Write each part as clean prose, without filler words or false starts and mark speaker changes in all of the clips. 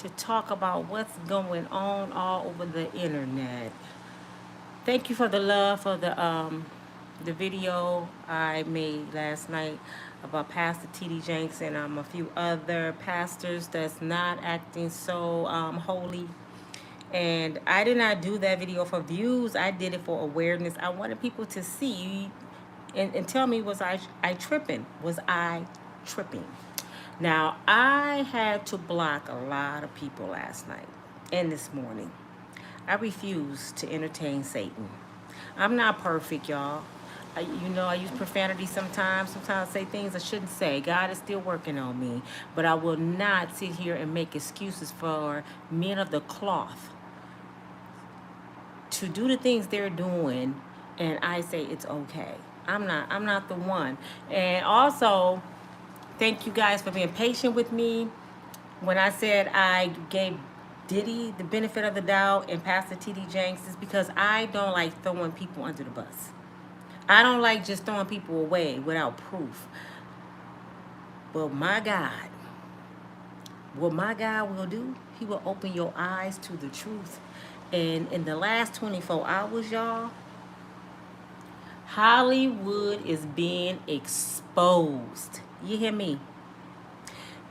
Speaker 1: to talk about what's going on all over the internet. Thank you for the love for the video I made last night about Pastor T.D. Jakes and a few other pastors that's not acting so holy. And I did not do that video for views. I did it for awareness. I wanted people to see and tell me, was I tripping? Was I tripping? Now, I had to block a lot of people last night and this morning. I refuse to entertain Satan. I'm not perfect, y'all. I use profanity sometimes. Sometimes I say things I shouldn't say. God is still working on me. But I will not sit here and make excuses for men of the cloth to do the things they're doing, and I say it's okay. I'm not the one. And also, thank you guys for being patient with me. When I said I gave Diddy the benefit of the doubt and Pastor T.D. Jakes, is because I don't like throwing people under the bus. I don't like just throwing people away without proof. But my God, what my God will do, he will open your eyes to the truth. And in the last 24 hours, y'all, Hollywood is being exposed. You hear me?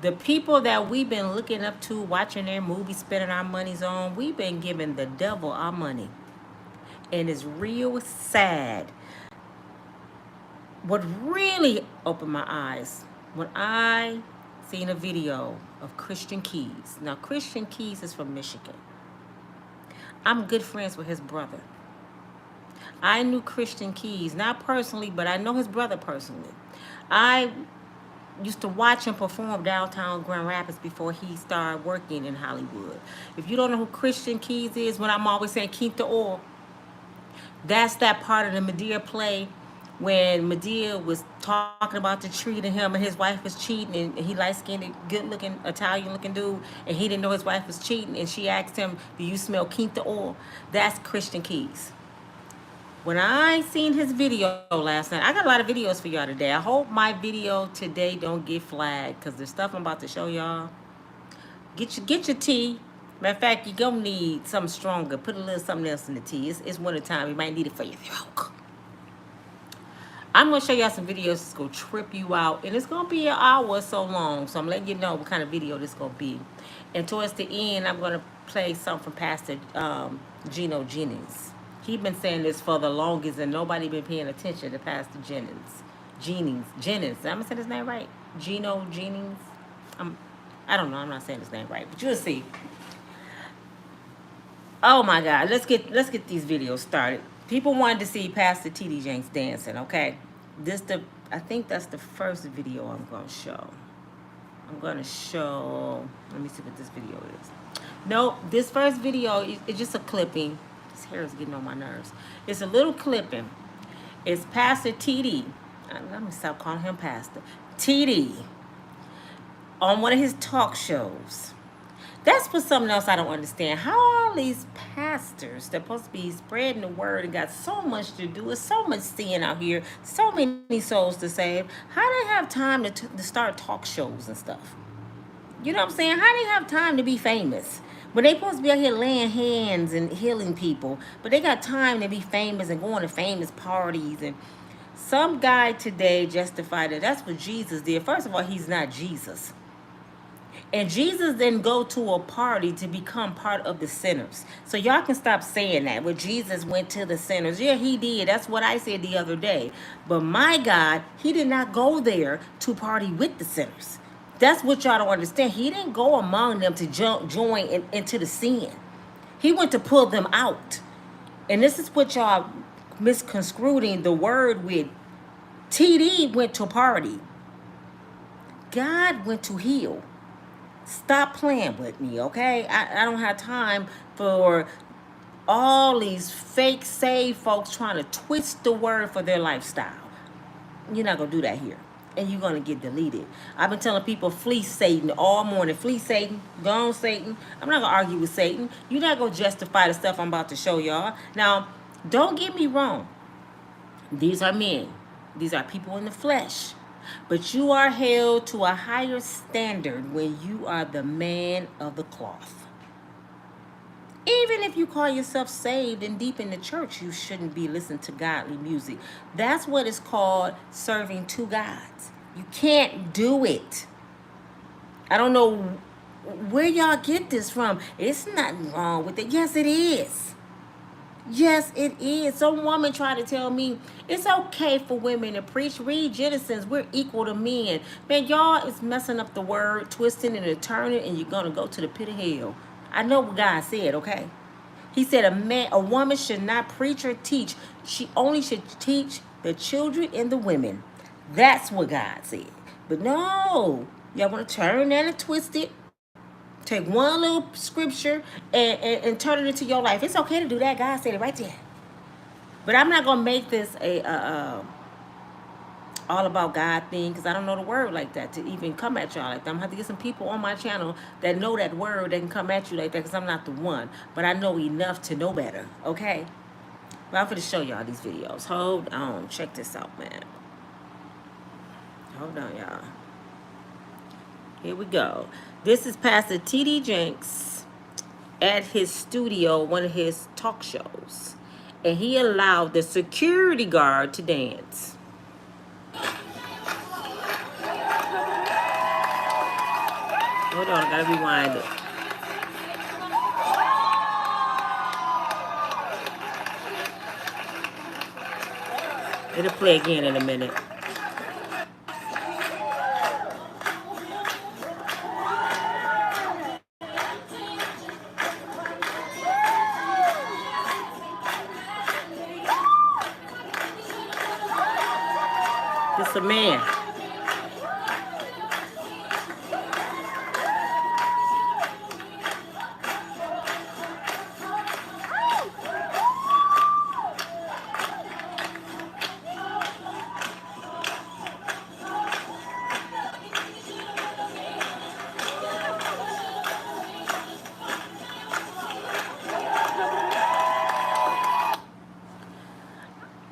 Speaker 1: The people that we've been looking up to, watching their movies, spending our monies on, we've been giving the devil our money. And it's real sad. What really opened my eyes when I seen a video of Christian Keys. Now, Christian Keys is from Michigan. I'm good friends with his brother. I knew Christian Keys, not personally, but I know his brother personally. I used to watch him perform downtown Grand Rapids before he started working in Hollywood. If you don't know who Christian Keys is, when I'm always saying keep the oil, that's that part of the Medea play when Medea was talking about the treating him and his wife was cheating, and he light-skinned, good-looking, Italian-looking dude, and he didn't know his wife was cheating, and she asked him, do you smell quinta oil? That's Christian Keys. When I seen his video last night, I got a lot of videos for y'all today. I hope my video today don't get flagged, because the stuff I'm about to show y'all, get your tea. Matter of fact, you're going to need something stronger. Put a little something else in the tea. It's winter time. You might need it for your throat. I'm going to show y'all some videos that's going to trip you out. And it's going to be an hour or so long. So I'm letting you know what kind of video this is going to be. And towards the end, I'm going to play something from Pastor Gino Jennings. He's been saying this for the longest, and nobody been paying attention to Pastor Jennings. Jennings. I'm going to say his name right. Gino Jennings. I don't know. I'm not saying his name right. But you'll see. Oh, my God. Let's get these videos started. People wanted to see Pastor T.D. Jakes dancing, okay? I think that's the first video I'm going to show. Let me see what this video is. No, this first video is just a clipping. His hair is getting on my nerves. It's a little clipping. It's Pastor T.D. Let me stop calling him Pastor. T.D. on one of his talk shows. That's for something else I don't understand. How all these pastors that supposed to be spreading the word and got so much to do, there's so much sin out here, so many souls to save, how do they have time to start talk shows and stuff? You know what I'm saying? How do they have time to be famous? When they supposed to be out here laying hands and healing people, but they got time to be famous and going to famous parties. And some guy today justified it. That's what Jesus did. First of all, he's not Jesus. And Jesus didn't go to a party to become part of the sinners. So y'all can stop saying that. Well, Jesus went to the sinners. Yeah, he did. That's what I said the other day. But my God, he did not go there to party with the sinners. That's what y'all don't understand. He didn't go among them to join into the sin. He went to pull them out. And this is what y'all misconstruing the word with. TD went to party. God went to heal. Stop playing with me, okay? I don't have time for all these fake saved folks trying to twist the word for their lifestyle. You're not going to do that here. And you're going to get deleted. I've been telling people, flee Satan all morning. Flee Satan. Go on, Satan. I'm not going to argue with Satan. You're not going to justify the stuff I'm about to show y'all. Now, don't get me wrong. These are men. These are people in the flesh. But you are held to a higher standard when you are the man of the cloth. Even if you call yourself saved and deep in the church, you shouldn't be listening to godly music. That's what is called serving two gods. You can't do it. I don't know where y'all get this from. It's nothing wrong with it. Yes, it is. Yes, it is. Some woman tried to tell me it's okay for women to preach. Read Genesis. We're equal to men. Man, y'all is messing up the word, twisting and turning, and you're gonna go to the pit of hell. I know what God said, okay? He said a woman should not preach or teach. She only should teach the children and the women. That's what God said. But no, y'all want to turn that and twist it. Take one little scripture and turn it into your life. It's okay to do that. God said it right there. But I'm not going to make this a all about God thing, because I don't know the word like that to even come at y'all like that. I'm going to have to get some people on my channel that know that word that can come at you like that, because I'm not the one. But I know enough to know better, okay? But I'm going to show y'all these videos. Hold on. Check this out, man. Hold on, y'all. Here we go. This is Pastor T.D. Jakes at his studio, one of his talk shows. And he allowed the security guard to dance. Hold on, I gotta rewind it. It'll play again in a minute. It's a man.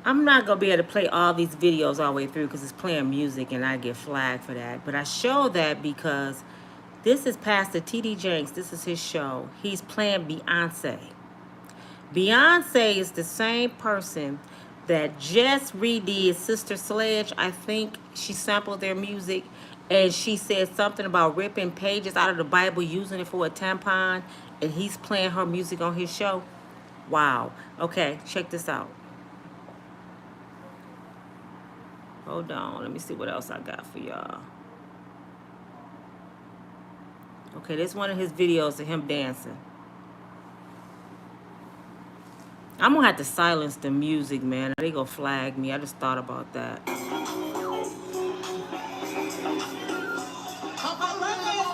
Speaker 1: I'm not going to be able to play all these videos all the way through because it's playing music and I get flagged for that. But I show that because this is Pastor T.D. Jakes. This is his show. He's playing Beyonce. Beyonce is the same person that just redid Sister Sledge. I think she sampled their music and she said something about ripping pages out of the Bible, using it for a tampon. And he's playing her music on his show. Wow. Okay, check this out. Hold on, let me see what else I got for y'all. Okay, this is one of his videos of him dancing. I'm gonna have to silence the music, man. They gonna flag me. I just thought about that.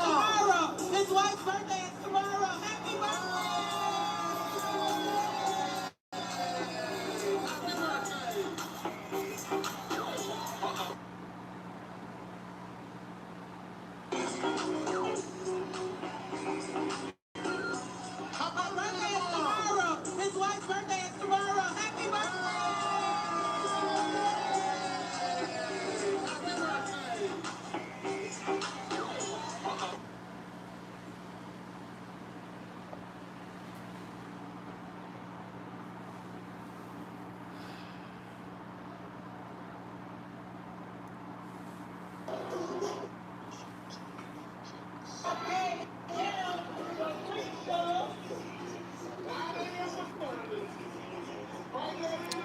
Speaker 1: His wife's birthday is tomorrow. Happy birthday!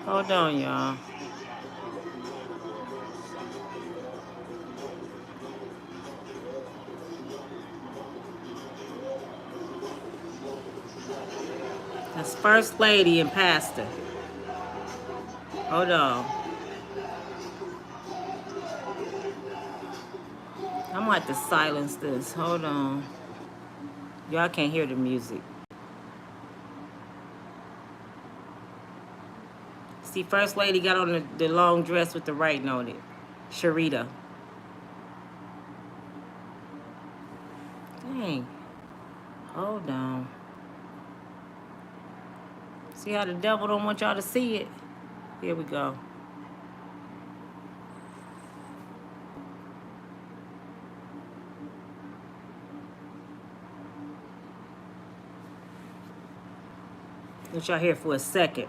Speaker 1: Hold on, y'all. That's First Lady and Pastor. Hold on. I'm gonna have to silence this. Hold on. Y'all can't hear the music. See, First Lady got on the long dress with the writing on it. Sireta. Dang. Hold on. See how the devil don't want y'all to see it? Here we go. Let y'all hear for a second.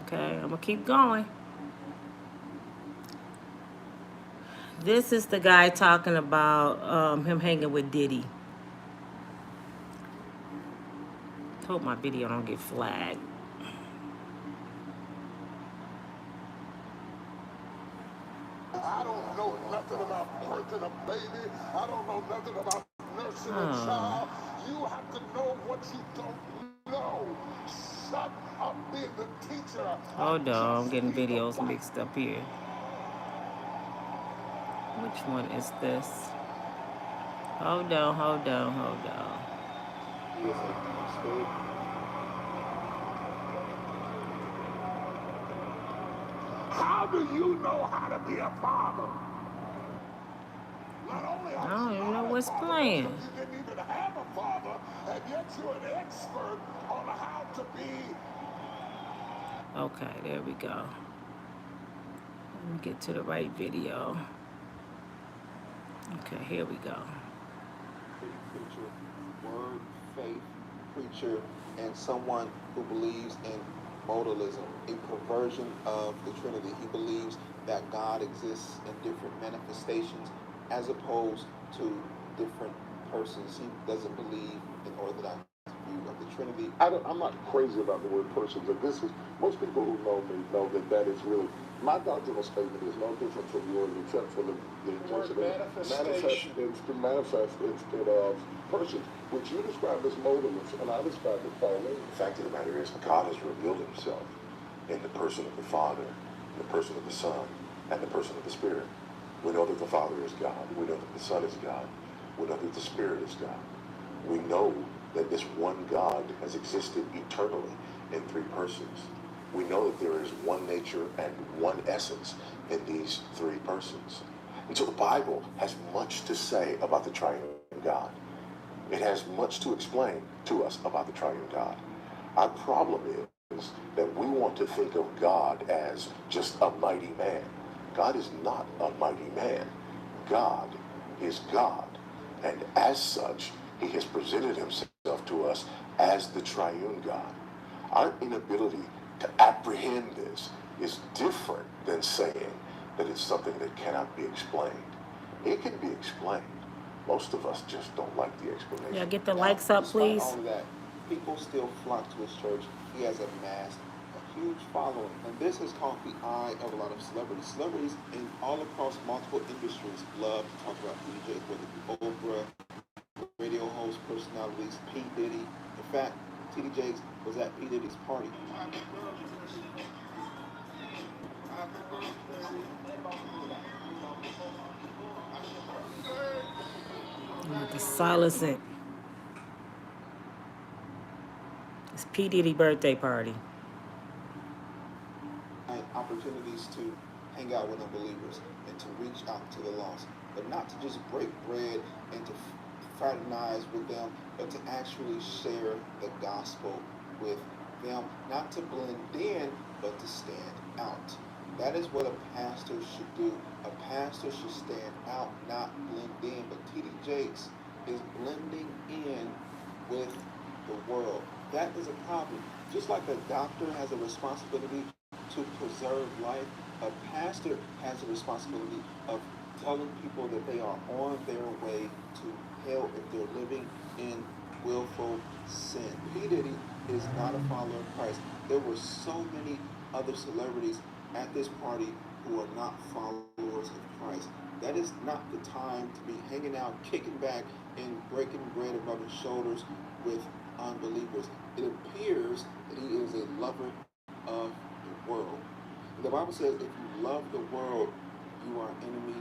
Speaker 1: Okay, I'm gonna keep going. This is the guy talking about him hanging with Diddy. Hope my video don't get flagged.
Speaker 2: I don't know nothing about birthing a baby. I don't know nothing about nursing a child. You have to know what you don't know. Shut up being the teacher.
Speaker 1: Hold on, I'm getting videos mixed up here. Which one is this? Hold on.
Speaker 2: How do you know how to be a father?
Speaker 1: I don't even know what's playing.
Speaker 2: You didn't even have a father, and yet you're an expert on how to be.
Speaker 1: Okay, there we go. Let me get to the right video. Okay, here we go.
Speaker 3: Preacher, word, faith, preacher, and someone who believes in modalism, a perversion of the Trinity. He believes that God exists in different manifestations as opposed to different persons. He doesn't believe in Orthodox view of the Trinity.
Speaker 2: I'm not crazy about the word persons. And this is, most people who know me know that that is really, my doctrinal statement is no different from yours except for the intention to manifest instead of persons, which you describe as modalists and I describe as fallen.
Speaker 4: The fact of the matter is, God has revealed himself in the person of the Father, in the person of the Son, and the person of the Spirit. We know that the Father is God. We know that the Son is God. We know that the Spirit is God. We know that this one God has existed eternally in three persons. We know that there is one nature and one essence in these three persons. And so the Bible has much to say about the triune God. It has much to explain to us about the triune God. Our problem is that we want to think of God as just a mighty man. God is not a mighty man. God is God. And as such, he has presented himself to us as the triune God. Our inability to apprehend this is different than saying that it's something that cannot be explained. It can be explained. Most of us just don't like the explanation.
Speaker 1: Yeah, get the likes up, please.
Speaker 3: Despite all of that, people still flock to his church. He has amassed a huge following, and this has caught the eye of a lot of celebrities. Celebrities in all across multiple industries love to talk about DJ, whether it be Oprah, radio host personalities, P. Diddy. In fact, T.D. Jakes was at P. Diddy's party.
Speaker 1: The silencing. It's P. Diddy birthday party.
Speaker 3: Opportunities to hang out with unbelievers and to reach out to the lost, but not to just break bread and to fraternize with them, but to actually share the gospel with them, not to blend in, but to stand out. That is what a pastor should do. A pastor should stand out, not blend in. But T.D. Jakes is blending in with the world. That is a problem. Just like a doctor has a responsibility to preserve life, a pastor has a responsibility of telling people that they are on their way to hell if they're living in willful sin. P. Diddy is not a follower of Christ. There were so many other celebrities at this party who are not followers of Christ. That is not the time to be hanging out, kicking back, and breaking bread and rubbing shoulders with unbelievers. It appears that he is a lover of the world. The Bible says if you love the world, you are enemy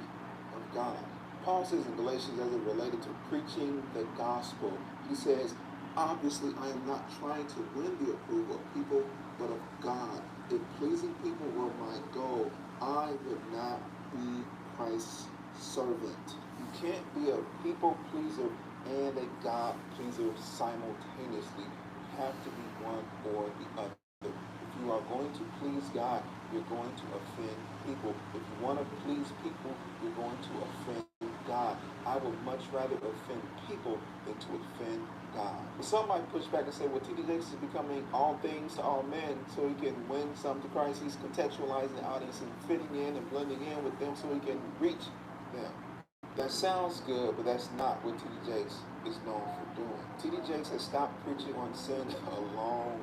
Speaker 3: of God. Paul says in Galatians, as it related to preaching the gospel, he says, Obviously, I am not trying to win the approval of people, but of God. If pleasing people were my goal, I would not be Christ's servant. You can't be a people pleaser and a God pleaser simultaneously. You have to be one or the other. If you are going to please God, you're going to offend people. If you want to please people, you're going to offend God. I would much rather offend people than to offend God. Some might push back and say, well, T.D. Jakes is becoming all things to all men so he can win some to Christ. He's contextualizing the audience and fitting in and blending in with them so he can reach them. That sounds good, but that's not what T.D. Jakes is known for doing. T.D. Jakes has stopped preaching on sin a long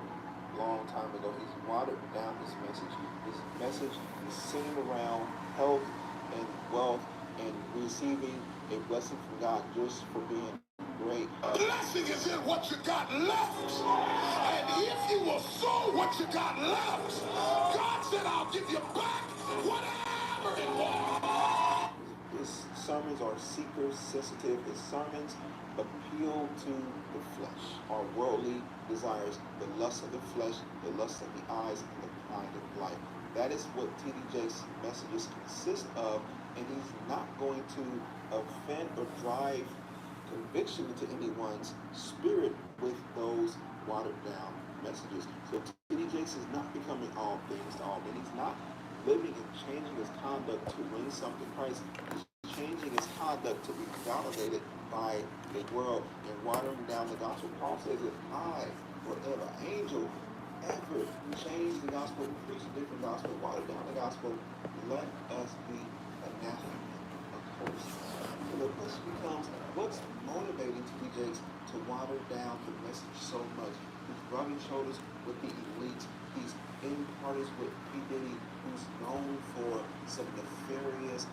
Speaker 3: time ago. He's watered down his message. His message is centered around health and wealth and receiving a blessing from God just for being great.
Speaker 2: Blessing is in what you got left. And if you will sow what you got left, God said, I'll give you back whatever it was.
Speaker 3: His sermons are seeker sensitive. His sermons appeal to the flesh, our worldly desires, the lust of the flesh, the lust of the eyes, and the pride of life. That is what T.D. Jakes' messages consist of, and he's not going to offend or drive conviction into anyone's spirit with those watered down messages. So T.D. Jakes is not becoming all things to all men. He's not living and changing his conduct to win something Christ. He's changing his conduct to be validated by the world and watering down the gospel. Paul says, if I or ever angel ever change the gospel, preach a different gospel, water down the gospel, let us be anathema, accursed. So the question becomes, what's motivating T.D. Jakes to water down the message so much? He's rubbing shoulders with the elites. He's in parties with P. Diddy, who's known for some nefarious,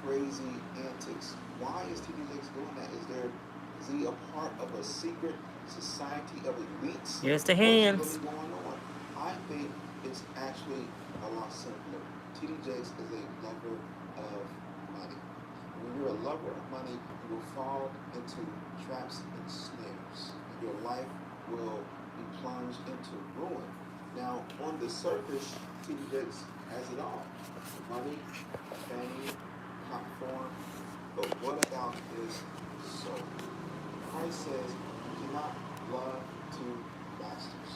Speaker 3: crazy antics. Why is T.D. Jakes doing that? Is he a part of a secret society of elites?
Speaker 1: Here's the hands.
Speaker 3: What's really going on? I think it's actually a lot simpler. T.D. Jakes is a lover of money. When you're a lover of money, you will fall into traps and snares. And your life will be plunged into ruin. Now, on the surface, T.D. Jakes has it all. Money, fame, platform. But what about his soul? Christ says you cannot love two masters.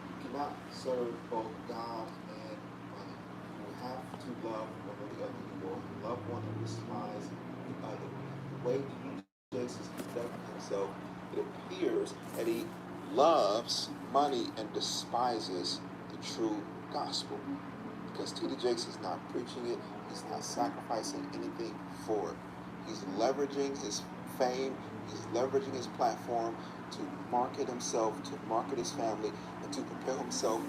Speaker 3: You cannot serve both God and money. You have to love one or the other. You will love one and despise the other. The way T.D. Jakes is conducting himself, it appears that he loves money and despises the true gospel. Because T.D. Jakes is not preaching it, he's not sacrificing anything for it. He's leveraging his fame, he's leveraging his platform to market himself, to market his family, and to propel himself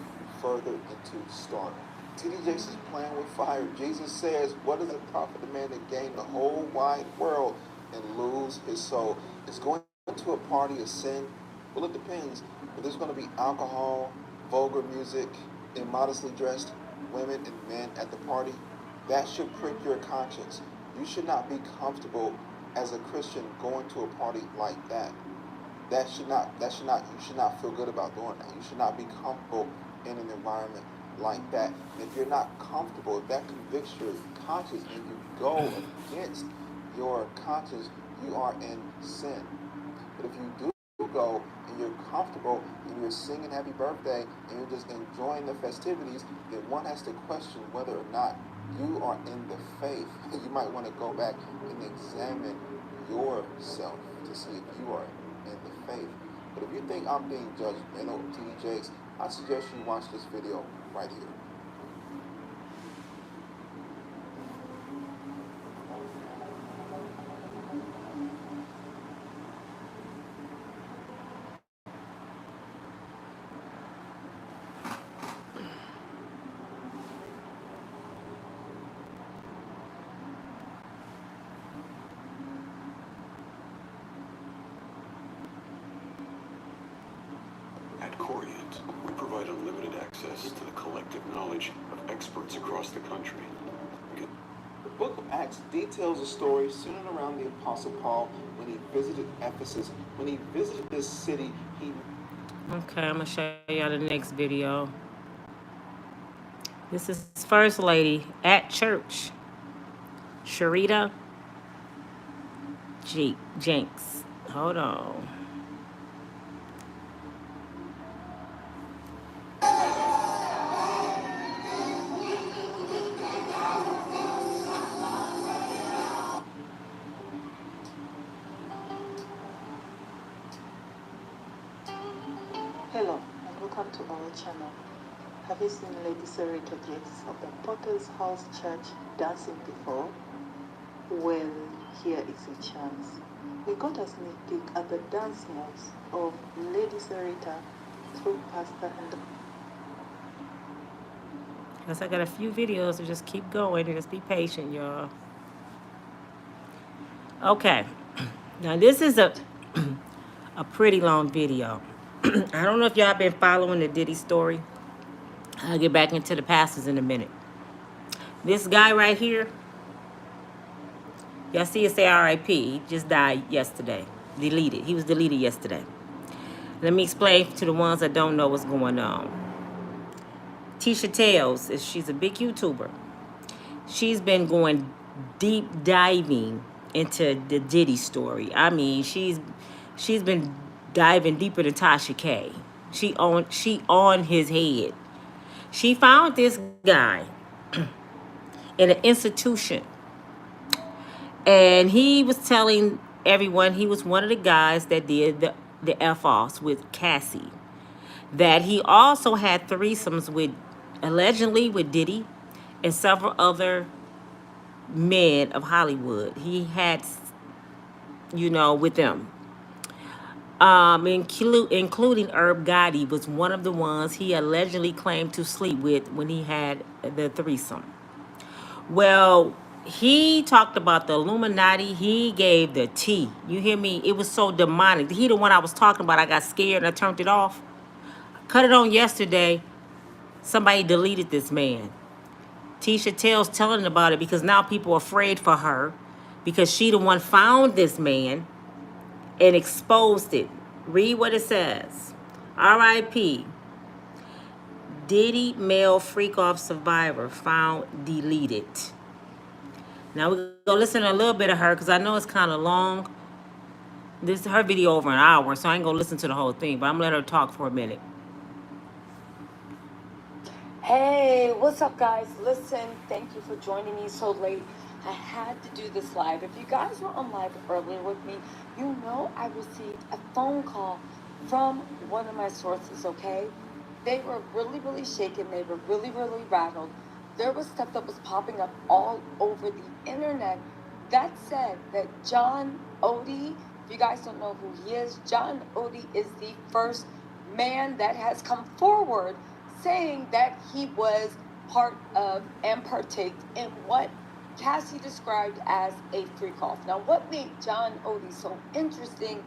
Speaker 3: further into stardom. T.D. Jakes is playing with fire. Jesus says, what does it profit a man to gain the whole wide world and lose his soul? Is going to a party a sin? Well, it depends. If there's going to be alcohol, vulgar music, immodestly dressed women and men at the party, that should prick your conscience. You should not be comfortable as a Christian going to a party like that. You should not feel good about doing that. You should not be comfortable in an environment like that. And if you're not comfortable, if that convicts your conscience and you go against your conscience, you are in sin. But if you do go and you're comfortable and you're singing happy birthday and you're just enjoying the festivities, then one has to question whether or not you are in the faith. You might want to go back and examine yourself to see if you are in the faith. But if you think I'm being judgmental of T.D. Jakes, I suggest you watch this video right here.
Speaker 5: At Corient, we provide unlimited access to the collective knowledge of experts across the country.
Speaker 3: The book of Acts details a story centered around the Apostle Paul when he visited Ephesus. When he visited this city, he...
Speaker 1: Okay, I'm going to show y'all the next video. This is First Lady at church, Sireta Jakes. Hold on.
Speaker 6: Hello and welcome to our channel. Have you seen Lady Sireta Jakes of the Potter's House Church dancing before? Well, here is a chance. We got a sneak peek at the dance moves of Lady Sireta through Pastor and...
Speaker 1: Guess I got a few videos, so just keep going and just be patient, y'all. Okay. Now this is a pretty long video. I don't know if y'all been following the Diddy story. I'll get back into the pastors in a minute. This guy right here, y'all see it say RIP. He just died yesterday. Deleted. He was deleted yesterday. Let me explain to the ones that don't know what's going on. Tisha Tells, she's a big YouTuber. She's been going deep diving into the Diddy story. I mean, she's been diving deeper than Tasha K. She on his head. She found this guy in an institution, and he was telling everyone he was one of the guys that did the F-offs with Cassie. That he also had threesomes with, allegedly with Diddy and several other men of Hollywood. He had, with them. Including Herb Gotti was one of the ones he allegedly claimed to sleep with when he had the threesome. Well, he talked about the Illuminati. He gave the tea. You hear me? It was so demonic. He the one I was talking about. I got scared and I turned it off. Cut it on yesterday. Somebody deleted this man. Tisha Tells telling about it because now people are afraid for her because she the one found this man and exposed it. Read what it says. R.I.P. Diddy male freak-off survivor found deleted. Now we're going to listen to a little bit of her because I know it's kind of long. This is her video over an hour, so I ain't going to listen to the whole thing, but I'm going to let her talk for a minute.
Speaker 7: Hey, what's up, guys? Listen, thank you for joining me so late. I had to do this live. If you guys were on live earlier with me, you know I received a phone call from one of my sources, okay? They were really, really shaken. They were really, really rattled. There was stuff that was popping up all over the internet that said that John Oddi, if you guys don't know who he is, John Oddi is the first man that has come forward saying that he was part of and partaked in what Cassie described as a freak-off. Now, what made John Oddi so interesting,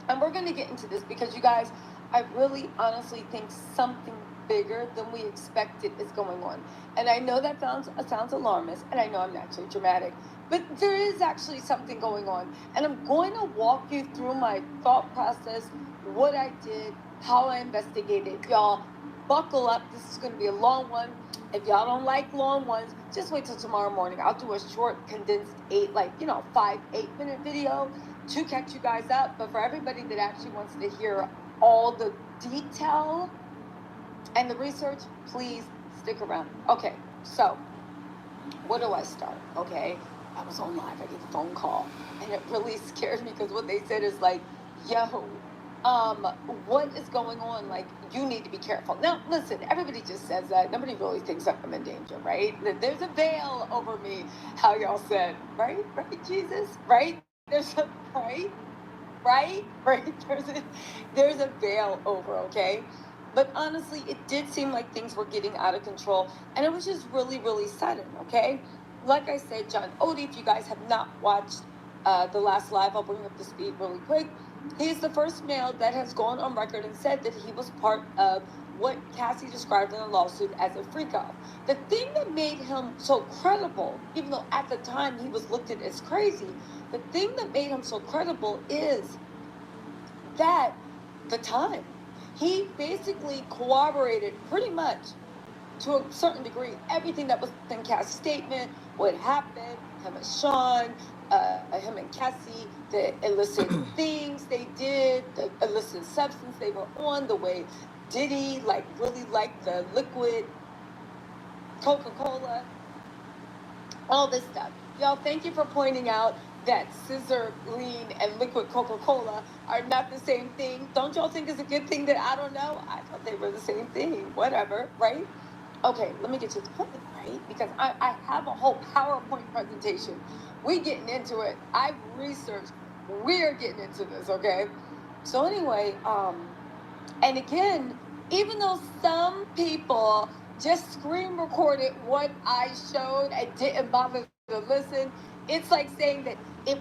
Speaker 7: and we're going to get into this because, you guys, I really honestly think something bigger than we expected is going on. And I know that sounds alarmist, and I know I'm actually dramatic, but there is actually something going on. And I'm going to walk you through my thought process, what I did, how I investigated. Y'all, buckle up. This is going to be a long one. If y'all don't like long ones, just wait till tomorrow morning. I'll do a short, condensed 5-8 minute video to catch you guys up. But for everybody that actually wants to hear all the detail and the research, please stick around. Okay, so where do I start? Okay, I was on live. I get a phone call, and it really scared me because what they said is like, yo, what is going on? Like, you need to be careful. Now, listen, everybody just says that. Nobody really thinks I'm in danger, right? There's a veil over me, how y'all said, right? Right, Jesus? Right? There's a, right? There's a veil over, okay? But honestly, it did seem like things were getting out of control, and it was just really, really sudden, okay? Like I said, John Oddi, if you guys have not watched the last live, I'll bring up the speed really quick. He is the first male that has gone on record and said that he was part of what Cassie described in a lawsuit as a freak-off. The thing that made him so credible, even though at the time he was looked at as crazy, the thing that made him so credible is that the time. He basically corroborated pretty much to a certain degree everything that was in Cassie's statement, what happened, him and Sean, him and Cassie, the illicit things they did, the illicit substance they were on, the way Diddy really liked the liquid Coca-Cola, all this stuff. Y'all, thank you for pointing out that scissor lean and liquid Coca-Cola are not the same thing. Don't y'all think it's a good thing that I don't know? I thought they were the same thing. Whatever, right? Okay, let me get to the point, right? Because I have a whole PowerPoint presentation. We getting into it. I've researched. We're getting into this, okay? So anyway, and again, even though some people just screen recorded what I showed and didn't bother to listen, it's like saying that he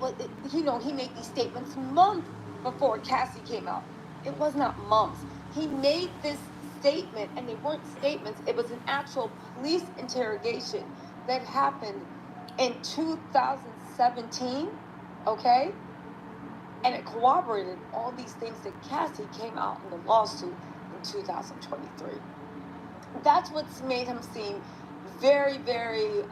Speaker 7: made these statements months before Cassie came out. It was not months. He made this statement, and they weren't statements. It was an actual police interrogation that happened in 2017, okay? And it corroborated all these things that Cassie came out in the lawsuit in 2023. That's what's made him seem very, very,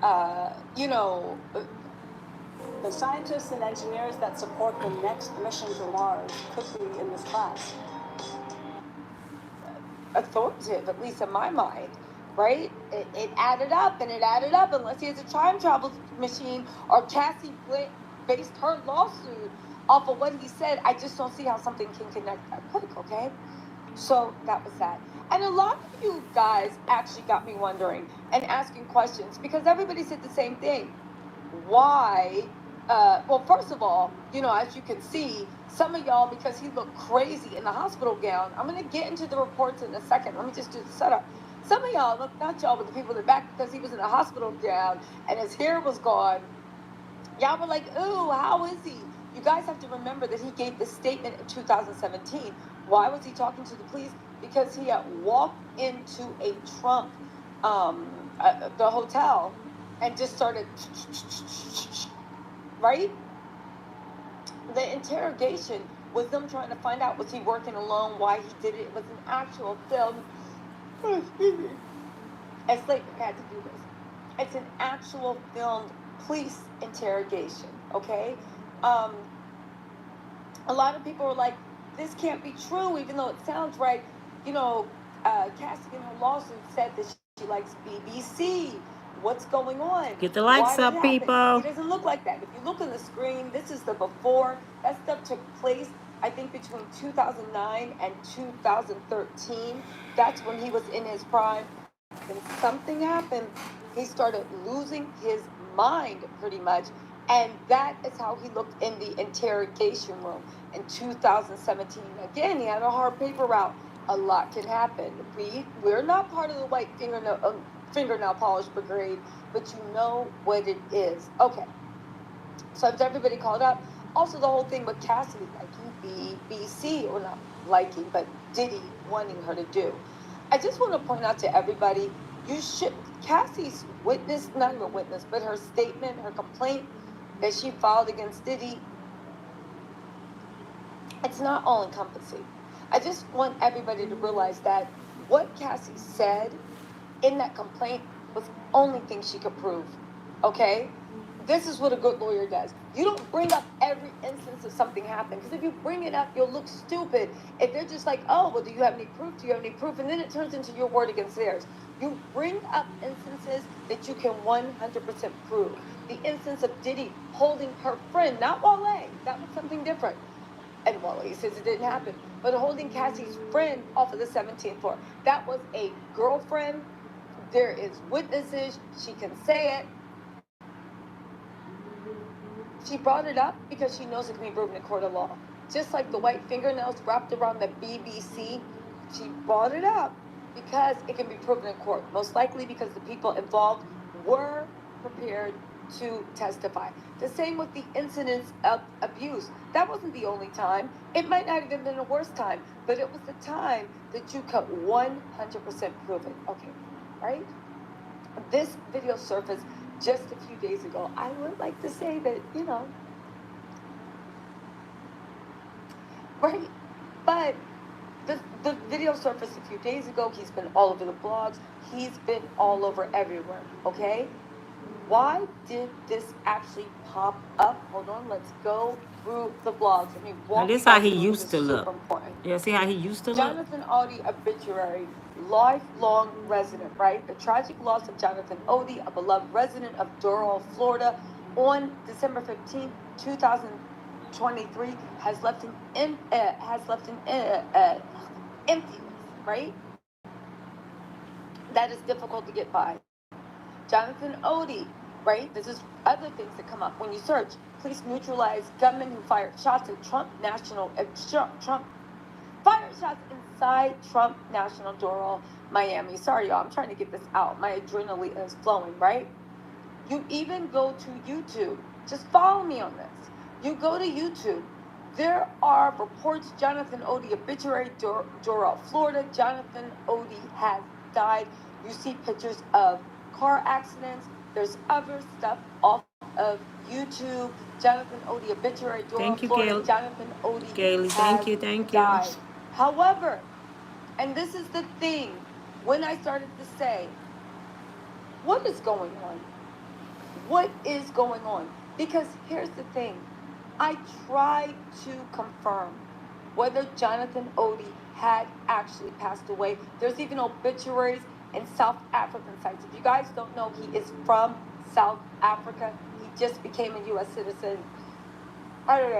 Speaker 8: The scientists and engineers that support the next mission to Mars could be in this class.
Speaker 7: authoritative, at least in my mind, right? It added up and it added up, unless he has a time travel machine or Cassie based her lawsuit off of what he said. I just don't see how something can connect that quick, okay? So that was that. And a lot of you guys actually got me wondering and asking questions, because everybody said the same thing. Why? Well, first of all, as you can see, some of y'all, because he looked crazy in the hospital gown. I'm going to get into the reports in a second. Let me just do the setup. Some of y'all, not y'all, but the people in the back, because he was in a hospital gown and his hair was gone. Y'all were like, ooh, how is he? You guys have to remember that he gave this statement in 2017. Why was he talking to the police? Because he had walked into a trunk, the hotel, and just started, right? The interrogation was them trying to find out, was he working alone, why he did it. It was an actual film. And Slater had to do this. It's an actual filmed police interrogation, okay? A lot of people were like, this can't be true, even though it sounds right. Cassie in her lawsuit said that she likes BBC. What's going on?
Speaker 1: Get the likes up, people.
Speaker 7: He doesn't look like that. If you look on the screen, this is the before. That stuff took place, I think, between 2009 and 2013. That's when he was in his prime. Then something happened. He started losing his mind, pretty much. And that is how he looked in the interrogation room in 2017. Again, he had a hard paper route. A lot can happen. We're not part of the white fingernail polish brigade, but you know what it is. Okay. So is everybody called up? Also, the whole thing with Cassidy liking BBC, or not liking, but Diddy wanting her to do. I just want to point out to everybody, Cassie's witness, not even witness, but her statement, her complaint that she filed against Diddy, it's not all encompassing. I just want everybody to realize that what Cassie said in that complaint was the only thing she could prove, okay? This is what a good lawyer does. You don't bring up every instance of something happened, because if you bring it up, you'll look stupid. If they're just like, oh, well, do you have any proof? Do you have any proof? And then it turns into your word against theirs. You bring up instances that you can 100% prove. The instance of Diddy holding her friend, not Wale, that was something different. And Wale says it didn't happen, but holding Cassie's friend off of the 17th floor. That was a girlfriend. There is witnesses. She can say it. She brought it up because she knows it can be proven in court of law. Just like the white fingernails wrapped around the BBC, she brought it up because it can be proven in court. Most likely because the people involved were prepared to testify. The same with the incidents of abuse. That wasn't the only time. It might not have even been the worst time, but it was the time that you could 100% prove it. Okay, right? This video surfaced just a few days ago. I would like to say that, right? But the video surfaced a few days ago. He's been all over the blogs. He's been all over everywhere, okay? Why did this actually pop up? Hold on, let's go through the blogs. Let me walk
Speaker 1: Now this
Speaker 7: you
Speaker 1: how
Speaker 7: guys
Speaker 1: he
Speaker 7: through.
Speaker 1: used
Speaker 7: This
Speaker 1: to
Speaker 7: is
Speaker 1: look.
Speaker 7: super important.
Speaker 1: Yeah, see how he used to look?
Speaker 7: Jonathan Oddi obituary, lifelong resident, right? The tragic loss of Jonathan Oddi, a beloved resident of Doral, Florida, on December 15th, 2023, has left an emptiness, right? That is difficult to get by. Jonathan Oddi, right? This is other things that come up when you search. Police neutralize gunmen who fired shots at Trump fired shots inside Trump National Doral, Miami. Sorry, y'all. I'm trying to get this out. My adrenaline is flowing, right? You even go to YouTube. Just follow me on this. You go to YouTube. There are reports Jonathan Oddi obituary, Doral, Florida. Jonathan Oddi has died. You see pictures of car accidents. There's other stuff off of YouTube. Jonathan Oddi obituary, Doral, Florida. Jonathan Oddi
Speaker 1: Gailey, thank you.
Speaker 7: died. However, and this is the thing, when I started to say, what is going on? What is going on? Because here's the thing. I tried to confirm whether Jonathan Oddi had actually passed away. There's even obituaries in South African sites. If you guys don't know, he is from South Africa. He just became a U.S. citizen. I don't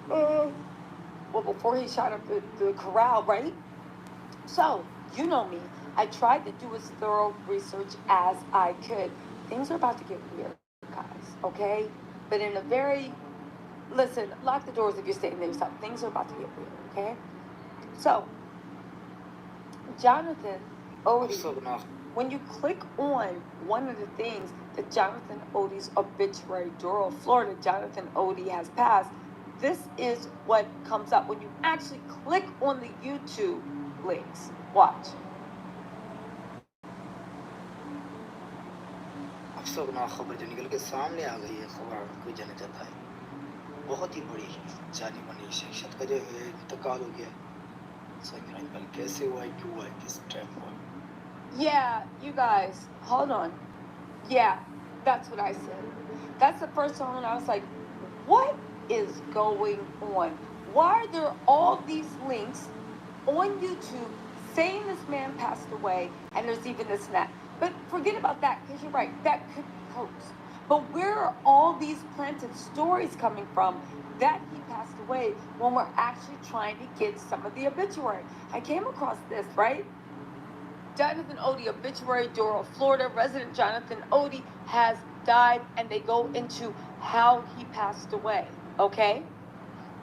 Speaker 7: know. Well, before he shot up the corral, right? So, you know me. I tried to do as thorough research as I could. Things are about to get weird, guys, okay? But in a very... Listen, lock the doors if you're staying there yourself. Things are about to get weird, okay? So, Jonathan Oddi, when you click on one of the things that Jonathan Oddi's obituary, Doral, Florida, Jonathan Oddi has passed, this is what comes up when you actually click on the YouTube links. Watch.
Speaker 9: अफसोसनाक खबर जो निकल के सामने आ गई है, खबर कोई जाना चाहता है, बहुत ही बड़ी जानी मानी शख्सियत का जो है इंतकाल हो गया। सर कैसे हुआ, क्यों हुआ, किस टाइम हुआ?
Speaker 7: Yeah, you guys, hold on. Yeah, that's what I said. That's the first time when I was like, what is going on? Why are there all these links on YouTube saying this man passed away, and there's even this and that? But forget about that, because you're right, that could be hoax. But where are all these planted stories coming from that he passed away when we're actually trying to get some of the obituary? I came across this, right? Jonathan Oddi obituary, Doral, Florida. Resident Jonathan Oddi has died, and they go into how he passed away, okay?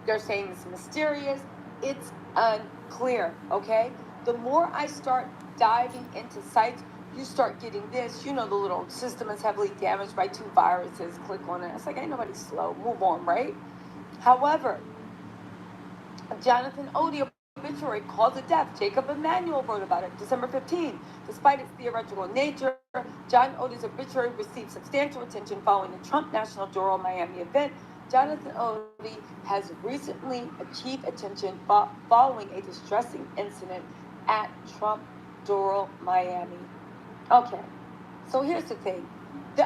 Speaker 7: They're saying it's mysterious. It's unclear, okay? The more I start diving into sites, you start getting this. You know, the little system is heavily damaged by 2 viruses. Click on it. It's like, ain't nobody slow. Move on, right? However, Jonathan Oddi obituary, cause of death. Jacob Emanuel wrote about it December 15. Despite its theoretical nature, John Oddi's obituary received substantial attention following the Trump National Doral Miami event. Jonathan Oddi has recently achieved attention following a distressing incident at Trump Doral Miami. Okay, so here's the thing.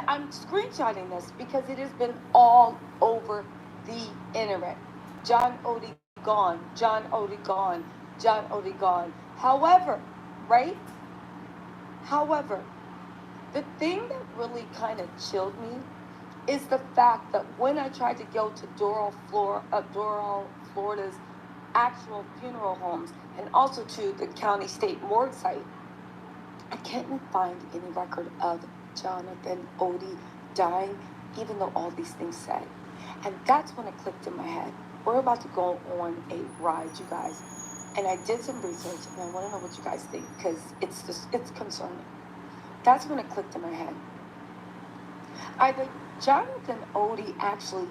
Speaker 7: I'm screenshotting this because it has been all over the internet. John Oddi gone, John Oddi gone, John Oddi gone. However, right? However, the thing that really kind of chilled me is the fact that when I tried to go to Doral, Florida's actual funeral homes, and also to the county state morgue site, I couldn't find any record of Jonathan Oddi dying, even though all these things said. And that's when it clicked in my head. We're about to go on a ride, you guys. And I did some research, and I want to know what you guys think, because it's concerning. That's when it clicked in my head. Either Jonathan Oddi actually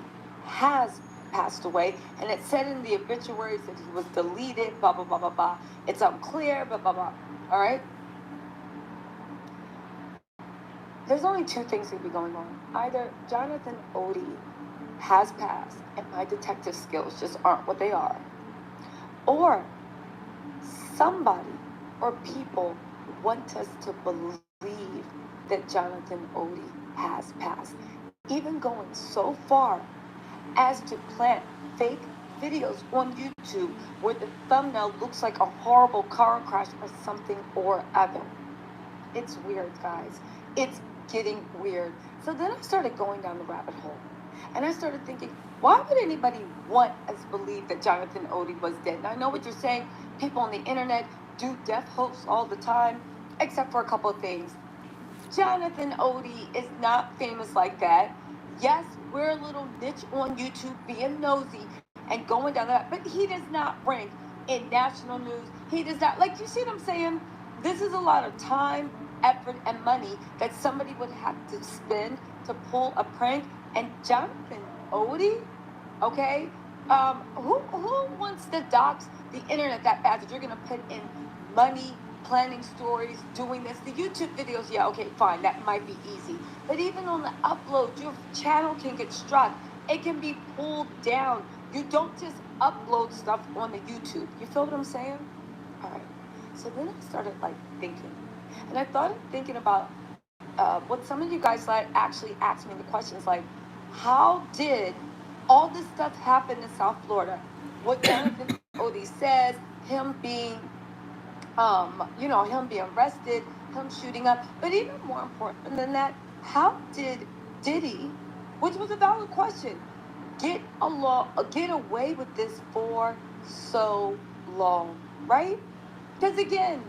Speaker 7: has passed away, and it said in the obituaries that he was deleted, blah, blah, blah, blah, blah. It's unclear, blah, blah, blah. All right? There's only 2 things that could be going on. Either Jonathan Oddi has passed, and my detective skills just aren't what they are, Or somebody or people want us to believe that Jonathan Oddi has passed, even going so far as to plant fake videos on YouTube where the thumbnail looks like a horrible car crash or something or other. It's weird, guys. It's getting weird. So then I started going down the rabbit hole. And I started thinking, why would anybody want us to believe that Jonathan Oddi was dead? Now, I know what you're saying. People on the internet do death hoax all the time, except for a couple of things. Jonathan Oddi is not famous like that. Yes, we're a little niche on YouTube being nosy and going down that, but he does not rank in national news. He does not, like, you see what I'm saying? This is a lot of time, effort, and money that somebody would have to spend to pull a prank. And Jonathan Oddi, okay, who wants to dox the internet that bad that you're gonna put in money, planning stories, doing this? The YouTube videos, yeah, okay, fine, that might be easy. But even on the upload, your channel can get struck. It can be pulled down. You don't just upload stuff on the YouTube. You feel what I'm saying? All right. So then I started like thinking, and I thought thinking about what some of you guys like actually asked me the questions like, how did all this stuff happen in South Florida? What Jonathan Oddi says, him being, him being arrested, him shooting up, but even more important than that, how did Diddy, which was a valid question, get away with this for so long, right? Because again,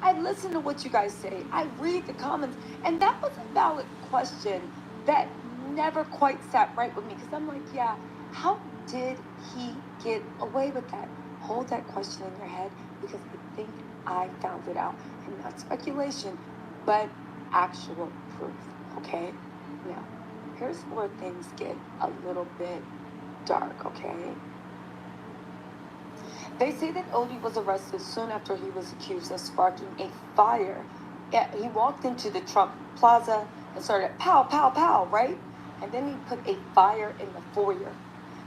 Speaker 7: I listen to what you guys say. I read the comments, and that was a valid question that never quite sat right with me. Because I'm like, yeah, how did he get away with that? Hold that question in your head, because I think I found it out. And not speculation, but actual proof, okay? Now, here's where things get a little bit dark, okay? They say that Oddi was arrested soon after he was accused of sparking a fire. He walked into the Trump Plaza and started pow, pow, pow, right? And then he put a fire in the foyer.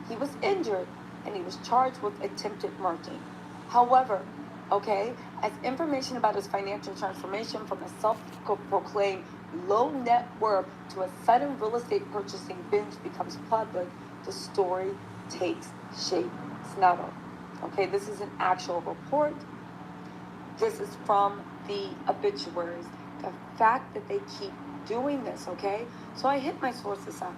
Speaker 7: He was injured and he was charged with attempted murder. However, okay, as information about his financial transformation from a self-proclaimed low net worth to a sudden real estate purchasing binge becomes public, the story takes shape. It's not over. Okay, this is an actual report. This is from the obituaries. The fact that they keep doing this, okay? So I hit my sources up,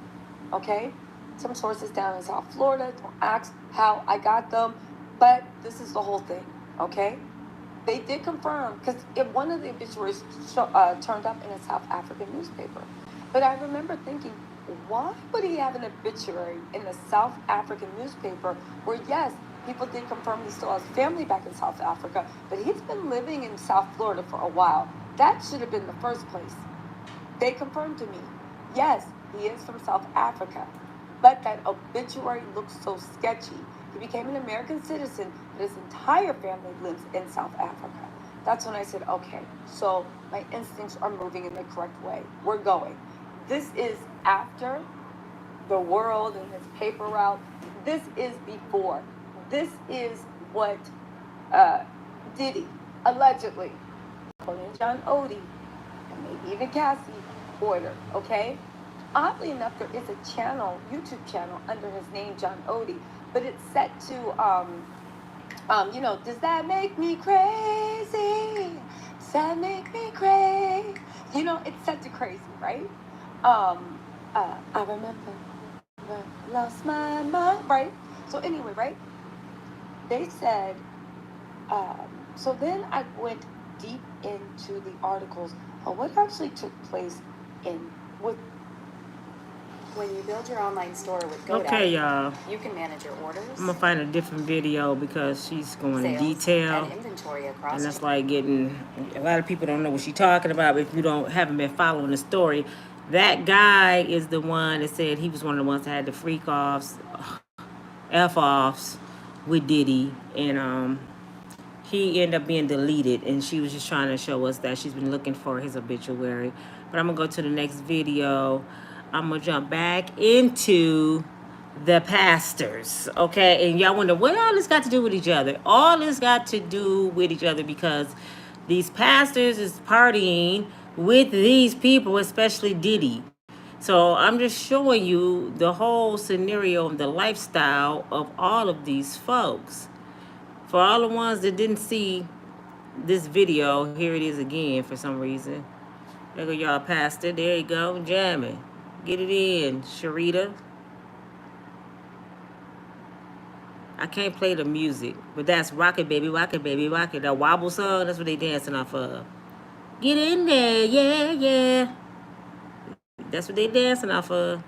Speaker 7: okay? Some sources down in South Florida. Don't ask how I got them, but this is the whole thing, okay? They did confirm, because one of the obituaries turned up in a South African newspaper. But I remember thinking, why would he have an obituary in a South African newspaper where, yes, people did confirm he still has family back in South Africa, but he's been living in South Florida for a while. That should have been the first place. They confirmed to me, yes, he is from South Africa, but that obituary looks so sketchy. He became an American citizen, but his entire family lives in South Africa. That's when I said, okay, so my instincts are moving in the correct way. We're going. This is after the world and his paper route. This is before. This is what Diddy, allegedly, according to John Oddi, and maybe even Cassie, ordered, okay? Oddly enough, there is a channel, YouTube channel, under his name, John Oddi, but it's set to, does that make me crazy? Does that make me crazy? It's set to crazy, right? I remember when I lost my mind, right? So anyway, right? They said, so then I went deep into the articles on what actually took place with.
Speaker 10: When you build your online store with GoDaddy,
Speaker 1: Okay, y'all.
Speaker 10: you can manage your orders.
Speaker 1: I'm gonna find a different video because she's going in detail,
Speaker 10: and inventory across.
Speaker 1: and that's like getting. A lot of people don't know what she's talking about. But if you haven't been following the story, that guy is the one that said he was one of the ones that had the freak offs, f-offs with Diddy, and he ended up being deleted, and she was just trying to show us that she's been looking for his obituary. But I'm gonna go to the next video. I'm gonna jump back into the pastors, okay? And y'all wonder what all this got to do with each other. All this got to do with each other because these pastors is partying with these people, especially Diddy. So I'm just showing you the whole scenario of the lifestyle of all of these folks. For all the ones that didn't see this video, here it is again for some reason. There go y'all pastor. There you go, jamming. Get it in, Sireta. I can't play the music, but that's Rock It Baby, Rock It Baby, Rock It. That wobble song, that's what they dancing off of. Get in there, yeah, yeah. That's what they dancing off of.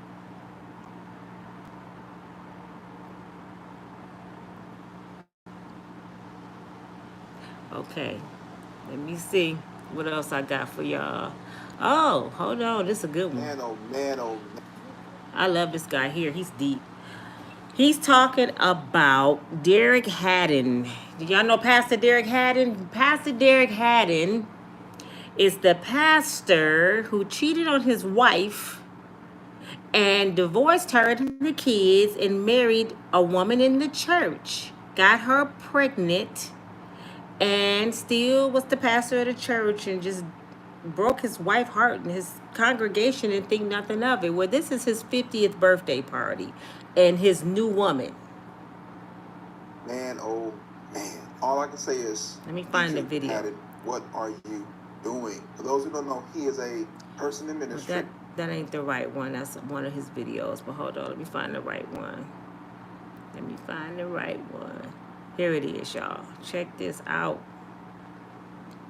Speaker 1: Okay, let me see what else I got for y'all. Oh, hold on, this is a good one.
Speaker 3: Man, oh man, oh man.
Speaker 1: I love this guy here. He's deep. He's talking about Deitrick Haddon. Do y'all know Pastor Deitrick Haddon? Pastor Deitrick Haddon is the pastor who cheated on his wife and divorced her and the kids and married a woman in the church. Got her pregnant and still was the pastor of the church and just broke his wife's heart and his congregation and think nothing of it. Well, this is his 50th birthday party and his new woman.
Speaker 3: Man, oh man. All I can say is,
Speaker 1: let me find the video.
Speaker 3: Haddon, what are you doing? For those who don't know, he is a person in ministry.
Speaker 1: That ain't the right one. That's one of his videos. But hold on, let me find the right one. Let me find the right one. Here it is, y'all. Check this out.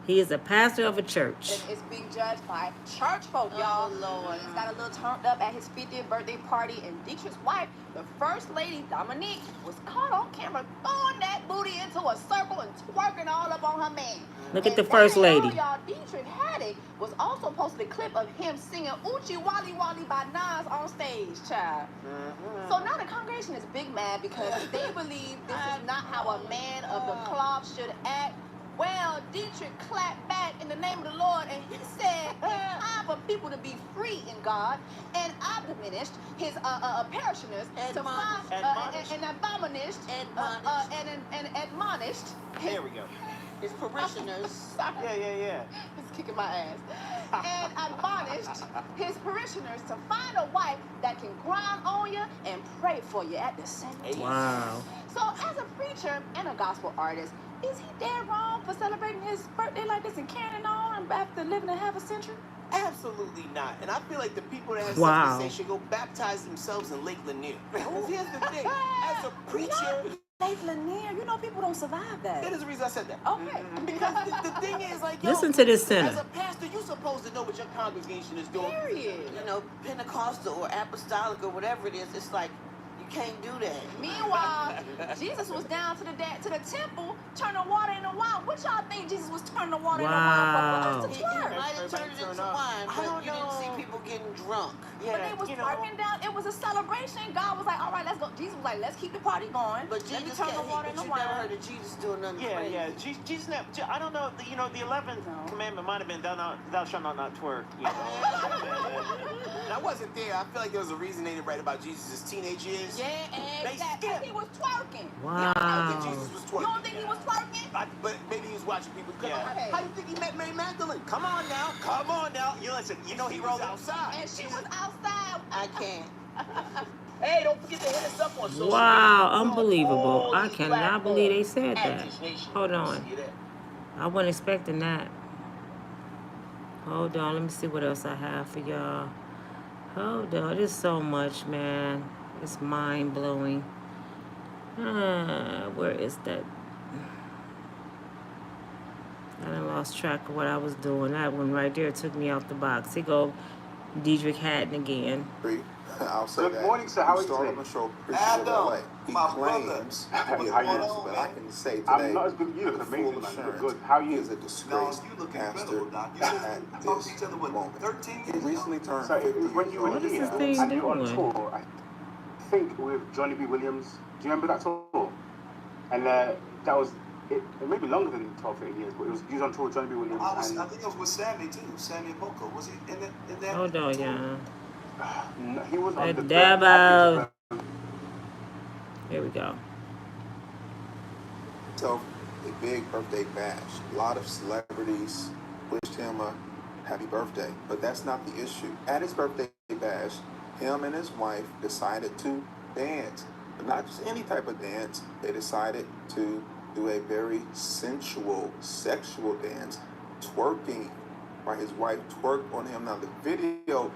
Speaker 1: He is a pastor of a church.
Speaker 10: And it's being judged by church folk, y'all.
Speaker 7: Oh, Lord.
Speaker 10: He's got a little turned up at his 50th birthday party, and Deitrick's wife, the first lady, Dominique, was caught on camera throwing that booty into a circle and twerking all up on her man.
Speaker 1: Look at the first lady.
Speaker 10: Y'all, Deitrick Haddon was also posted a clip of him singing Uchi Wally Wally by Nas on stage, child. So now the congregation is big mad because they believe this is not how a man of the cloth should act. Well, Deitrick clapped back in the name of the Lord, and he said it's time for people to be free in God, and admonished his parishioners to find and admonished.
Speaker 11: There we go.
Speaker 10: His parishioners.
Speaker 11: Yeah.
Speaker 10: It's kicking my ass. And admonished his parishioners to find a wife that can grind on you and pray for you at the same time.
Speaker 1: Wow.
Speaker 10: So, as a preacher and a gospel artist, is he dead wrong for celebrating his birthday like this and carrying on after living a half a century?
Speaker 11: Absolutely not. And I feel like the people that have
Speaker 1: Wow.
Speaker 11: something to say should go baptize themselves in Lake Lanier. Because here's the thing. As a preacher...
Speaker 10: Lake Lanier, you know people don't survive that.
Speaker 11: That is the reason I said that.
Speaker 10: Okay.
Speaker 11: Because the thing is, like, yo,
Speaker 1: Listen to this sinner.
Speaker 11: as a pastor, you're supposed to know what your congregation is doing.
Speaker 10: Period.
Speaker 12: You know, Pentecostal or apostolic or whatever it is, it's like, you can't do that.
Speaker 10: Meanwhile, Jesus was down to the temple, turning water into wine. What y'all think Jesus was turning the water into wine for?
Speaker 12: He might have turned it into wine, but you didn't see people getting drunk.
Speaker 10: But they was parking down. It was a celebration. God was like, all right, let's go. Jesus was like, let's keep the party going.
Speaker 12: But
Speaker 10: let me
Speaker 12: Jesus
Speaker 10: turn the water into
Speaker 12: you
Speaker 10: wine.
Speaker 12: never heard of Jesus doing nothing crazy.
Speaker 11: Jesus never, I don't know, the 11th commandment might have been, thou shalt not twerk. You know?
Speaker 13: I wasn't there. I feel like there was a reason they didn't write about Jesus' teenage years.
Speaker 10: Yeah, exactly. He was twerking.
Speaker 1: Wow.
Speaker 13: I don't think Jesus was twerking.
Speaker 10: You don't think he was twerking?
Speaker 13: But maybe he was watching people.
Speaker 10: Okay.
Speaker 13: How do you think he met Mary Magdalene?
Speaker 11: Come on now. You listen, you know he
Speaker 13: was
Speaker 11: rolled
Speaker 13: outside.
Speaker 10: And she was outside.
Speaker 12: I can't.
Speaker 13: Hey, don't forget to hit us up on social
Speaker 1: Wow,
Speaker 13: media.
Speaker 1: unbelievable. I
Speaker 13: These
Speaker 1: cannot believe they said
Speaker 13: platforms.
Speaker 1: that.
Speaker 13: Actors Nation.
Speaker 1: Hold on.
Speaker 13: See that?
Speaker 1: I wasn't expecting that. Hold on, let me see what else I have for y'all. Hold on, there's so much, man. It's mind-blowing. Where is that? I done lost track of what I was doing. That one right there took me out the box. Here go Deitrick Haddon again.
Speaker 3: I'll say
Speaker 14: Good
Speaker 3: that.
Speaker 14: morning, sir. How are you
Speaker 3: Started
Speaker 14: today?
Speaker 3: on the show Christian LA. He claims to be a
Speaker 14: How you
Speaker 3: pastor,
Speaker 14: doing?
Speaker 3: but I can say today,
Speaker 14: I'm not as good as you. Look
Speaker 3: with
Speaker 14: amazing,
Speaker 3: full
Speaker 14: man. You look
Speaker 3: assurance,
Speaker 14: good. How are
Speaker 3: he
Speaker 14: you?
Speaker 3: is a disgraced pastor at this moment. He recently turned
Speaker 14: So
Speaker 3: 50
Speaker 14: when you were
Speaker 1: What is
Speaker 14: here
Speaker 1: this thing
Speaker 14: and you were on
Speaker 1: doing?
Speaker 14: tour, I think with Johnny B. Williams, do you remember that tour? And that was, it may be longer than 12, 13 years, but it was used on tour with Johnny B. Williams.
Speaker 3: I think it was with Sammy too, Sammy Boko. Was he in that?
Speaker 1: Hold on, yeah.
Speaker 14: He was on the
Speaker 1: Dabo. Here we go.
Speaker 3: So, a big birthday bash. A lot of celebrities wished him a happy birthday, but that's not the issue. At his birthday bash, him and his wife decided to dance, but not just any type of dance. They decided to do a very sensual, sexual dance, twerking. Right, his wife twerked on him. Now the video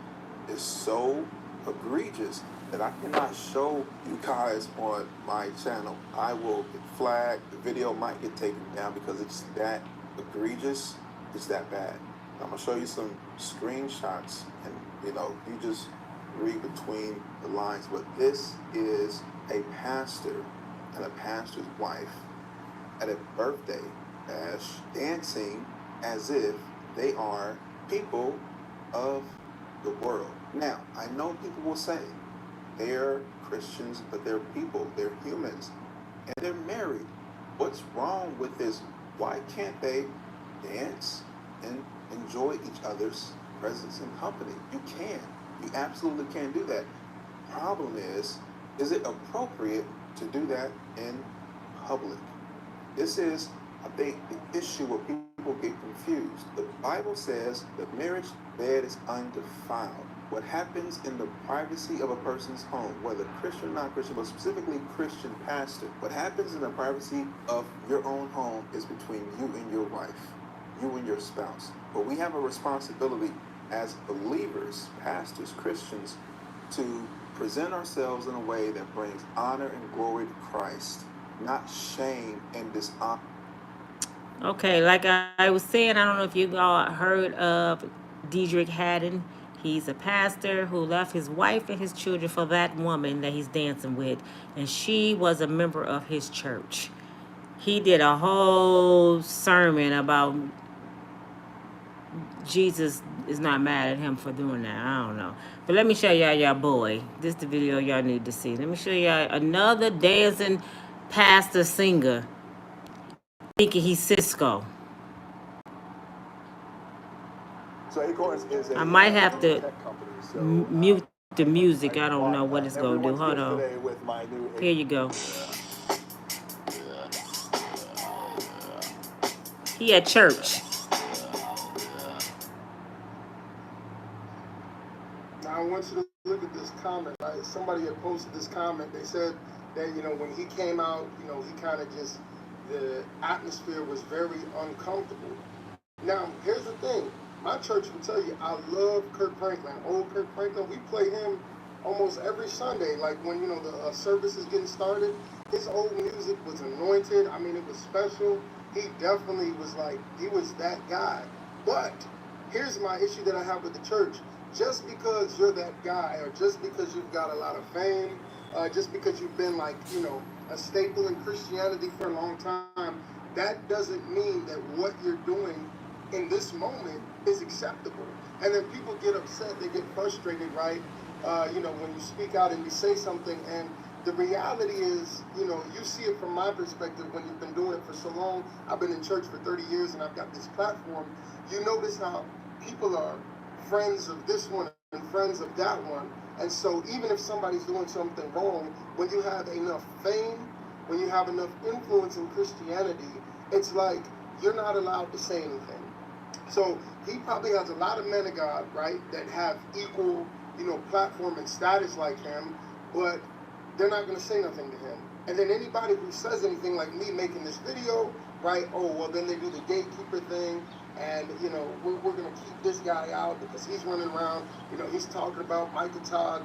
Speaker 3: is so egregious that I cannot show you guys on my channel. I will get flagged. The video might get taken down because it's that egregious. It's that bad. I'm gonna show you some screenshots, and you just read between the lines. But this is a pastor and a pastor's wife at a birthday bash dancing as if they are people of the world. Now, I know people will say they're Christians, but they're people, they're humans, and they're married. What's wrong with this? Why can't they dance and enjoy each other's presence and company? You can. You absolutely can do that. Problem is it appropriate to do that in public? This is, I think, the issue where people get confused. The Bible says the marriage bed is undefiled. What happens in the privacy of a person's home, whether Christian or not Christian, but specifically Christian pastor, what happens in the privacy of your own home is between you and your wife, you and your spouse. But we have a responsibility as believers, pastors, Christians, to present ourselves in a way that brings honor and glory to Christ, not shame and dishonor.
Speaker 1: Okay, like I was saying, I don't know if you all heard of Deitrick Haddon. He's a pastor who left his wife and his children for that woman that he's dancing with, and she was a member of his church. He did a whole sermon about Jesus is not mad at him for doing that. I don't know. But let me show y'all boy. This is the video y'all need to see. Let me show y'all another dancing pastor singer thinking he's Cisco.
Speaker 15: So Acorns is
Speaker 1: I might have to mute the music. I don't know what it's going to do. Hold on. Here you go. He at church.
Speaker 16: Now I want you to look at this comment, right? Somebody had posted this comment. They said that, when he came out, he kind of just, the atmosphere was very uncomfortable. Now, here's the thing. My church will tell you, I love Kirk Franklin. Old Kirk Franklin, we play him almost every Sunday. Like when, the service is getting started, his old music was anointed. I mean, it was special. He definitely was he was that guy. But here's my issue that I have with the church. Just because you're that guy, or just because you've got a lot of fame, just because you've been a staple in Christianity for a long time, that doesn't mean that what you're doing in this moment is acceptable. And then people get upset, they get frustrated, right? When you speak out and you say something, and the reality is, you see it from my perspective when you've been doing it for so long. I've been in church for 30 years and I've got this platform. You notice how people are friends of this one and friends of that one. And so even if somebody's doing something wrong, when you have enough fame, when you have enough influence in Christianity, it's like you're not allowed to say anything. So he probably has a lot of men of God, right, that have equal, platform and status like him, but they're not going to say nothing to him. And then anybody who says anything like me making this video, right, then they do the gatekeeper thing, and, we're going to keep this guy out because he's running around, he's talking about Michael Todd.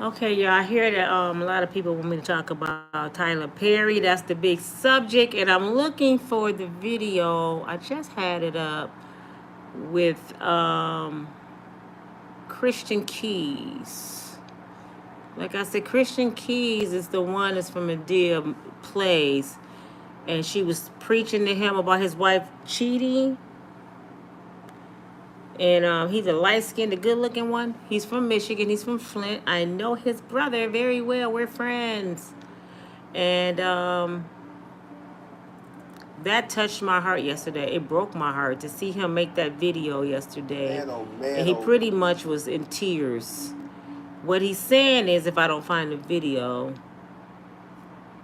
Speaker 1: Okay, y'all, I hear that a lot of people want me to talk about Tyler Perry. That's the big subject, and I'm looking for the video. I just had it up with Christian Keys. Like I said, Christian Keys is the one that's from Medea Plays, and she was preaching to him about his wife cheating. And he's a light-skinned, good-looking one. He's from Michigan. He's from Flint. I know his brother very well. We're friends. And that touched my heart yesterday. It broke my heart to see him make that video yesterday.
Speaker 3: Man, oh, man,
Speaker 1: and he pretty much was in tears. What he's saying is, if I don't find the video,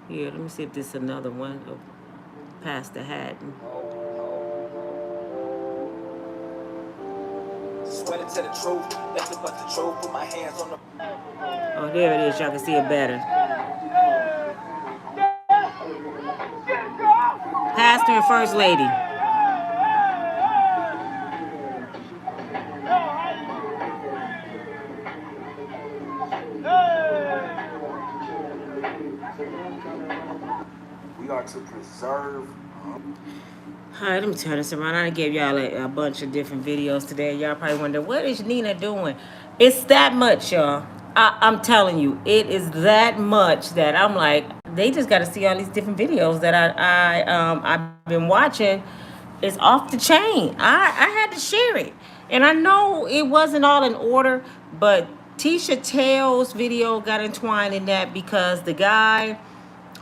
Speaker 1: Here, let me see if this is another one of Pastor Haddon.
Speaker 17: Swear to the truth, nothing but the truth. Put my hands on the.
Speaker 1: Oh, there it is. Y'all can see it better. Pastor and First Lady.
Speaker 14: We are to preserve.
Speaker 1: All right, let me turn this around. I gave y'all a bunch of different videos today. Y'all probably wonder, what is Nina doing? It's that much, y'all. I'm telling you, it is that much that I'm like, they just got to see all these different videos that I've been watching. It's off the chain. I had to share it. And I know it wasn't all in order, but Tisha Tell's video got entwined in that because the guy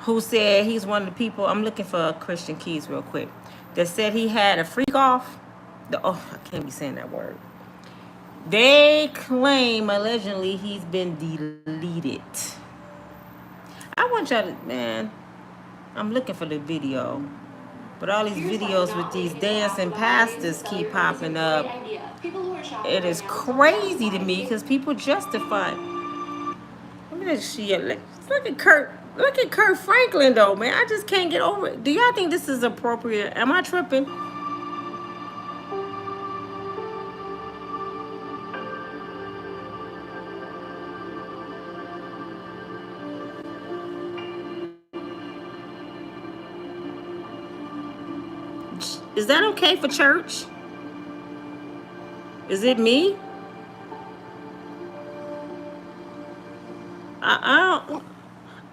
Speaker 1: who said he's one of the people, I'm looking for Christian Keys real quick, that said he had a freak off. I can't be saying that word. They claim allegedly he's been deleted. I want y'all to, man, I'm looking for the video. But all these videos with these dancing pastors keep popping up. It is crazy to me because people justify. Let me just see it. Look at Kirk. Look at Kirk Franklin though, man. I just can't get over it. Do y'all think this is appropriate? Am I tripping? Is that okay for church? Is it me?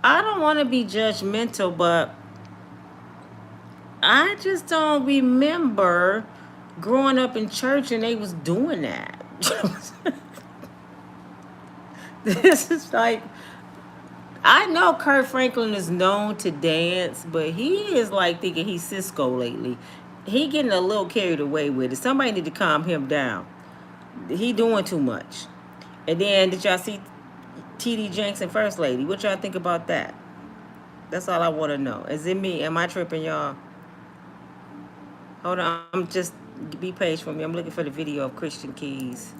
Speaker 1: I don't want to be judgmental, but I just don't remember growing up in church and they was doing that. This is like, I know Kirk Franklin is known to dance, but he is like thinking he's Cisco lately. He getting a little carried away with it. Somebody need to calm him down. He doing too much. And then did y'all see T.D. Jenks and First Lady? What y'all think about that? That's all I want to know. Is it me? Am I tripping, y'all? Hold on. I'm just, be patient for me. I'm looking for the video of Christian Keys.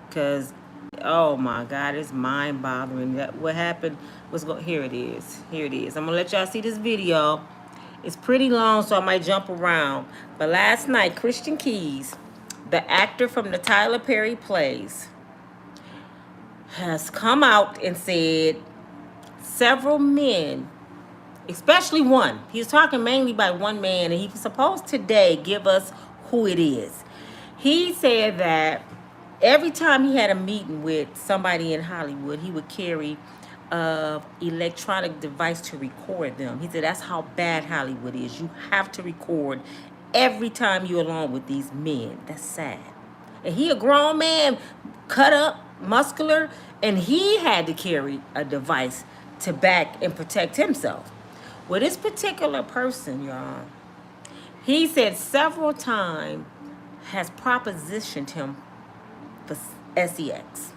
Speaker 1: Because, oh my God, it's mind-boggling. What happened was, here it is. Here it is. I'm going to let y'all see this video. It's pretty long, so I might jump around. But last night, Christian Keys, the actor from the Tyler Perry plays, has come out and said several men, especially one, he's talking mainly about one man, and he was supposed today give us who it is. He said that every time he had a meeting with somebody in Hollywood, he would carry an electronic device to record them. He said that's how bad Hollywood is. You have to record every time you're alone with these men. That's sad. And he a grown man, cut up, muscular, and he had to carry a device to back and protect himself. Well, this particular person, y'all, he said several times has propositioned him for sex.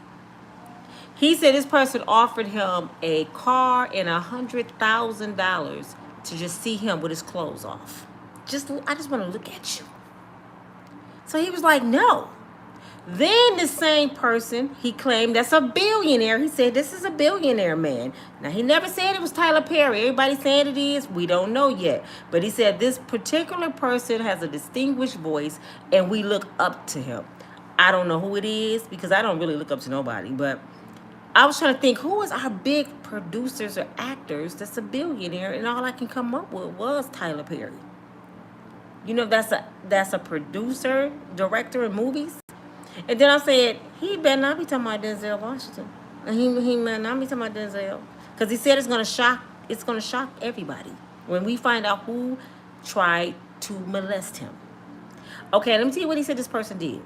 Speaker 1: He said this person offered him a car and $100,000 to just see him with his clothes off. I just want to look at you. So he was like, no. Then the same person, he claimed that's a billionaire. He said, this is a billionaire man. Now, he never said it was Tyler Perry. Everybody saying it is. We don't know yet. But he said this particular person has a distinguished voice, and we look up to him. I don't know who it is because I don't really look up to nobody. But I was trying to think, who is our big producers or actors that's a billionaire? And all I can come up with was Tyler Perry. You know, that's a producer, director in movies. And then I said, he better not be talking about Denzel Washington. And he better not be talking about Denzel. Because he said it's gonna shock everybody when we find out who tried to molest him. Okay, let me tell you what he said this person did.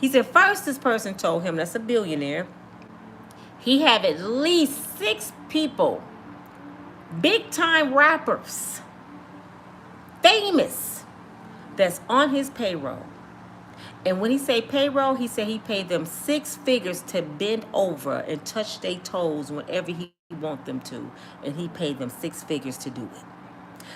Speaker 1: He said first this person told him that's a billionaire. He had at least 6 people, big time rappers, famous, that's on his payroll. And when he say payroll, he said he paid them 6 figures to bend over and touch their toes whenever he want them to, and he paid them 6 figures to do it.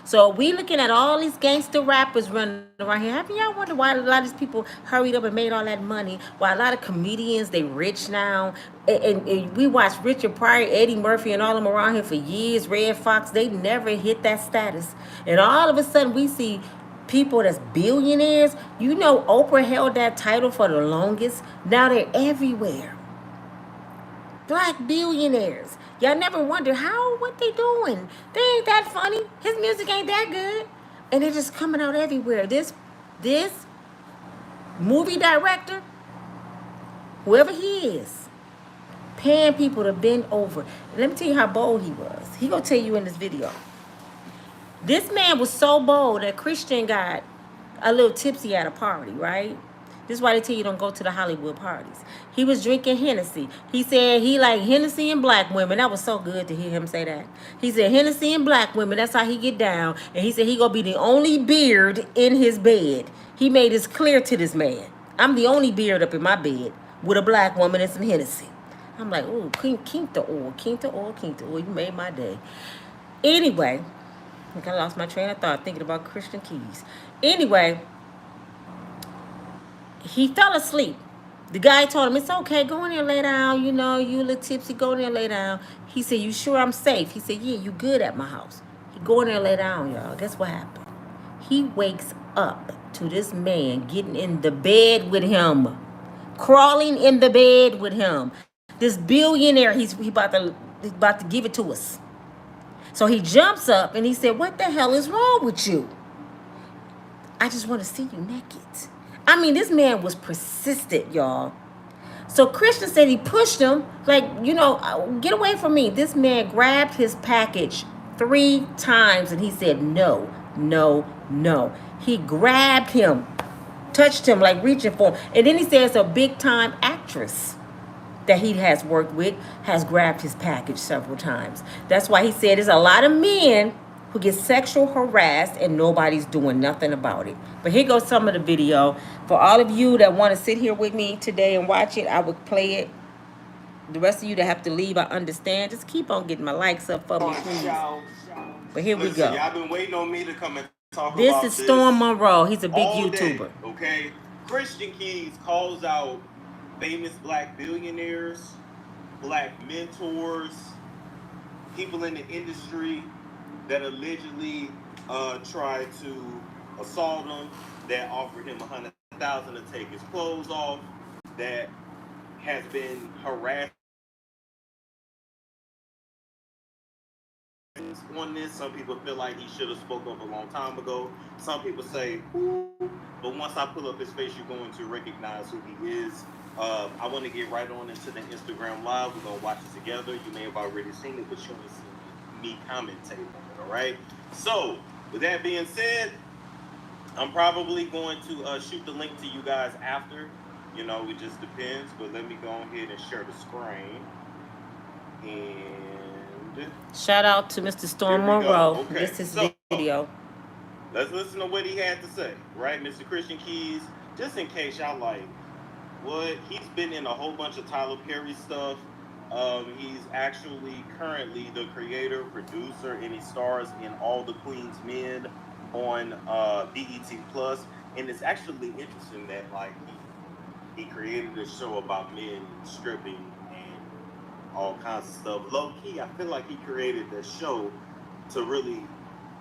Speaker 1: So we looking at all these gangster rappers running around here. Haven't y'all wondered why a lot of these people hurried up and made all that money? Why a lot of comedians, they rich now. And we watched Richard Pryor, Eddie Murphy, and all of them around here for years. Red Fox, they never hit that status. And all of a sudden we see people that's billionaires. You know, Oprah held that title for the longest. Now they're everywhere. Black billionaires. Y'all never wonder what they doing. They ain't that funny. His music ain't that good. And they're just coming out everywhere. This movie director, whoever he is, paying people to bend over. And let me tell you how bold he was. He gonna tell you in this video. This man was so bold that Christian got a little tipsy at a party, right? This is why they tell you don't go to the Hollywood parties. He was drinking Hennessy. He said he liked Hennessy and black women. That was so good to hear him say that. He said Hennessy and black women, that's how he get down. And he said he gonna be the only beard in his bed. He made this clear to this man. I'm the only beard up in my bed with a black woman and some Hennessy. I'm like, ooh, kink the oil, kink the oil, kink the oil. You made my day. Anyway, I think I lost my train of thought thinking about Christian Keys. Anyway, he fell asleep. The guy told him, it's okay, go in there and lay down. You know, you a little tipsy, go in there and lay down. He said, you sure I'm safe? He said, yeah, you good at my house. He go in there and lay down, y'all. Guess what happened? He wakes up to this man getting in the bed with him. Crawling in the bed with him. This billionaire, he's about to give it to us. So he jumps up and he said, what the hell is wrong with you? I just want to see you naked. I mean, this man was persistent, y'all. So Christian said he pushed him, like, you know, get away from me. This man grabbed his package 3 times and he said, no, no, no. He grabbed him, touched him, like reaching for him. And then he says a big time actress that he has worked with has grabbed his package several times. That's why he said there's a lot of men who get sexual harassed and nobody's doing nothing about it. But here goes some of the video. For all of you that want to sit here with me today and watch it, I would play it. The rest of you that have to leave, I understand. Just keep on getting my likes up for me, please. But here we go.
Speaker 18: Y'all been waiting on me to come and talk
Speaker 1: This
Speaker 18: about
Speaker 1: is Storm Monroe. He's a big
Speaker 18: all
Speaker 1: YouTuber.
Speaker 18: Day, okay? Christian Keys calls out famous black billionaires, black mentors, people in the industry that allegedly tried to assault him, that offered him $100,000 to take his clothes off, that has been harassed on this. Some people feel like he should have spoke up a long time ago. Some people say, ooh, but once I pull up his face, you're going to recognize who he is. I want to get right on into the Instagram Live. We're going to watch it together. You may have already seen it, but you ain't seen me commentate on it, all right? So, with that being said, I'm probably going to shoot the link to you guys after. You know, it just depends. But let me go ahead and share the screen. And
Speaker 1: shout out to Mr. Storm Monroe.
Speaker 18: Okay.
Speaker 1: This is video.
Speaker 18: Let's listen to what he had to say, right? Mr. Christian Keys, just in case y'all like, what? He's been in a whole bunch of Tyler Perry stuff. He's actually currently the creator, producer, and he stars in All the Queen's Men on BET Plus. And it's actually interesting that like he created a show about men stripping and all kinds of stuff. Low key, I feel like he created the show to really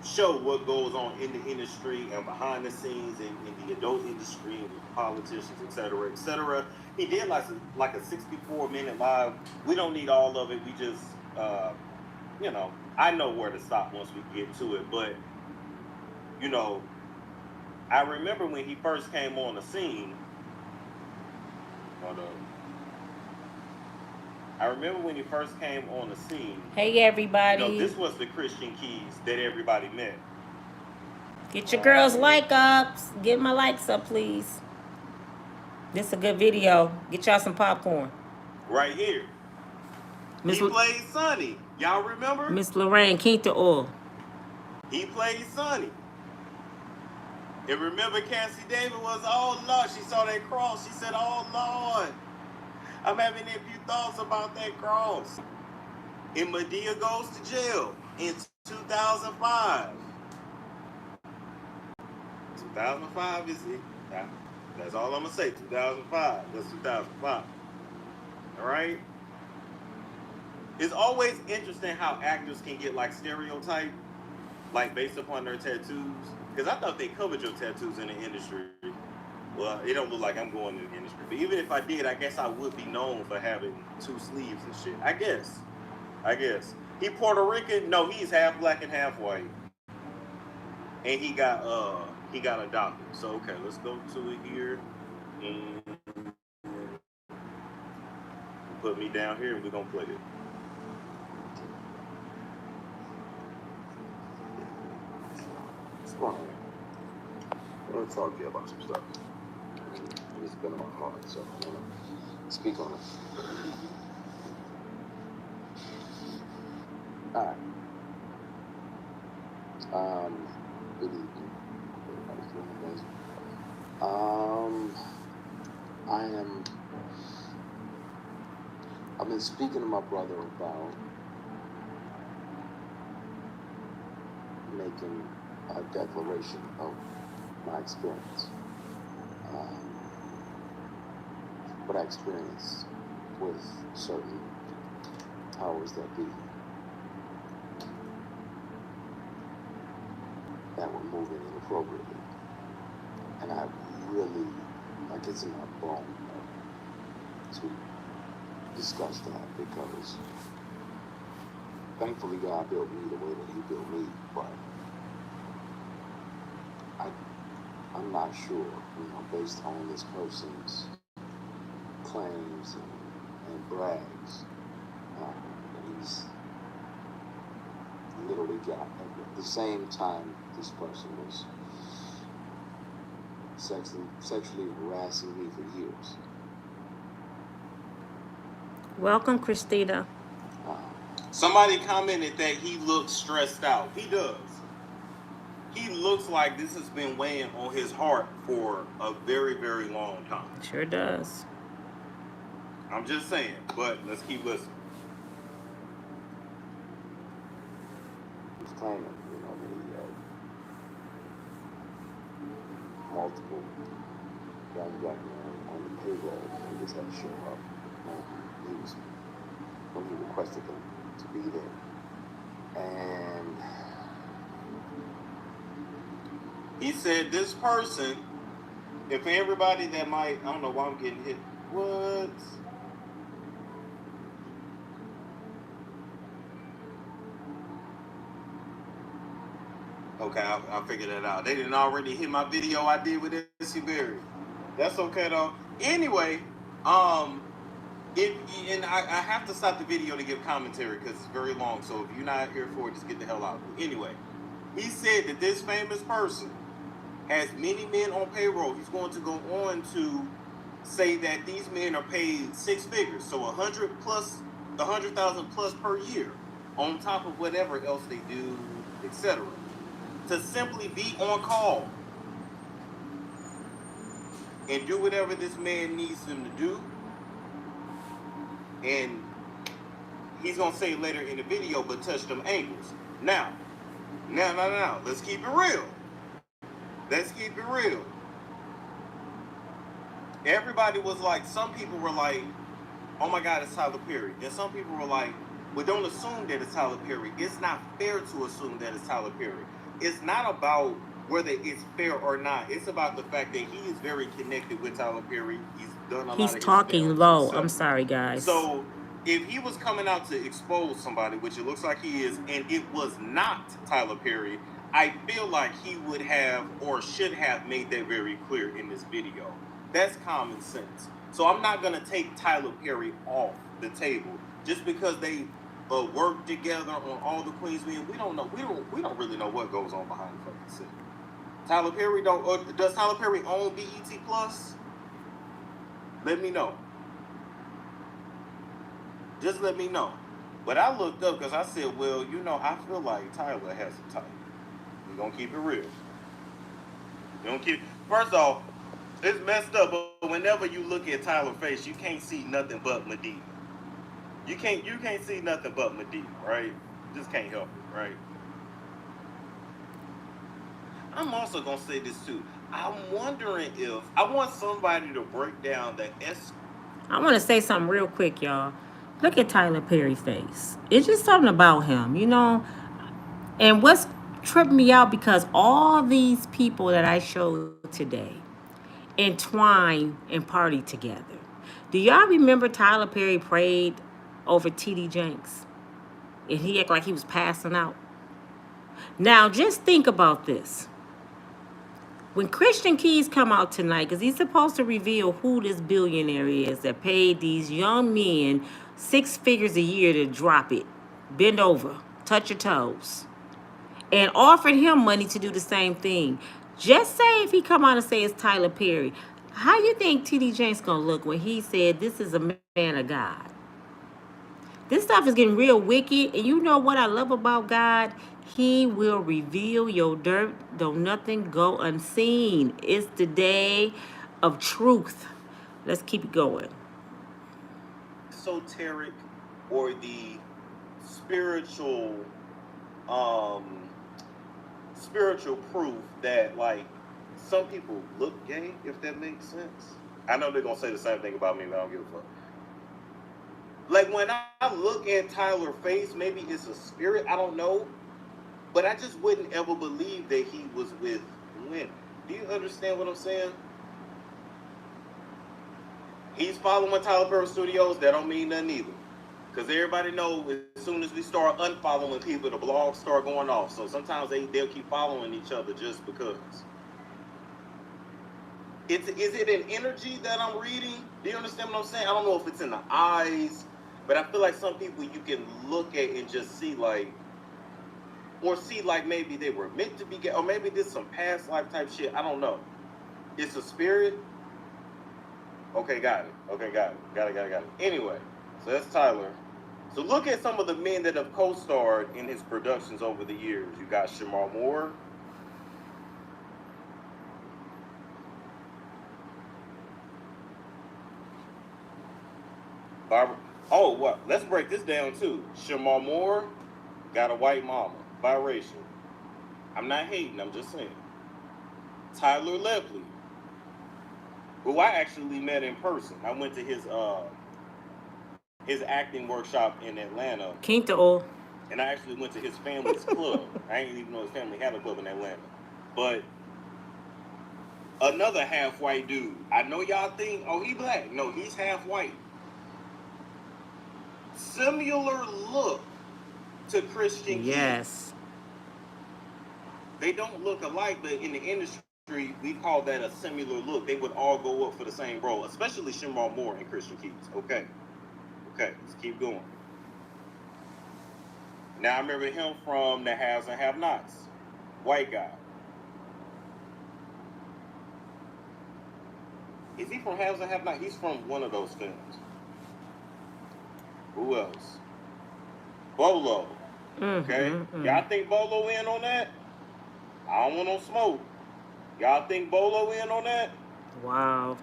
Speaker 18: show what goes on in the industry and behind the scenes in the adult industry and with politicians, etc., etc. He did like a 64-minute live. We don't need all of it. We just, you know, I know where to stop once we get to it. But, you know, I remember when he first came on the scene. I remember when he first came on the scene.
Speaker 1: Hey, everybody.
Speaker 18: You know, this was the Christian Keys that everybody met.
Speaker 1: Get your girls' like ups. Get my likes up, please. This is a good video. Get y'all some popcorn.
Speaker 18: Right here. He played Sonny. Y'all remember?
Speaker 1: Miss Lorraine, keep the oil.
Speaker 18: He played Sonny. And remember, Cassie David was, oh, Lord. She saw that cross. She said, oh, Lord. I'm having a few thoughts about that cross. And Madea goes to jail in 2005. 2005 is it. That's all I'm going to say. 2005. That's 2005. All right? It's always interesting how actors can get like stereotyped, like based upon their tattoos. Because I thought they covered your tattoos in the industry. Well, it don't look like I'm going in the industry. But even if I did, I guess I would be known for having 2 sleeves and shit. I guess. He Puerto Rican? No, he's half black and half white. And he got adopted. So okay, let's go to it here. And put me down here and we're gonna play it.
Speaker 19: What's going on? I want to talk to you about some stuff. It's been on my heart, so I want to speak on it. All right. Good evening. Everybody's doing amazing. I've been speaking to my brother about making a declaration of my experience. What I experienced with certain powers that be that were moving inappropriately. And I really, like, it's in my bone to discuss that, because thankfully God built me the way that He built me, but I'm not sure, based on this person's claims and brags, he's literally got, at the same time this person was sexually harassing me for years.
Speaker 1: Welcome, Christina.
Speaker 18: Somebody commented that he looks stressed out. He does. He looks like this has been weighing on his heart for a very, very long time.
Speaker 1: Sure does.
Speaker 18: I'm just saying, but let's keep listening.
Speaker 19: He's claiming, that he had multiple young black men on the payroll, and he just had to show up. When he requested them to be there. And
Speaker 18: he said this person, if everybody that might, I don't know why I'm getting hit. What? Okay, I figured that out. They didn't already hit my video I did with S.C. Berry. That's okay though. Anyway, and I have to stop the video to give commentary because it's very long. So if you're not here for it, just get the hell out. Anyway, he said that this famous person has many men on payroll. He's going to go on to say that these men are paid 6 figures, so 100,000 plus per year, on top of whatever else they do, etc., to simply be on call and do whatever this man needs them to do. And he's gonna say later in the video, but touch them ankles. Now, let's keep it real. Let's keep it real. Everybody was like, some people were like, oh my God, it's Tyler Perry. And some people were like, well, don't assume that it's Tyler Perry. It's not fair to assume that it's Tyler Perry. It's not about whether it's fair or not. It's about the fact that he is very connected with Tyler Perry. He's done a lot of
Speaker 1: He's talking low. I'm sorry, guys.
Speaker 18: So if he was coming out to expose somebody, which it looks like he is, and it was not Tyler Perry, I feel like he would have or should have made that very clear in this video. That's common sense. So I'm not going to take Tyler Perry off the table just because they work together on all the Queens Men. We don't know. We don't really know what goes on behind the fucking scene. Tyler Perry does Tyler Perry own BET Plus? Let me know. Just let me know. But I looked up because I said, well, I feel like Tyler has a type. We're going to keep it real. First off, it's messed up, but whenever you look at Tyler's face, you can't see nothing but Medina. You can't see nothing but Medea, right? Just can't help it, right? I'm also gonna say this too. I'm wondering if I want somebody to break down the
Speaker 1: I want to say something real quick, y'all. Look at Tyler Perry's face. It's just something about him, you know. And what's tripped me out, because all these people that I showed today entwine and party together. Do y'all remember Tyler Perry prayed over T.D. Jakes? And he acted like he was passing out. Now, just think about this. When Christian Keys come out tonight, because he's supposed to reveal who this billionaire is that paid these young men 6 figures a year to drop it, bend over, touch your toes, and offered him money to do the same thing. Just say if he come out and say it's Tyler Perry, how you think T.D. Jakes gonna look when he said this is a man of God? This stuff is getting real wicked, and you know what I love about God? He will reveal your dirt, though nothing go unseen. It's the day of truth. Let's keep it going.
Speaker 18: Esoteric or the spiritual proof that, like, some people look gay, if that makes sense. I know they're gonna say the same thing about me, but I don't give a fuck. Like, when I look at Tyler's face, maybe it's a spirit, I don't know. But I just wouldn't ever believe that he was with women. Do you understand what I'm saying? He's following Tyler Perry Studios. That don't mean nothing either. Because everybody knows as soon as we start unfollowing people, the blogs start going off. So sometimes they'll keep following each other just because. Is it an energy that I'm reading? Do you understand what I'm saying? I don't know if it's in the eyes, but I feel like some people you can look at and just see like, or see like maybe they were meant to be gay, or maybe this some past life type shit. I don't know. It's a spirit. Okay, got it. Okay, got it. Anyway, so that's Tyler. So look at some of the men that have co-starred in his productions over the years. You got Shamar Moore. Barbara. Oh, what? Let's break this down too. Shamar Moore got a white mama, biracial. I'm not hating, I'm just saying. Tyler Lepley, who I actually met in person. I went to his acting workshop in Atlanta.
Speaker 1: Quinto.
Speaker 18: And I actually went to his family's club. I didn't even know his family had a club in Atlanta. But another half white dude. I know y'all think, oh, he black. No, he's half white. Similar look to Christian Keys.
Speaker 1: Yes.
Speaker 18: They don't look alike, but in the industry, we call that a similar look. They would all go up for the same role, especially Shamar Moore and Christian Keys. Okay, let's keep going. Now I remember him from The Haves and Have-Nots. White guy. Is he from Haves and Have-Nots? He's from one of those films. Who else? Bolo. Okay? Y'all think Bolo in on that? I don't want no smoke. Y'all think Bolo in on that?
Speaker 1: Wow.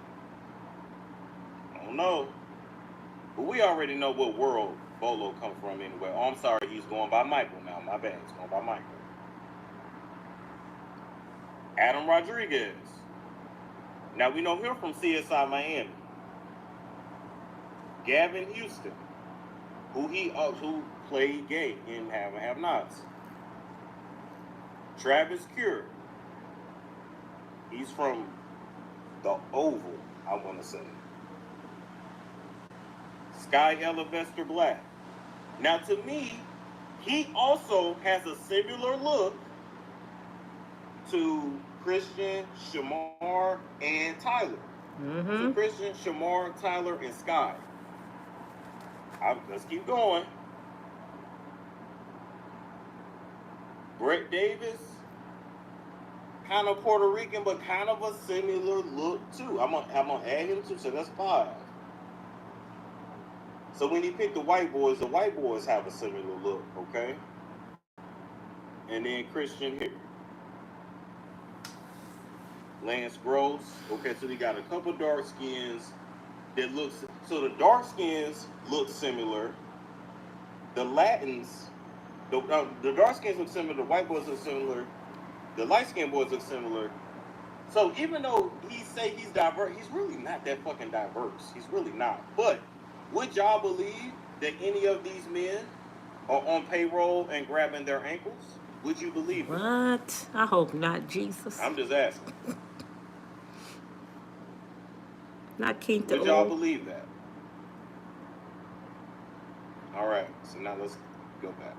Speaker 18: I don't know. But we already know what world Bolo come from anyway. Oh, I'm sorry, he's going by Michael now. My bad, he's going by Michael. Adam Rodriguez. Now we know him from CSI Miami. Gavin Houston, who played gay in Have and Have-Nots. Travis Cure. He's from the Oval, I want to say. Sky Elevester Black. Now, to me, he also has a similar look to Christian, Shamar, and Tyler. So Christian, Shamar, Tyler, and Sky. Let's keep going. Brett Davis, kind of Puerto Rican, but kind of a similar look too. I'm gonna add him too, so that's 5. So when he picked the white boys have a similar look, okay? And then Christian here. Lance Gross. Okay, so we got a couple dark skins that looks, so the dark skins look similar. the Latins, the dark skins look similar, the white boys look similar, the light skinned boys look similar. So even though he say he's diverse, he's really not that fucking diverse. He's really not. But would y'all believe that any of these men are on payroll and grabbing their ankles? Would you believe it?
Speaker 1: What? I hope not, Jesus.
Speaker 18: I'm just asking.
Speaker 1: Not King to
Speaker 18: Would y'all believe that? All right. So now let's go back.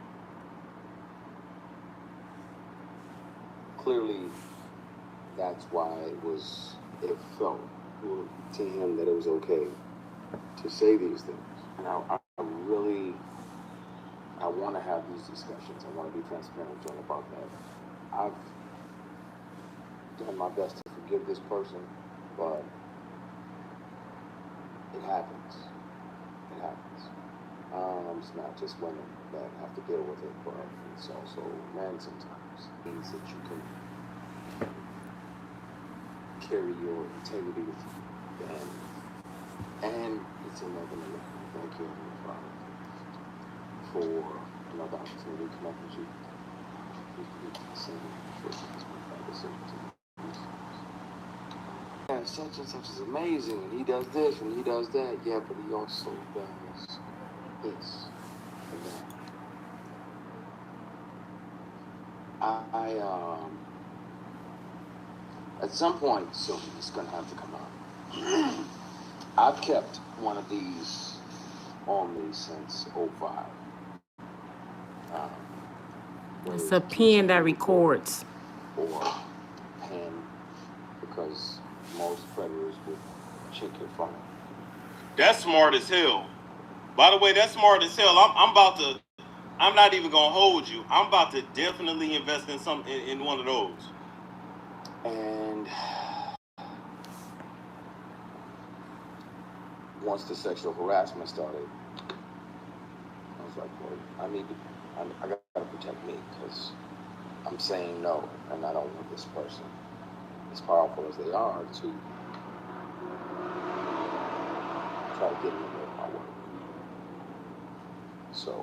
Speaker 19: Clearly, that's why it felt to him that it was okay to say these things. And I want to have these discussions. I want to be transparent with y'all about that. I've done my best to forgive this person, but it happens. It happens. It's not just women that have to deal with it, but it's also men sometimes. Means that you can carry your integrity with you. And it's another level. Thank you, Heavenly Father, for another opportunity to connect with you. Yeah, such and such is amazing, and he does this and he does that. Yeah, but he also does this and that. At some point, so it's going to have to come out. I've kept one of these on me since 05.
Speaker 1: It's a pen that records.
Speaker 19: Or pen, because most predators would check your phone.
Speaker 18: That's smart as hell. By the way, that's smart as hell. I'm not even gonna hold you. I'm about to definitely invest in in one of those.
Speaker 19: And once the sexual harassment started, I was like, well, I gotta protect me, because I'm saying no, and I don't want this person, as powerful as they are, to try to get in the way of my work. So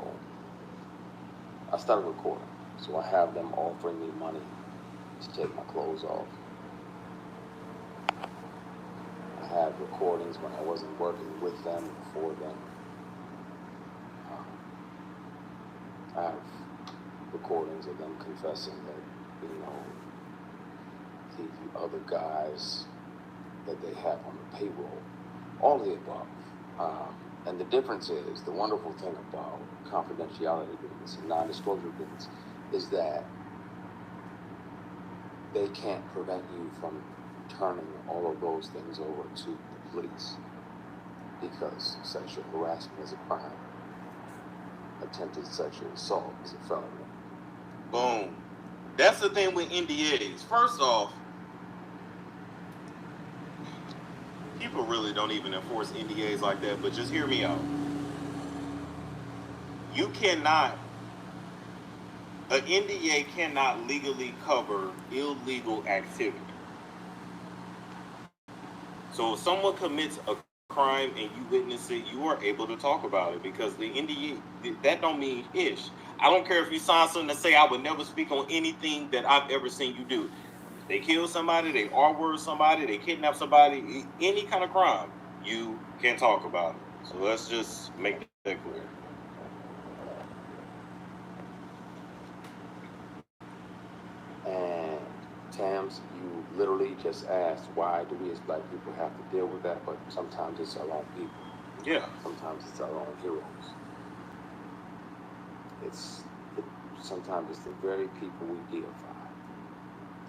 Speaker 19: I started recording. So I have them offering me money to take my clothes off. I had recordings when I wasn't working with them and for them. I have recordings of them confessing that, the other guys that they have on the payroll, all the above. And the difference is, the wonderful thing about confidentiality agreements and non-disclosure agreements is that they can't prevent you from turning all of those things over to the police, because sexual harassment is a crime. Attempted sexual assault is a felony.
Speaker 18: Boom. That's the thing with NDAs. First off, people really don't even enforce NDAs like that, but just hear me out. An NDA cannot legally cover illegal activity. So if someone commits a crime and you witness it, you are able to talk about it, because the NDA, that don't mean ish. I don't care if you sign something that say I would never speak on anything that I've ever seen you do. They kill somebody, they R-word somebody, they kidnap somebody, any kind of crime, you can talk about it. So let's just make that clear.
Speaker 19: And Tams, you literally just asked, why do we as black people have to deal with that? But sometimes it's our own people.
Speaker 18: Yeah.
Speaker 19: Sometimes it's our own heroes. Sometimes it's the very people we deify.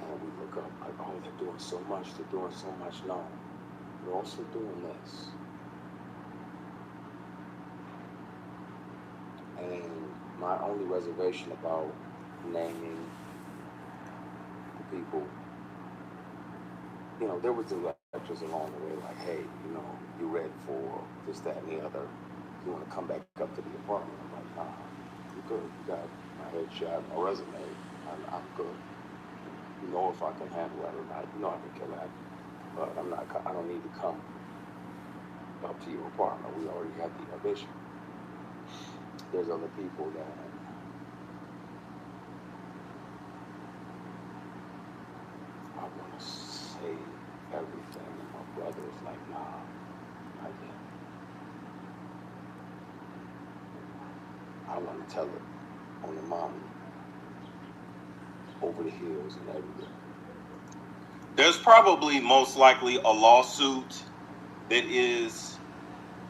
Speaker 19: And we look up like, oh, they're doing so much. No, they're also doing this. And my only reservation about naming the people, there was the lectures along the way, like, hey, you read for this, that, and the other. You want to come back up to the apartment? I'm like, nah, I'm good. You got my headshot, my resume. I'm good. If I can handle that or not. I can kill that. But I don't need to come up to your apartment. We already have the audition. there's other people that I want to say everything, and my brother is like, nah, not yet. I want to tell it on the mountain, over the hills, and everywhere.
Speaker 18: There's probably most likely a lawsuit that is,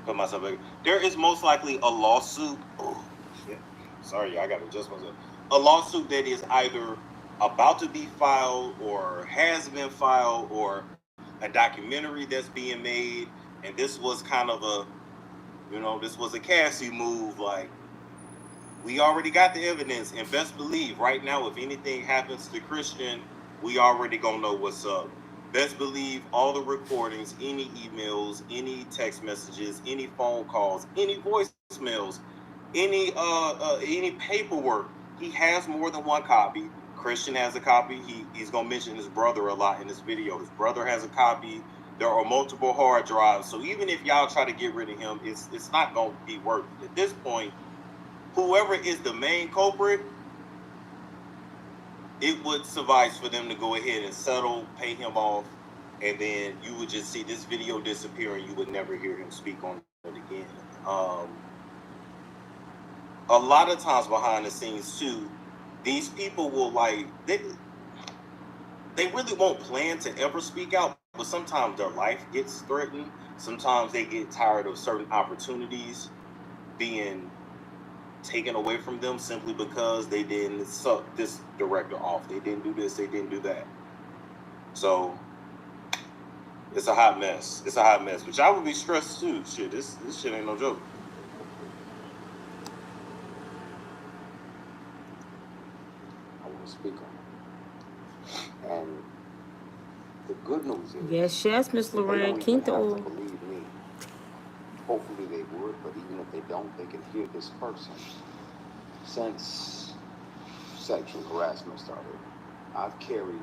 Speaker 18: put myself back. There is most likely a lawsuit. Oh, shit. Sorry, I got to adjust myself. A lawsuit that is either about to be filed or has been filed, or a documentary that's being made. And this was kind of a, this was a Cassie move. Like, we already got the evidence, and best believe right now, if anything happens to Christian, we already gonna know what's up. Best believe all the recordings, any emails, any text messages, any phone calls, any voicemails, any paperwork. He has more than one copy. Christian has a copy. He's gonna mention his brother a lot in this video. His brother has a copy. There are multiple hard drives. So even if y'all try to get rid of him, it's not gonna be worth it. At this point, whoever is the main culprit, it would suffice for them to go ahead and settle, pay him off, and then you would just see this video disappear and you would never hear him speak on it again. A lot of times behind the scenes too, these people will they really won't plan to ever speak out, but sometimes their life gets threatened. Sometimes they get tired of certain opportunities being taken away from them simply because they didn't suck this director off. They didn't do this, they didn't do that. So it's a hot mess. It's a hot mess. Which I would be stressed too. Shit, this shit ain't no joke.
Speaker 19: I want to speak on it. And the good news is,
Speaker 1: Yes, Miss Lorraine.
Speaker 19: Keep the oil. Believe me. Hopefully they would, but even if they don't, they can hear this person. Since sexual harassment started, I've carried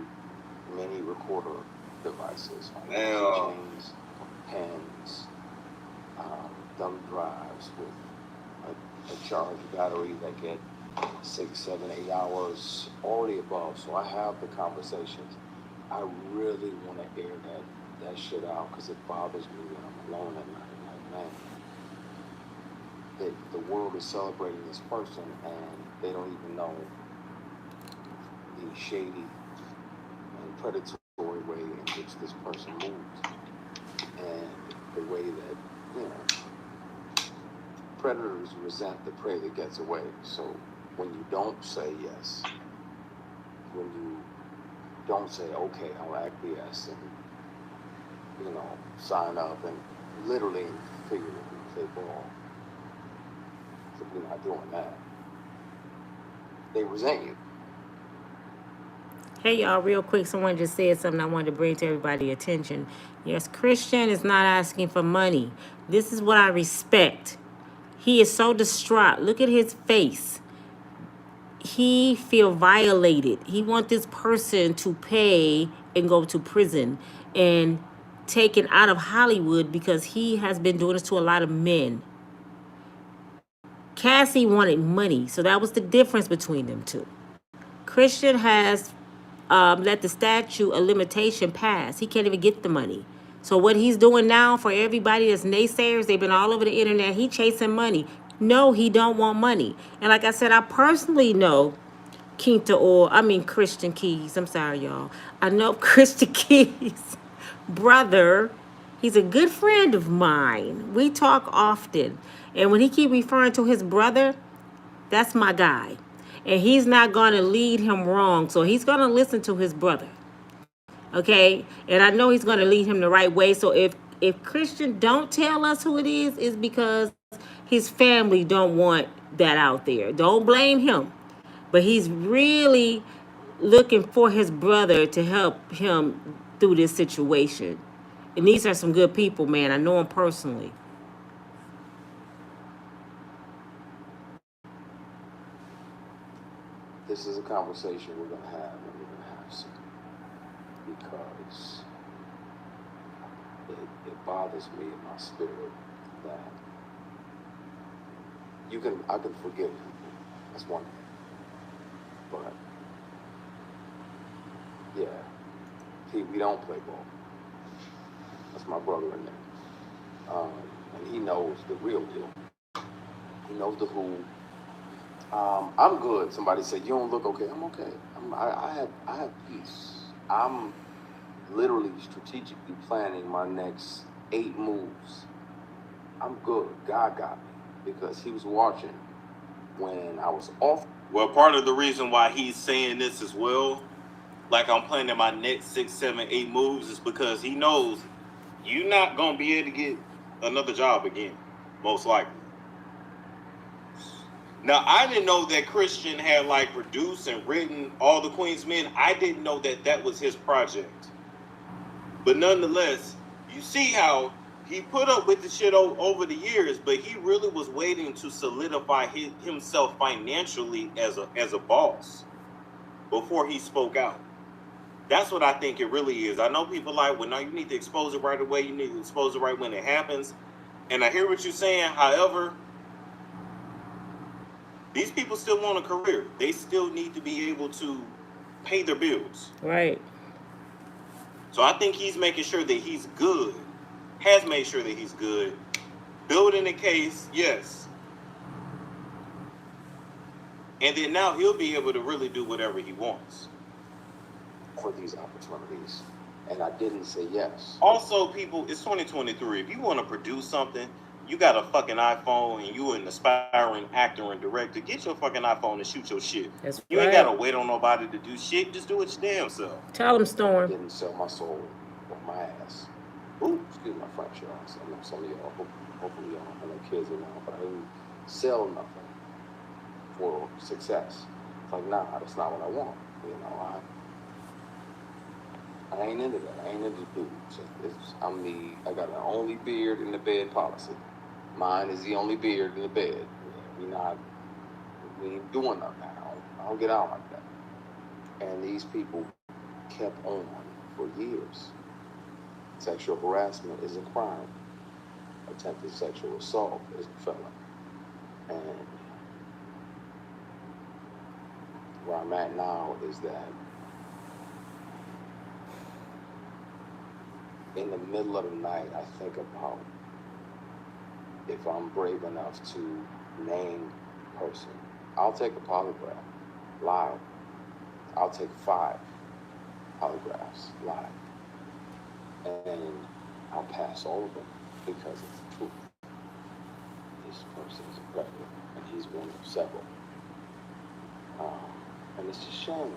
Speaker 19: many recorder devices, chains, pens, thumb drives with a charged battery that get 6, 7, 8 hours, all the above. So I have the conversations. I really want to air that shit out because it bothers me when I'm alone at night. Like, man, the world is celebrating this person and they don't even know the shady and predatory way in which this person moves, and the way that predators resent the prey that gets away. So when you don't say yes, when you don't say okay, I'll acquiesce and sign up and literally and figuratively play ball. So we're not doing that. They resent you.
Speaker 1: Hey y'all, real quick, someone just said something I wanted to bring to everybody's attention. Yes, Christian is not asking for money. This is what I respect. He is so distraught. Look at his face. He feel violated. He want this person to pay and go to prison and taken out of Hollywood because he has been doing this to a lot of men. Cassie wanted money, so that was the difference between them two. Christian has let the statute of limitation pass. He can't even get the money. So what he's doing now for everybody that's naysayers, they've been all over the internet, he chasing money. No, he don't want money. And like I said, I personally know Christian Keys. I'm sorry, y'all. I know Christian Keys' brother. He's a good friend of mine. We talk often. And when he keep referring to his brother, that's my guy. And he's not going to lead him wrong. So he's going to listen to his brother. Okay? And I know he's going to lead him the right way. So if Christian don't tell us who it is, it's because his family don't want that out there. Don't blame him. But he's really looking for his brother to help him through this situation. And these are some good people, man. I know them personally.
Speaker 19: This is a conversation we're going to have, and we're going to have soon. Because it bothers me in my spirit that I can forgive people. That's one thing. But yeah, we don't play ball. That's my brother in there. And he knows the real deal. He knows the who. I'm good. Somebody said, you don't look okay. I'm okay. I have peace. I'm literally strategically planning my next 8 moves. I'm good. God got me because he was watching when I was off.
Speaker 18: Well, part of the reason why he's saying this as well, like I'm planning my next 6, 7, 8 moves, is because he knows you're not going to be able to get another job again, most likely. Now, I didn't know that Christian had like produced and written all the Queen's Men. I didn't know that that was his project. But nonetheless, you see how he put up with the shit over the years, but he really was waiting to solidify himself financially as a boss before he spoke out. That's what I think it really is. I know people like, well, no, you need to expose it right away. You need to expose it right when it happens. And I hear what you're saying. However, these people still want a career. They still need to be able to pay their bills.
Speaker 1: Right.
Speaker 18: So I think he's making sure that he's good. Has made sure that he's good. Building a case, yes. And then now he'll be able to really do whatever he wants.
Speaker 19: For these opportunities. And I didn't say yes.
Speaker 18: Also, people, it's 2023. If you want to produce something, you got a fucking iPhone and you an aspiring actor and director, get your fucking iPhone and shoot your shit.
Speaker 1: That's
Speaker 18: you
Speaker 1: right.
Speaker 18: Ain't got to wait on nobody to do shit. Just do it your damn self.
Speaker 1: Tell them, Storm.
Speaker 19: I didn't sell my soul or my ass. Ooh, excuse my French, y'all. So I know some of y'all, hopefully y'all have no kids around, but I didn't sell nothing for success. It's like, nah, that's not what I want. You know, I ain't into that. I ain't into dudes. I got an only beard in the bed policy. Mine is the only beard in the bed. We ain't doing nothing. I don't get out like that. And these people kept on for years. Sexual harassment is a crime. Attempted sexual assault is a felony. And where I'm at now is that in the middle of the night, I think about if I'm brave enough to name a person. I'll take a polygraph live. I'll take 5 polygraphs live. And I'll pass all of them because it's the truth. This person is a predator, and he's one of several. And it's just shame.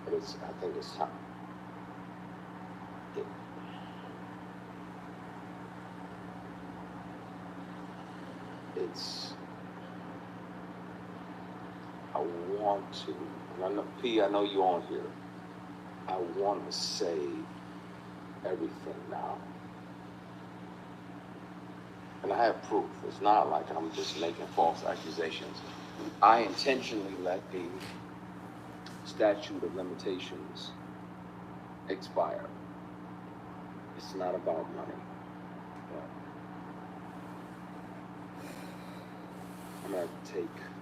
Speaker 19: But I think it's time. I want to, and I know, P, I know you're on here. I want to say everything now. And I have proof. It's not like I'm just making false accusations. I intentionally let the statute of limitations expire. It's not about money.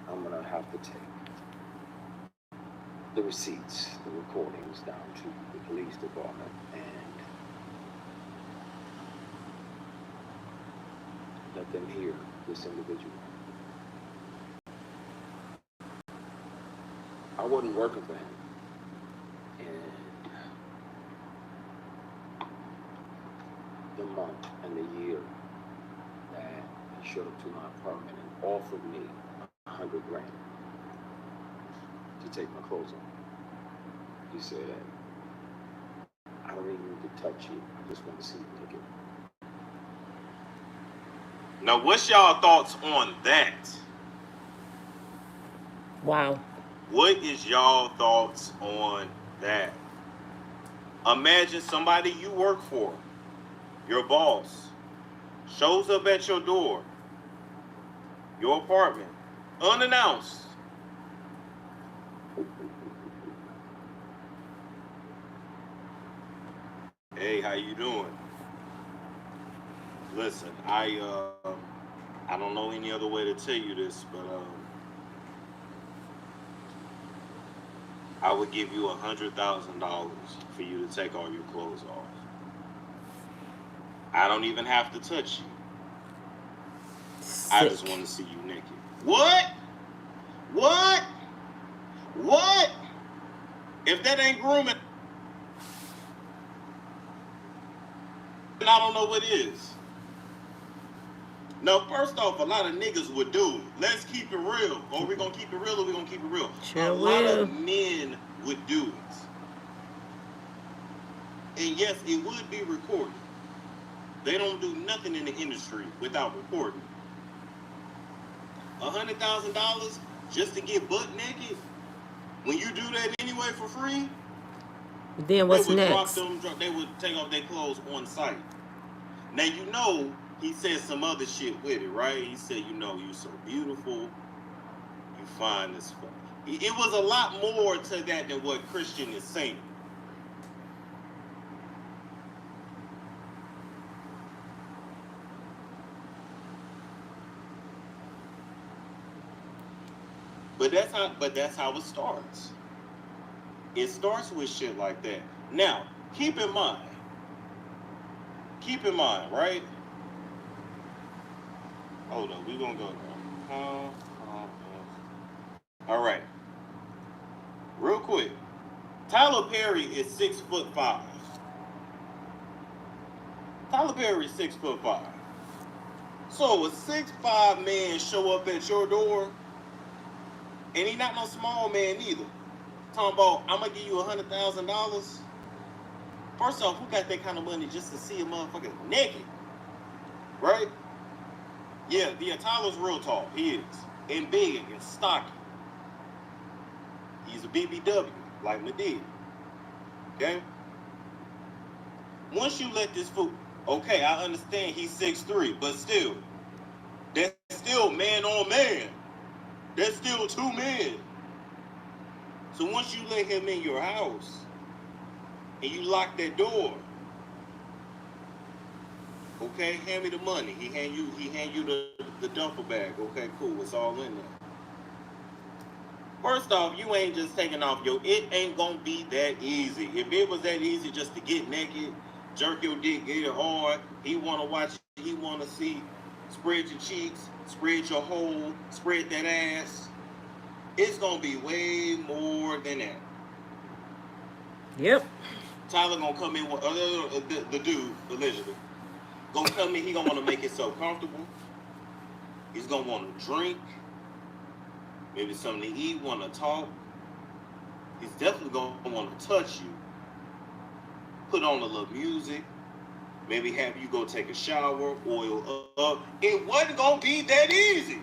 Speaker 19: I'm gonna have to take the receipts, the recordings down to the police department and let them hear this individual. I wasn't working for him. And the month and the year that he showed up to my apartment and offered me $100 grand to take my clothes off. He said, I don't even need to touch you. I just want to see you take it.
Speaker 18: Now, what's y'all thoughts on that?
Speaker 1: Wow.
Speaker 18: What is y'all thoughts on that? Imagine somebody you work for, your boss, shows up at your door, your apartment, unannounced. Hey, how you doing? Listen, I I don't know any other way to tell you this, but I would give you $100,000 for you to take all your clothes off. I don't even have to touch you. I just want to see you naked. What? What? What? If that ain't grooming, I don't know what is. No, first off, a lot of niggas would do it. Let's keep it real. Or we gonna keep it real, or we gonna keep it real.
Speaker 1: Sure
Speaker 18: a lot
Speaker 1: will.
Speaker 18: of men would do it. And yes, it would be recorded. They don't do nothing in the industry without recording. $100,000 just to get butt naked? When you do that anyway for free,
Speaker 1: then what's next?
Speaker 18: They would take off their clothes on site. Now, you know, he said some other shit with it, right? He said, you know, you so beautiful, you fine as fuck. It was a lot more to that than what Christian is saying. But that's how it starts. It starts with shit like that. Now, keep in mind, right? Hold on, we gonna go now. All right. Real quick. Tyler Perry is 6'5". Tyler Perry is 6'5". So a 6'5" man show up at your door, and he not no small man either. Talking about, I'm gonna give you $100,000. First off, who got that kind of money just to see a motherfucker naked? Right? Yeah, Tyler's real tall. He is. And big and stocky. He's a BBW, like Medea. Okay? Once you let this fool, okay, I understand he's 6'3", but still, that's still man on man. That's still two men. So once you let him in your house and you lock that door, okay, hand me the money. He hand you the duffel bag. Okay, cool, it's all in there. First off, you ain't just taking off it ain't gonna be that easy. If it was that easy just to get naked, jerk your dick, get it hard, he wanna watch, he wanna see, spread your cheeks, spread your hole, spread that ass. It's gonna be way more than that.
Speaker 1: Yep.
Speaker 18: Tyler gonna come in with the dude, allegedly. Gonna come in, he gonna wanna make himself comfortable. He's gonna wanna drink. Maybe something to eat, wanna talk. He's definitely gonna wanna touch you. Put on a little music. Maybe have you go take a shower, oil up. It wasn't gonna be that easy.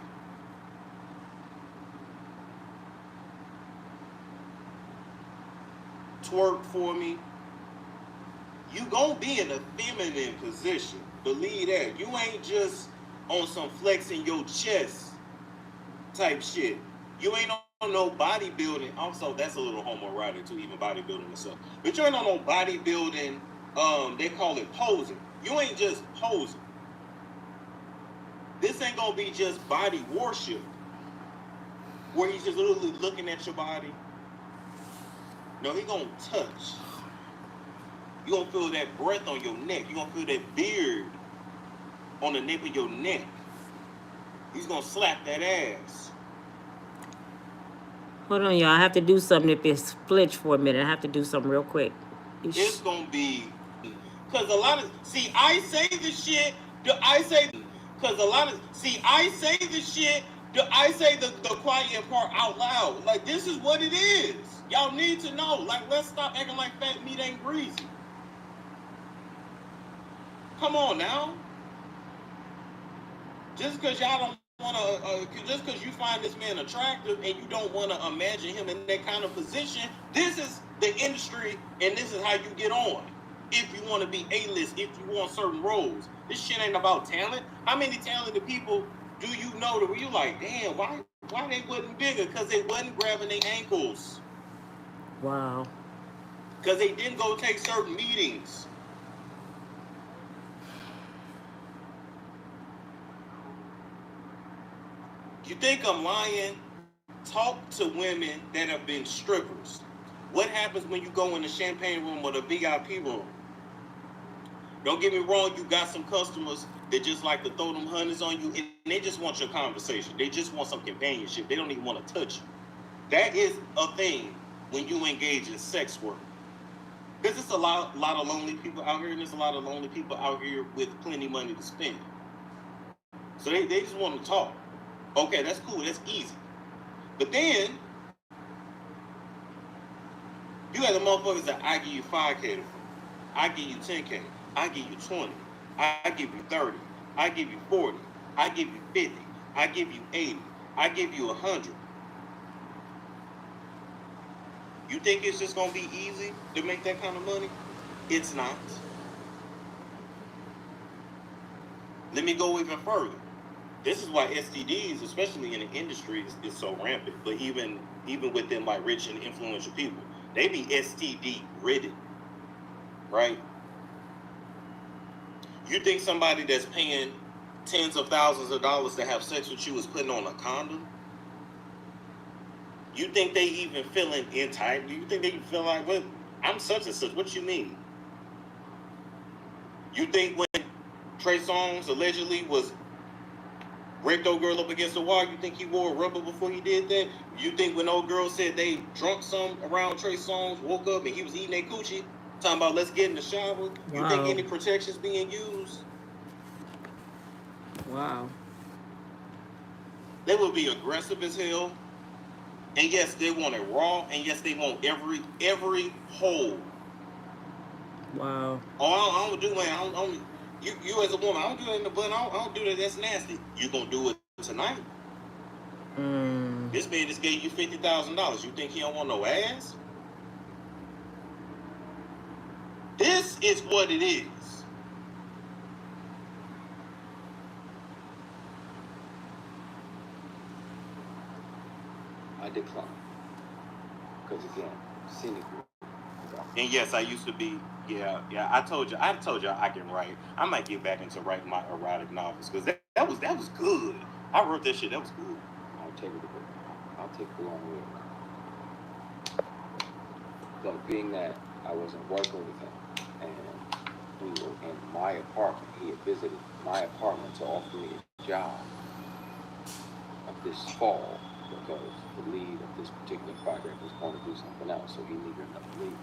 Speaker 18: Twerk for me. You gonna be in a feminine position. Believe that. You ain't just on some flexing your chest type shit. You ain't on no bodybuilding. Also, that's a little homoerotic too, even bodybuilding and stuff. But you ain't on no bodybuilding, they call it posing. You ain't just posing. This ain't gonna be just body worship, where he's just literally looking at your body. No, he gonna touch. You gonna feel that breath on your neck. You gonna feel that beard on the nape of your neck. He's gonna slap that ass.
Speaker 1: Hold on, y'all. I have to do something. If it's glitch for a minute, I have to do something real quick.
Speaker 18: It's gonna be, cause a lot of, see, I say the shit, I say the quiet part out loud. Like, this is what it is. Y'all need to know. Like, let's stop acting like fat meat ain't greasy. Come on now. Just because y'all don't want to, just because you find this man attractive and you don't want to imagine him in that kind of position, this is the industry and this is how you get on. If you want to be A-list, if you want certain roles. This shit ain't about talent. How many talented people do you know that where you like, damn, why they wasn't bigger? Because they wasn't grabbing their ankles.
Speaker 1: Wow.
Speaker 18: Because they didn't go take certain meetings. You think I'm lying? Talk to women that have been strippers. What happens when you go in the champagne room or the VIP room? Don't get me wrong, you got some customers that just like to throw them hundreds on you, and they just want your conversation. They just want some companionship. They don't even want to touch you. That is a thing when you engage in sex work. Because there's a lot of lonely people out here, and there's a lot of lonely people out here with plenty of money to spend. So they just want to talk. Okay, that's cool. That's easy. But then, you got the motherfuckers that I give you 5K, I give you 10K, I give you 20, I give you 30, I give you 40, I give you 50, I give you 80, I give you 100. You think it's just going to be easy to make that kind of money? It's not. Let me go even further. This is why STDs, especially in the industry, is so rampant. But even within like rich and influential people, they be STD ridden, right? You think somebody that's paying tens of thousands of dollars to have sex with you is putting on a condom? You think they even feeling entitled? You think they feel like, what? I'm such and such. What you mean? You think when Trey Songz allegedly was raped old girl up against the wall, you think he wore a rubber before he did that? You think when old girl said they drunk some around Trey Songz, woke up and he was eating their coochie, talking about let's get in the shower, you think any protection's being used?
Speaker 1: Wow.
Speaker 18: They will be aggressive as hell. And yes, they want it raw, and yes, they want every hole.
Speaker 1: Wow.
Speaker 18: Oh, I don't do that. You as a woman, I don't do that in the butt. I don't do that. That's nasty. You gonna do it tonight? This man just gave you $50,000. You think he don't want no ass? This is what it is.
Speaker 19: I decline. Because again, cynical.
Speaker 18: And yes, I used to be. Yeah. I told you I can write. I might get back into writing my erotic novels because that was good. I wrote that shit. That was good.
Speaker 19: I'll take it along with it. But being that I wasn't working with him and we were in my apartment, he had visited my apartment to offer me a job of this fall because the lead of this particular project was going to do something else, so he needed another lead.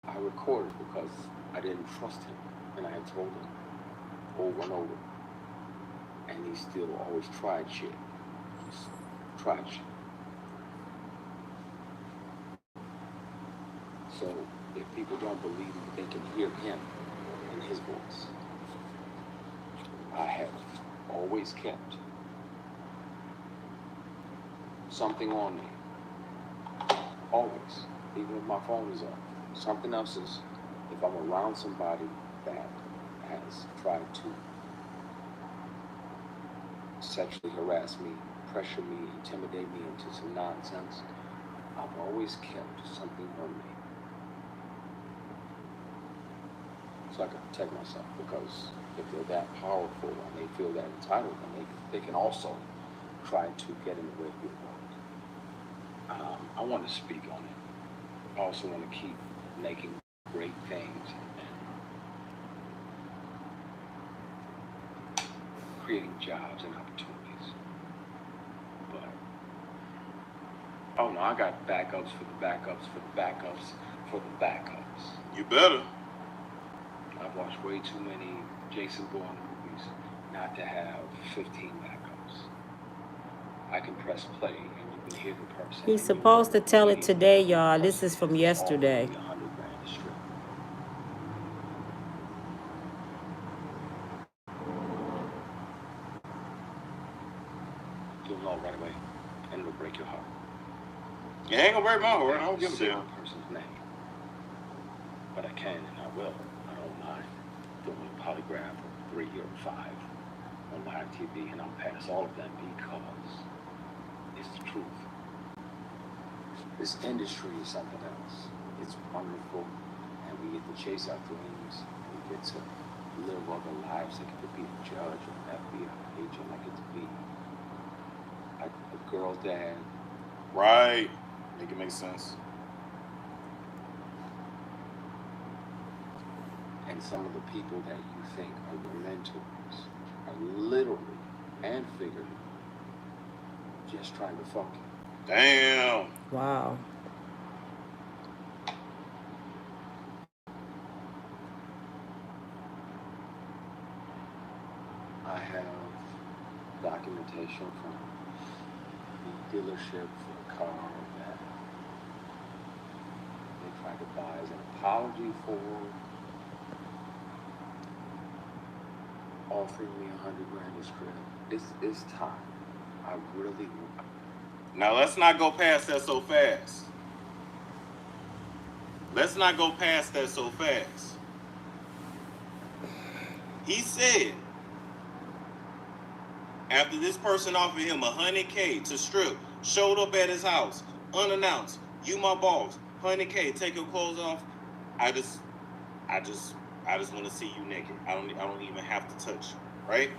Speaker 19: I recorded because I didn't trust him, and I had told him over and over, and he still always tried shit. Just tried shit. So if people don't believe that they can hear him in his voice, I have always kept something on me. Always. Even if my phone is off. Something else is, if I'm around somebody that has tried to sexually harass me, pressure me, intimidate me into some nonsense, I've always kept something on me. So I can protect myself, because if they're that powerful and they feel that entitled, then they can also try to get in the way of your work. I want to speak on it. I also want to keep making great things and creating jobs and opportunities. But, oh no, I got backups for the backups for the backups for the backups.
Speaker 18: You better.
Speaker 19: I've watched way too many Jason Bourne movies not to have 15 backups. I can press play and you can hear the person.
Speaker 1: He's supposed to tell it today, y'all. This is from yesterday.
Speaker 19: You'll know right away, and it'll break your heart.
Speaker 18: It ain't gonna break my heart. I don't give a
Speaker 19: Say
Speaker 18: damn.
Speaker 19: one person's name, but I can and I will. I don't mind doing a polygraph of 3 or 5 on live TV, and I'll pass all of them because it's the truth. This industry is something else. It's wonderful, and we get to chase our dreams, and we get to live other lives. I get to be a judge or an FBI agent. I get to be a girl's dad.
Speaker 18: Right. Make it make sense.
Speaker 19: And some of the people that you think are your mentors are literally and figuratively just trying to fuck you.
Speaker 18: Damn.
Speaker 1: Wow.
Speaker 19: I have documentation from the dealership for a car that they tried to buy as an apology for offering me $100,000 this trip. It's time. I really.
Speaker 18: Now let's not go past that so fast. Let's not go past that so fast. He said, after this person offered him $100K to strip, showed up at his house, unannounced, you my boss, $100K, take your clothes off. I just want to see you naked. I don't even have to touch you, right?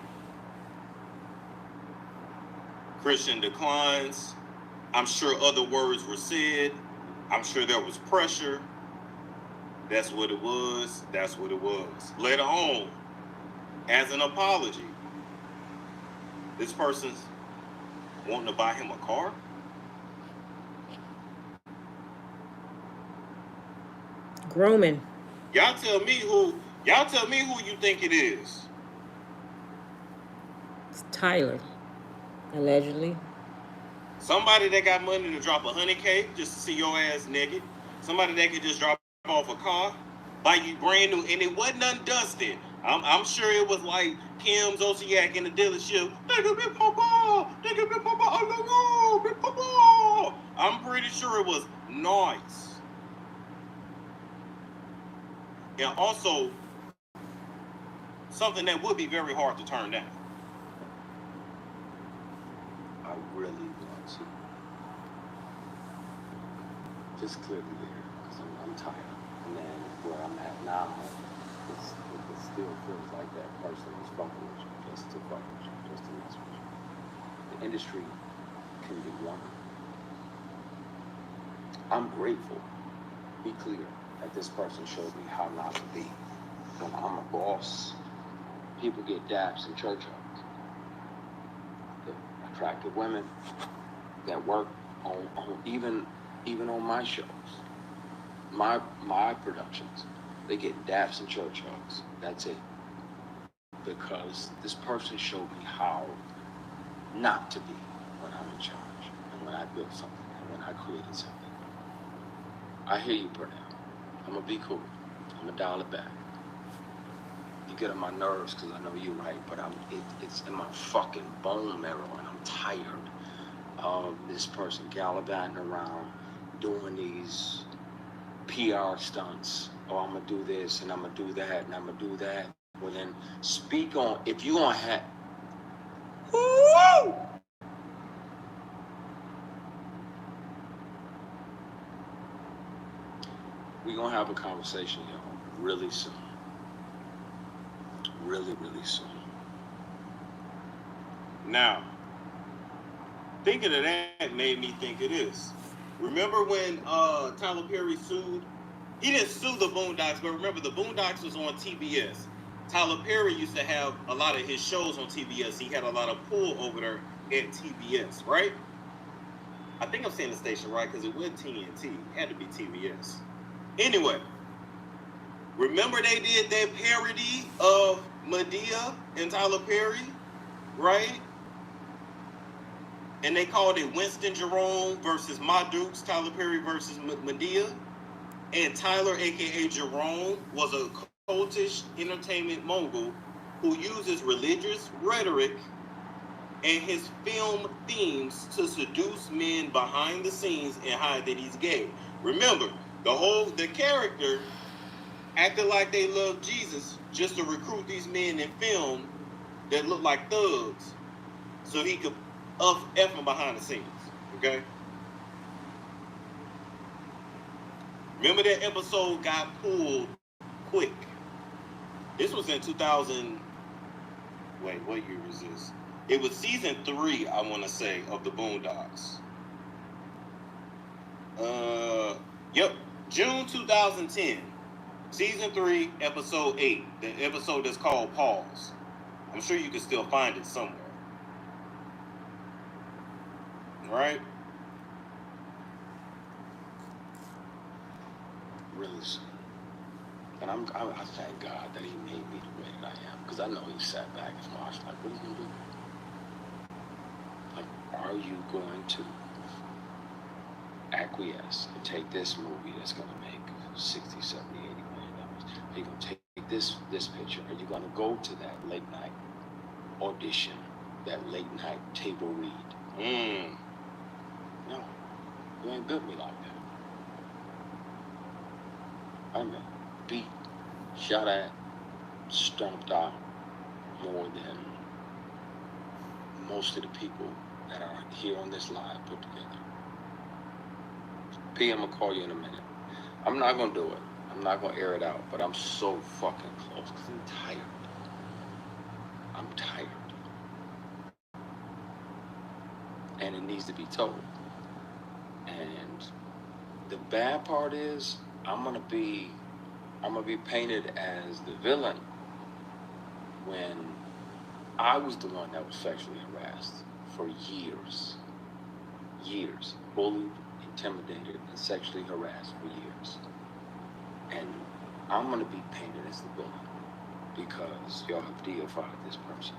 Speaker 18: Christian declines. I'm sure other words were said. I'm sure there was pressure. That's what it was. That's what it was. Later on, as an apology, this person's wanting to buy him a car.
Speaker 1: Grooming.
Speaker 18: Y'all tell me who you think it is.
Speaker 1: It's Tyler, allegedly.
Speaker 18: Somebody that got money to drop $100K just to see your ass naked. Somebody that could just drop off a car, buy you brand new, and it wasn't undusted. I'm sure it was like Kim Zolciak in the dealership. They could be Papa. They could be Papa. I love you. Be Papa. I'm pretty sure it was nice. And also, something that would be very hard to turn down.
Speaker 19: I really want to just clear the air because I'm tired. And then where I'm at now, it still feels like that person is fucking with you just to fuck with you, just to mess with you. The industry can be wonderful. I'm grateful, be clear, that this person showed me how not to be. When I'm a boss, people get daps in church homes. The attractive women that work on even on my shows, my productions, they get daps and church hugs. That's it. Because this person showed me how not to be when I'm in charge and when I built something and when I created something. I hear you, Pernell. I'm gonna be cool. I'm gonna dial it back. You get on my nerves because I know you're right, but it's in my fucking bone marrow and I'm tired of this person gallivanting around doing these PR stunts. Oh, I'm gonna do this and I'm gonna do that and I'm gonna do that. Well then speak on, if you gonna have, woo! We're gonna have a conversation, y'all, really soon. Really, really soon.
Speaker 18: Now, thinking of that made me think of this. Remember when Tyler Perry sued? He didn't sue the Boondocks, but remember the Boondocks was on TBS. Tyler Perry used to have a lot of his shows on TBS. He had a lot of pull over there at TBS, right? I think I'm saying the station right because it wasn't TNT. It had to be TBS. Anyway, remember they did that parody of Madea and Tyler Perry, right? And they called it Winston Jerome versus Ma Dukes, Tyler Perry versus Madea. And Tyler, a.k.a. Jerome, was a cultish entertainment mogul who uses religious rhetoric and his film themes to seduce men behind the scenes and hide that he's gay. Remember, the character acted like they loved Jesus just to recruit these men in film that look like thugs so he could F them behind the scenes, okay? Remember that episode got pulled quick. This was in 2000, wait, what year was this? It was season 3, I want to say, of the Boondocks. Yep, June 2010, season 3, episode 8. The episode is called Pause. I'm sure you can still find it somewhere. Right?
Speaker 19: Really. And I thank God that he made me the way that I am. Because I know he sat back and watched, like, what are you going to do? Like, are you going to acquiesce and take this movie that's going to make 60, 70, 80 million dollars? Are you going to take this picture? Are you going to go to that late night audition, that late night table read? No, you ain't built me like that. I'm beat, shot at, stomped out more than most of the people that are here on this live put together. P, I'm gonna call you in a minute. I'm not gonna do it. I'm not gonna air it out, but I'm so fucking close because I'm tired. I'm tired. And it needs to be told. And the bad part is I'm gonna be painted as the villain when I was the one that was sexually harassed for years. Bullied, intimidated, and sexually harassed for years. And I'm gonna be painted as the villain because y'all have deified this person.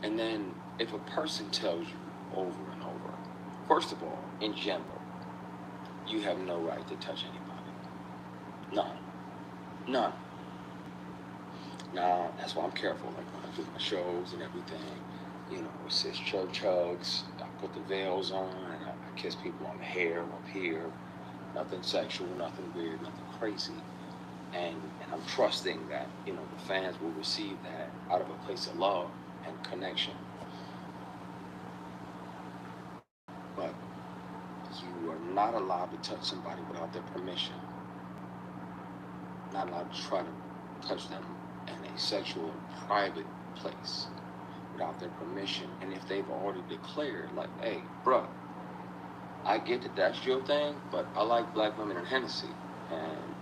Speaker 19: And then if a person tells you over and over, first of all, in general, you have no right to touch anybody. None. Now, that's why I'm careful. Like when I do my shows and everything, you know, it says church hugs. I put the veils on and I kiss people on the hair up here. Nothing sexual, nothing weird, nothing crazy. And I'm trusting that, you know, the fans will receive that out of a place of love and connection. But you are not allowed to touch somebody without their permission. Not allowed to try to touch them in a sexual, private place without their permission. And if they've already declared, like, hey, bruh, I get that that's your thing, but I like black women and Hennessy. And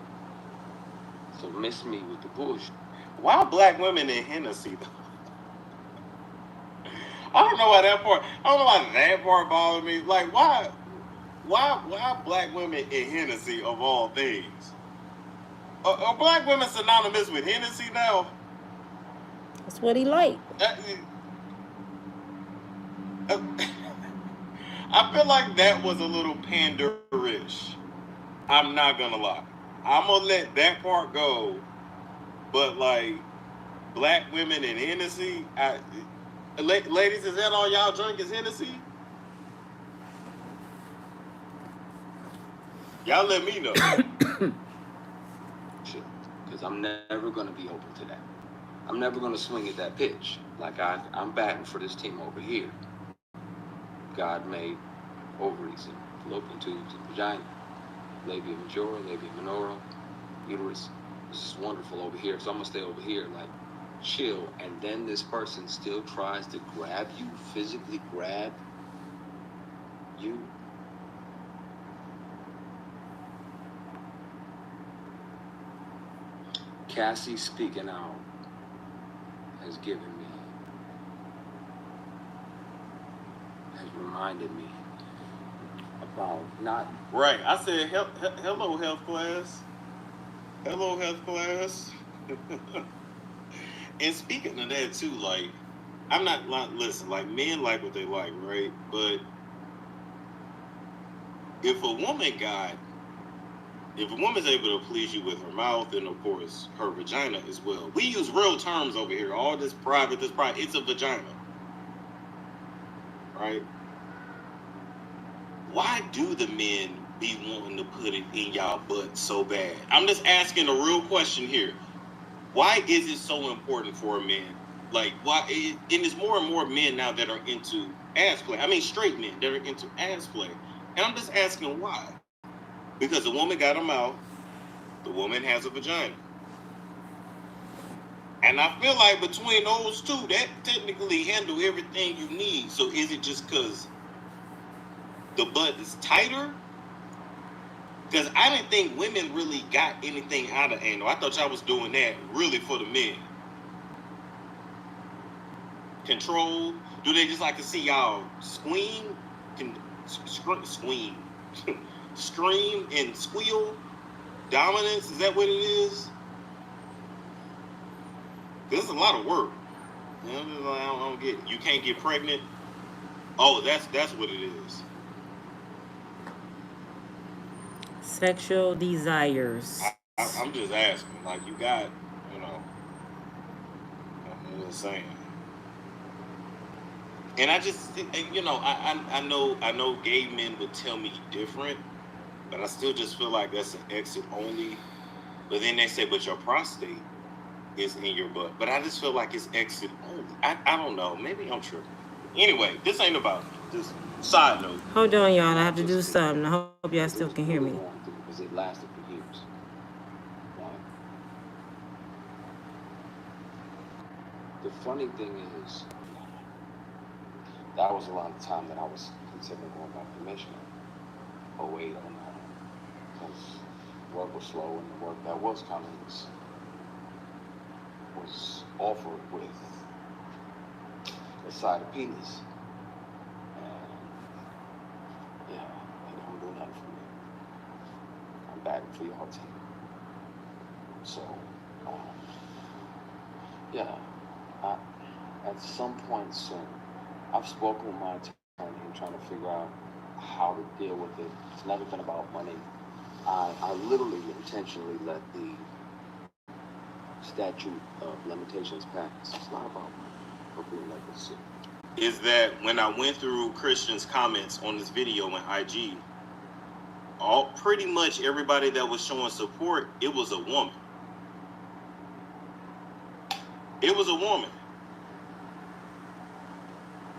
Speaker 19: so miss me with the bullshit.
Speaker 18: Why black women in Hennessy, though? I don't know why that part bothered me. Like, why black women in Hennessy of all things? Are black women synonymous with Hennessy now?
Speaker 1: That's what he liked.
Speaker 18: I feel like that was a little panderish. I'm not gonna lie. I'm gonna let that part go. But like, black women in Hennessy, ladies, is that all y'all drink is Hennessy? Y'all let me know.
Speaker 19: Because I'm never going to be open to that. I'm never going to swing at that pitch. Like I'm batting for this team over here. God made ovaries and fallopian tubes and vagina, labia majora, labia minora, uterus. This is wonderful over here. So I'm going to stay over here, like, chill. And then this person still tries to grab you, physically grab you. Cassie speaking out has reminded me about not...
Speaker 18: Right, I said, hello, health class. Hello, health class. And speaking of that, too, like, I'm not, listen, like, men like what they like, right? But if a woman's able to please you with her mouth and, of course, her vagina as well. We use real terms over here. All this private, it's a vagina. Right? Why do the men be wanting to put it in y'all butt so bad? I'm just asking a real question here. Why is it so important for a man? Like, why? And there's more and more men now that are into ass play. I mean, straight men that are into ass play. And I'm just asking why. Because the woman got a mouth, The woman has a vagina. And I feel like between those two, that technically handle everything you need. So is it just because the butt is tighter? Because I didn't think women really got anything out of anal. I thought y'all was doing that really for the men. Control? Do they just like to see y'all scream and squeal? Dominance? Is that what it is? This is a lot of work. You know, I don't get it. You can't get pregnant. Oh, that's what it is.
Speaker 1: Sexual desires.
Speaker 18: I'm just asking. Like, you got, you know, I'm just saying. And I just, you know, I know gay men would tell me different, but I still just feel like that's an exit only. But then they say, but your prostate is in your butt. But I just feel like it's exit only. I don't know. Maybe I'm tripping. Anyway, this ain't about me. Just side note.
Speaker 1: Hold on, y'all. I have to do something. I hope y'all still can hear me.
Speaker 19: Because it lasted for years. Right? The funny thing is, that was around the time that I was considering going back to missionary. 08, 09. Because work was slow, and the work that was coming was offered with a side of penis. And yeah, it don't do nothing for me. I'm back for y'all team. So, yeah, at some point soon, I've spoken with my attorney and trying to figure out how to deal with it. It's never been about money. I literally intentionally let the statute of limitations pass. It's not about money or being like a suit.
Speaker 18: Is that when I went through Christian's comments on this video in IG, pretty much everybody that was showing support, it was a woman. It was a woman.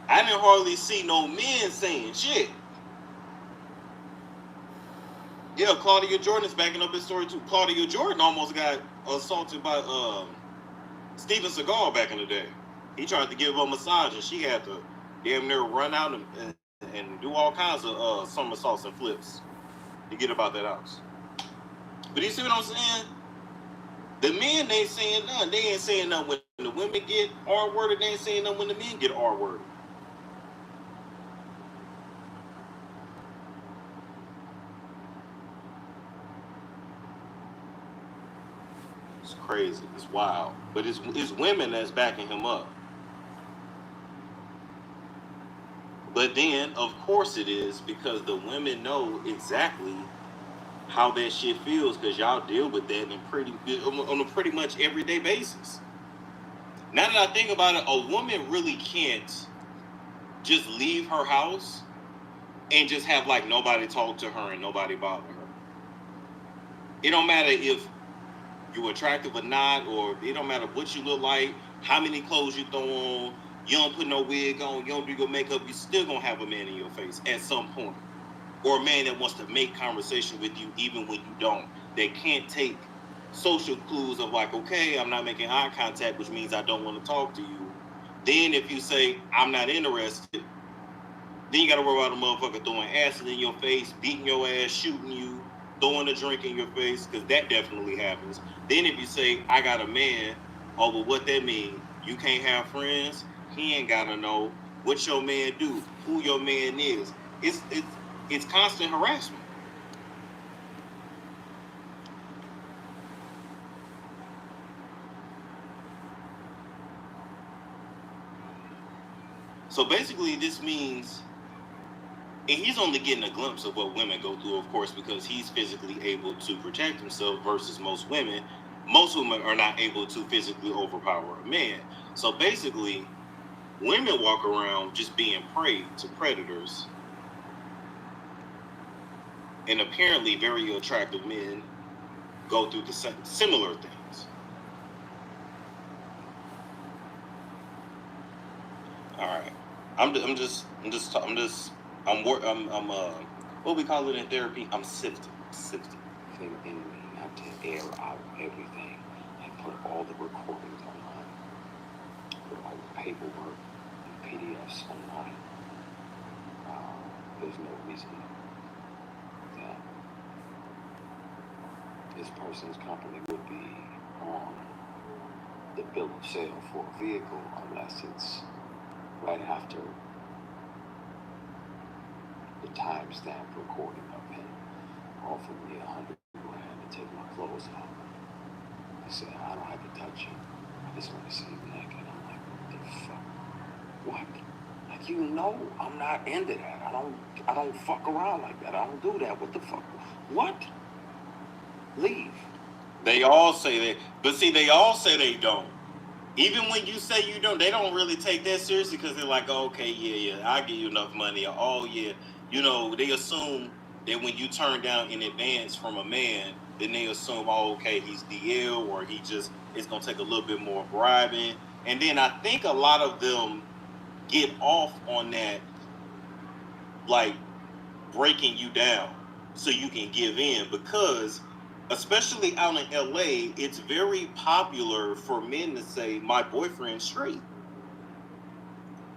Speaker 18: I didn't hardly see no men saying shit. Yeah, Claudia Jordan's backing up his story too. Claudia Jordan almost got assaulted by Steven Seagal back in the day. He tried to give her a massage and she had to damn near run out and do all kinds of somersaults and flips to get about that house. But you see what I'm saying? The men ain't saying nothing. They ain't saying nothing when the women get R-worded. They ain't saying nothing when the men get R-worded. It's crazy. It's wild. But it's women that's backing him up. But then, of course it is, because the women know exactly how that shit feels, because y'all deal with that on a pretty much everyday basis. Now that I think about it, a woman really can't just leave her house and just have like nobody talk to her and nobody bother her. It don't matter if you're attractive or not, or it don't matter what you look like, how many clothes you throw on, you don't put no wig on, you don't do your makeup, you still gonna have a man in your face at some point. Or a man that wants to make conversation with you even when you don't. They can't take social clues of like, okay, I'm not making eye contact, which means I don't want to talk to you. Then if you say, I'm not interested, then you gotta worry about a motherfucker throwing acid in your face, beating your ass, shooting you, throwing a drink in your face, because that definitely happens. Then if you say, I got a man, oh, well, what that mean? You can't have friends? He ain't gotta know what your man do, who your man is. It's constant harassment. So basically this means, and he's only getting a glimpse of what women go through, of course, because he's physically able to protect himself versus most women. Most women are not able to physically overpower a man. So basically, women walk around just being prey to predators. And apparently very attractive men go through the similar things. All right. I'm what we call it in therapy, I'm sifting.
Speaker 19: And I want to air out everything and put all the recordings online, put all the paperwork and PDFs online. There's no reason that this person's company would be on the bill of sale for a vehicle unless it's right after the timestamp recording of him offered me $100,000 to take my clothes off. He said, I don't have to touch you. I just want to see you naked. I'm like, what the fuck? What? Like, you know, I'm not into that. I don't fuck around like that. I don't do that. What the fuck? What? Leave.
Speaker 18: They all say that, but see, they all say they don't. Even when you say you don't, they don't really take that seriously because they're like, oh, okay, yeah, I give you enough money. Or, oh, yeah, you know, they assume that when you turn down in advance from a man, then they assume, oh, okay, he's DL or he just is going to take a little bit more bribing. And then I think a lot of them get off on that, like, breaking you down so you can give in because especially out in LA, it's very popular for men to say, my boyfriend's straight.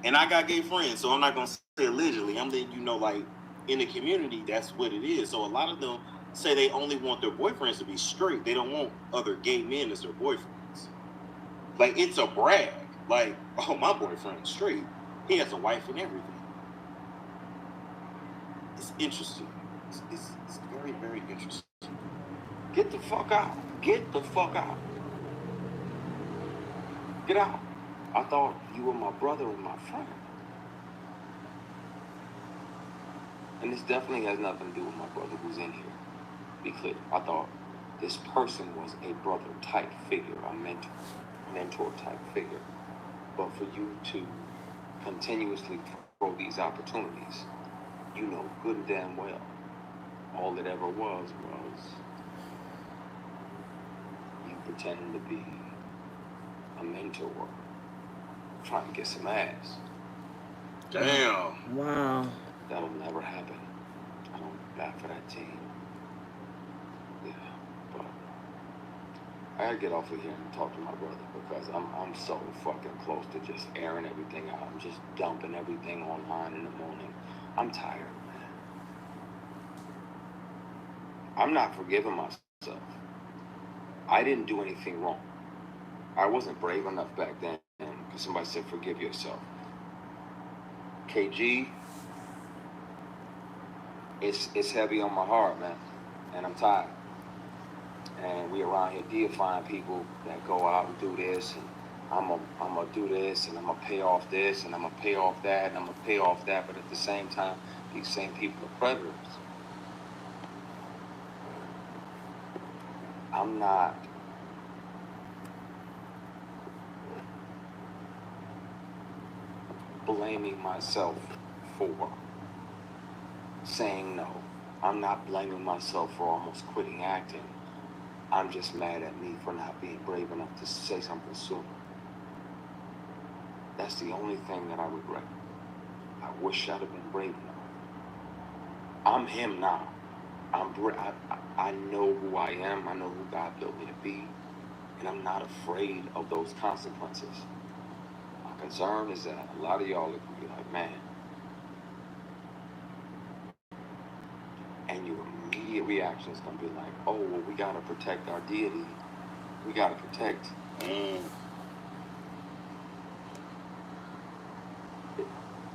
Speaker 18: And I got gay friends, so I'm not going to say allegedly. I'm letting you know, like, in the community, that's what it is. So a lot of them say they only want their boyfriends to be straight. They don't want other gay men as their boyfriends. Like, it's a brag. Like, oh, my boyfriend's straight. He has a wife and everything. It's interesting. It's very, very interesting.
Speaker 19: Get the fuck out. Get the fuck out. Get out. I thought you were my brother and my friend. And this definitely has nothing to do with my brother who's in here. Be clear. I thought this person was a brother type figure, a mentor type figure. But for you to continuously throw these opportunities, you know good and damn well, all it ever was you pretending to be a mentor, trying to get some ass.
Speaker 18: Damn.
Speaker 1: Wow.
Speaker 19: That'll never happen. I don't bat for that team. Yeah, but I gotta get off of here and talk to my brother because I'm so fucking close to just airing everything out. I'm just dumping everything online in the morning. I'm tired, man. I'm not forgiving myself. I didn't do anything wrong. I wasn't brave enough back then because somebody said forgive yourself. KG, it's heavy on my heart, man, and I'm tired. And we around here deifying people that go out and do this, and I'm gonna do this, and I'm gonna pay off this, and I'm gonna pay off that, and I'm gonna pay off that. But at the same time, these same people are predators. I'm not blaming myself for saying no. I'm not blaming myself for almost quitting acting. I'm just mad at me for not being brave enough to say something sooner. That's the only thing that I regret. I wish I'd have been brave enough. I'm him now. I know who I am. I know who God built me to be. And I'm not afraid of those consequences. My concern is that a lot of y'all are going to be like, man. And your immediate reaction is going to be like, oh, well, we got to protect our deity. We got to protect.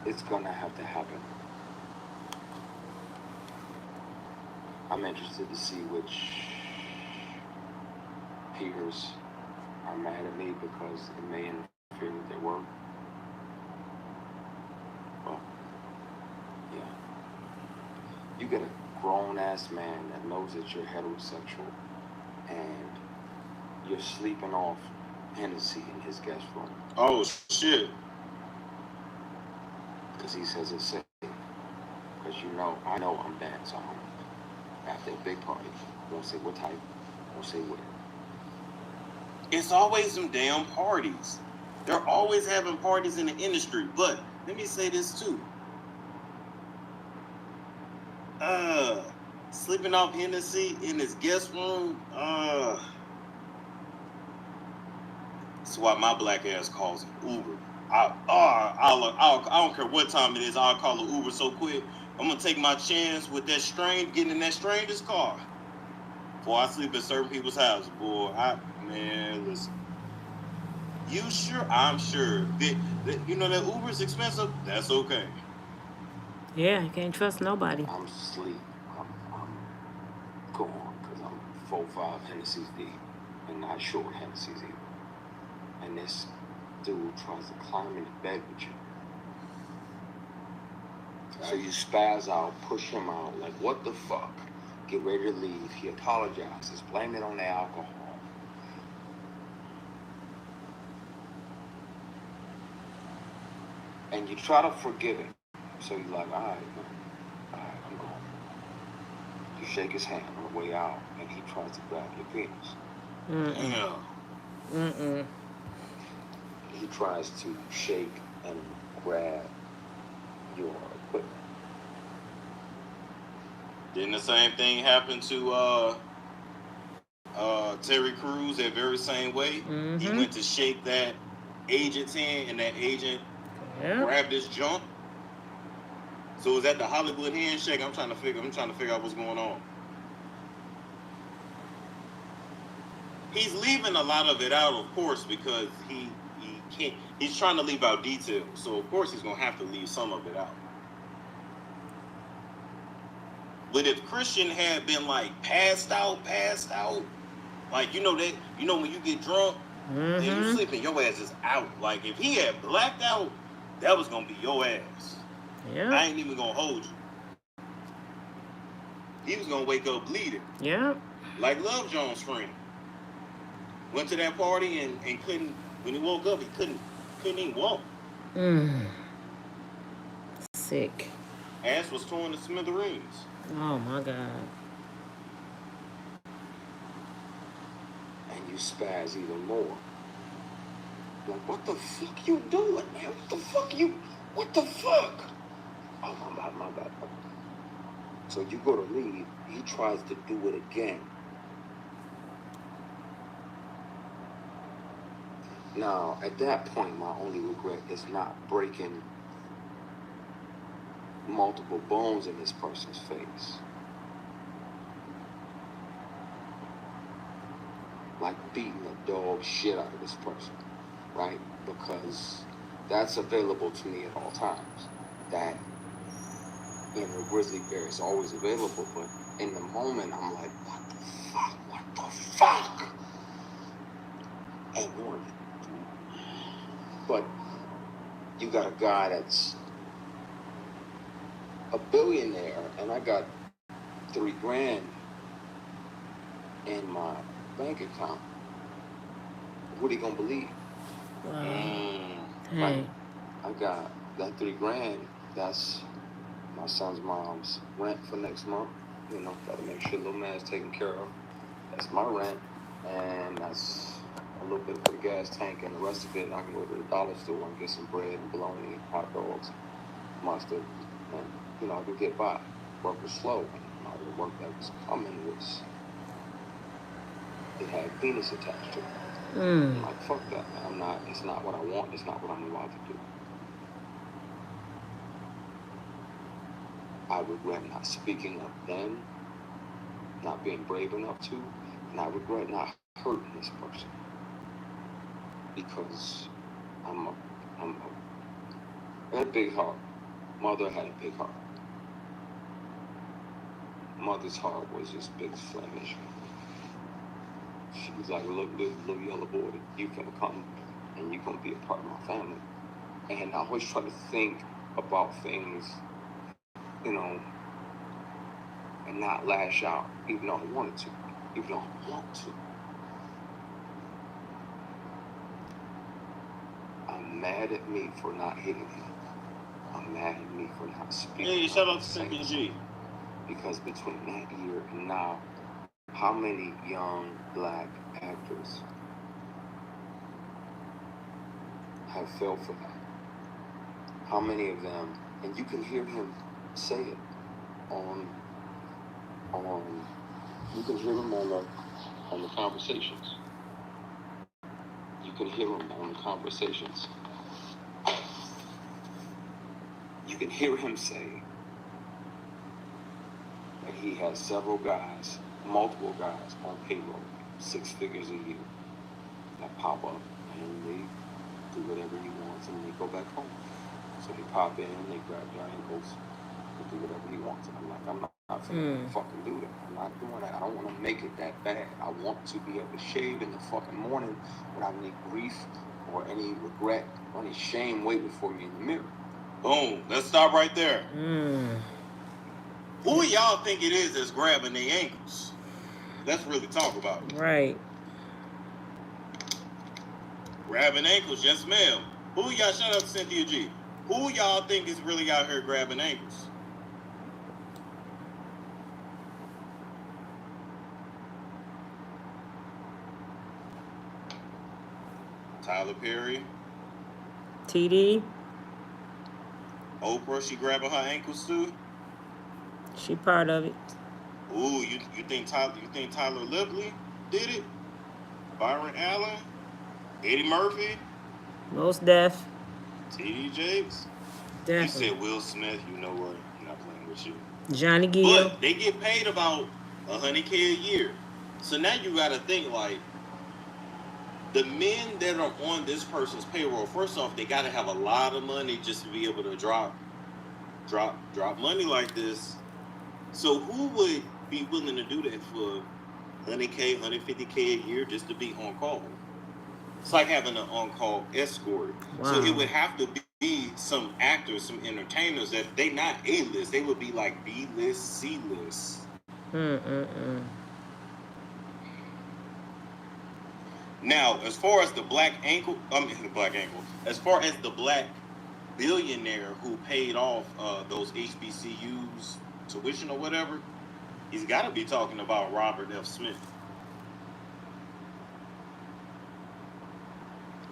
Speaker 19: It's going to have to happen. I'm interested to see which peers are mad at me because it may interfere with their work. Well, yeah. You get a grown-ass man that knows that you're heterosexual and you're sleeping off Hennessy in his guest room.
Speaker 18: Oh, shit.
Speaker 19: Because he says it's safe. Because I know I'm bad, so I'm after a big party. Won't say what type, won't say where.
Speaker 18: It's always them damn parties. They're always having parties in the industry. But let me say this too. sleeping off Hennessy in his guest room. That's why my black ass calls it Uber. I don't care what time it is. I'll call it Uber so quick. I'm gonna take my chance with that getting in that stranger's car before I sleep at certain people's houses. Boy, man, listen. You sure? I'm sure that you know that Uber's expensive. That's okay.
Speaker 1: Yeah, you can't trust nobody.
Speaker 19: I'm asleep. I'm gone because I'm 4 or 5 Hennessy's deep and not short Hennessy's either. And this dude tries to climb into bed with you. So you spaz out, push him out, like, what the fuck? Get ready to leave. He apologizes, blame it on the alcohol. And you try to forgive him. So you're like, all right, I'm going. You shake his hand on the way out, and he tries to grab your penis. He tries to shake and grab your equipment.
Speaker 18: Didn't the same thing happen to Terry Crews that very same way? He went to shake that agent's hand, and that agent grabbed his junk. So was that the Hollywood handshake? I'm trying to figure out what's going on. He's leaving a lot of it out, of course, because he can't. He's trying to leave out details. So of course he's gonna have to leave some of it out. But if Christian had been like passed out, like when you get drunk and you sleeping, your ass is out. Like if he had blacked out, that was gonna be your ass.
Speaker 1: Yeah.
Speaker 18: I ain't even gonna hold you. He was gonna wake up bleeding.
Speaker 1: Yeah.
Speaker 18: Like Love Jones' friend. Went to that party and couldn't. When he woke up, he couldn't even walk.
Speaker 1: Sick.
Speaker 18: Ass was torn to smithereens.
Speaker 1: Oh my God.
Speaker 19: And you spaz even more. Like, what the fuck you doing, man? What the fuck? Oh, my bad. So you go to leave, he tries to do it again. Now, at that point, my only regret is not breaking multiple bones in this person's face. Like beating the dog shit out of this person, right? Because that's available to me at all times. That in a grizzly bear is always available, but in the moment, I'm like, what the fuck? Ain't one. But you got a guy that's a billionaire, and I got $3,000 in my bank account. What are you gonna believe?
Speaker 1: Hey.
Speaker 19: I got that $3,000. That's my son's mom's rent for next month. You know, gotta make sure little man's taken care of. That's my rent, and that's a little bit for the gas tank, and the rest of it I can go to the dollar store and get some bread and bologna and hot dogs, mustard, and I can get by. Work was slow. The work that was coming was, it had penis attached to it. I'm like, fuck that, man. It's not what I want. It's not what I'm allowed to do. I regret not speaking up then, not being brave enough to, and I regret not hurting this person. Because I had a big heart. Mother had a big heart. Mother's heart was just big Flemish. She was like, look, little yellow boy, you gonna come and you gonna be a part of my family. And I always try to think about things, and not lash out, even though I wanted to, even though I want to. I'm mad at me for not hitting him. I'm mad at me for not speaking.
Speaker 18: Hey, shout out to Second G.
Speaker 19: Because between that year and now, how many young black actors have fell for that? How many of them, and you can hear him say it on You can hear him on the conversations. You can hear him on the conversations. You can hear him say that he has several guys, multiple guys on payroll, 6 figures a year, that pop up and they do whatever he wants and they go back home. So they pop in, they grab your ankles, they do whatever he wants. And I'm like, I'm not gonna fucking do that. I'm not doing that. I don't want to make it that bad. I want to be able to shave in the fucking morning without any grief or any regret or any shame waiting for me in the mirror.
Speaker 18: Boom. Let's stop right there. Who y'all think it is that's grabbing their ankles? Let's really talk about it.
Speaker 1: Right.
Speaker 18: Grabbing ankles, yes ma'am. Who y'all, shut up Cynthia G. Who y'all think is really out here grabbing ankles? Tyler Perry.
Speaker 1: TD.
Speaker 18: Oprah, she grabbing her ankles too?
Speaker 1: She part of it.
Speaker 18: Ooh, you think Tyler Lively did it? Byron Allen? Eddie Murphy?
Speaker 1: Most deaf.
Speaker 18: TD Jakes?
Speaker 1: Definitely.
Speaker 18: You said Will Smith, you know what? I'm not playing with you.
Speaker 1: Johnny Gill.
Speaker 18: But they get paid about $100K a year. So now you gotta think like the men that are on this person's payroll, first off, they gotta have a lot of money just to be able to drop money like this. So who would be willing to do that for $100K, $150K a year just to be on call? It's like having an on-call escort.
Speaker 1: Wow.
Speaker 18: So it would have to be some actors, some entertainers that they not A-list. They would be like B-list, C-list. Now, as far as the black as far as the black billionaire who paid off those HBCUs tuition or whatever, he's got to be talking about Robert F. Smith.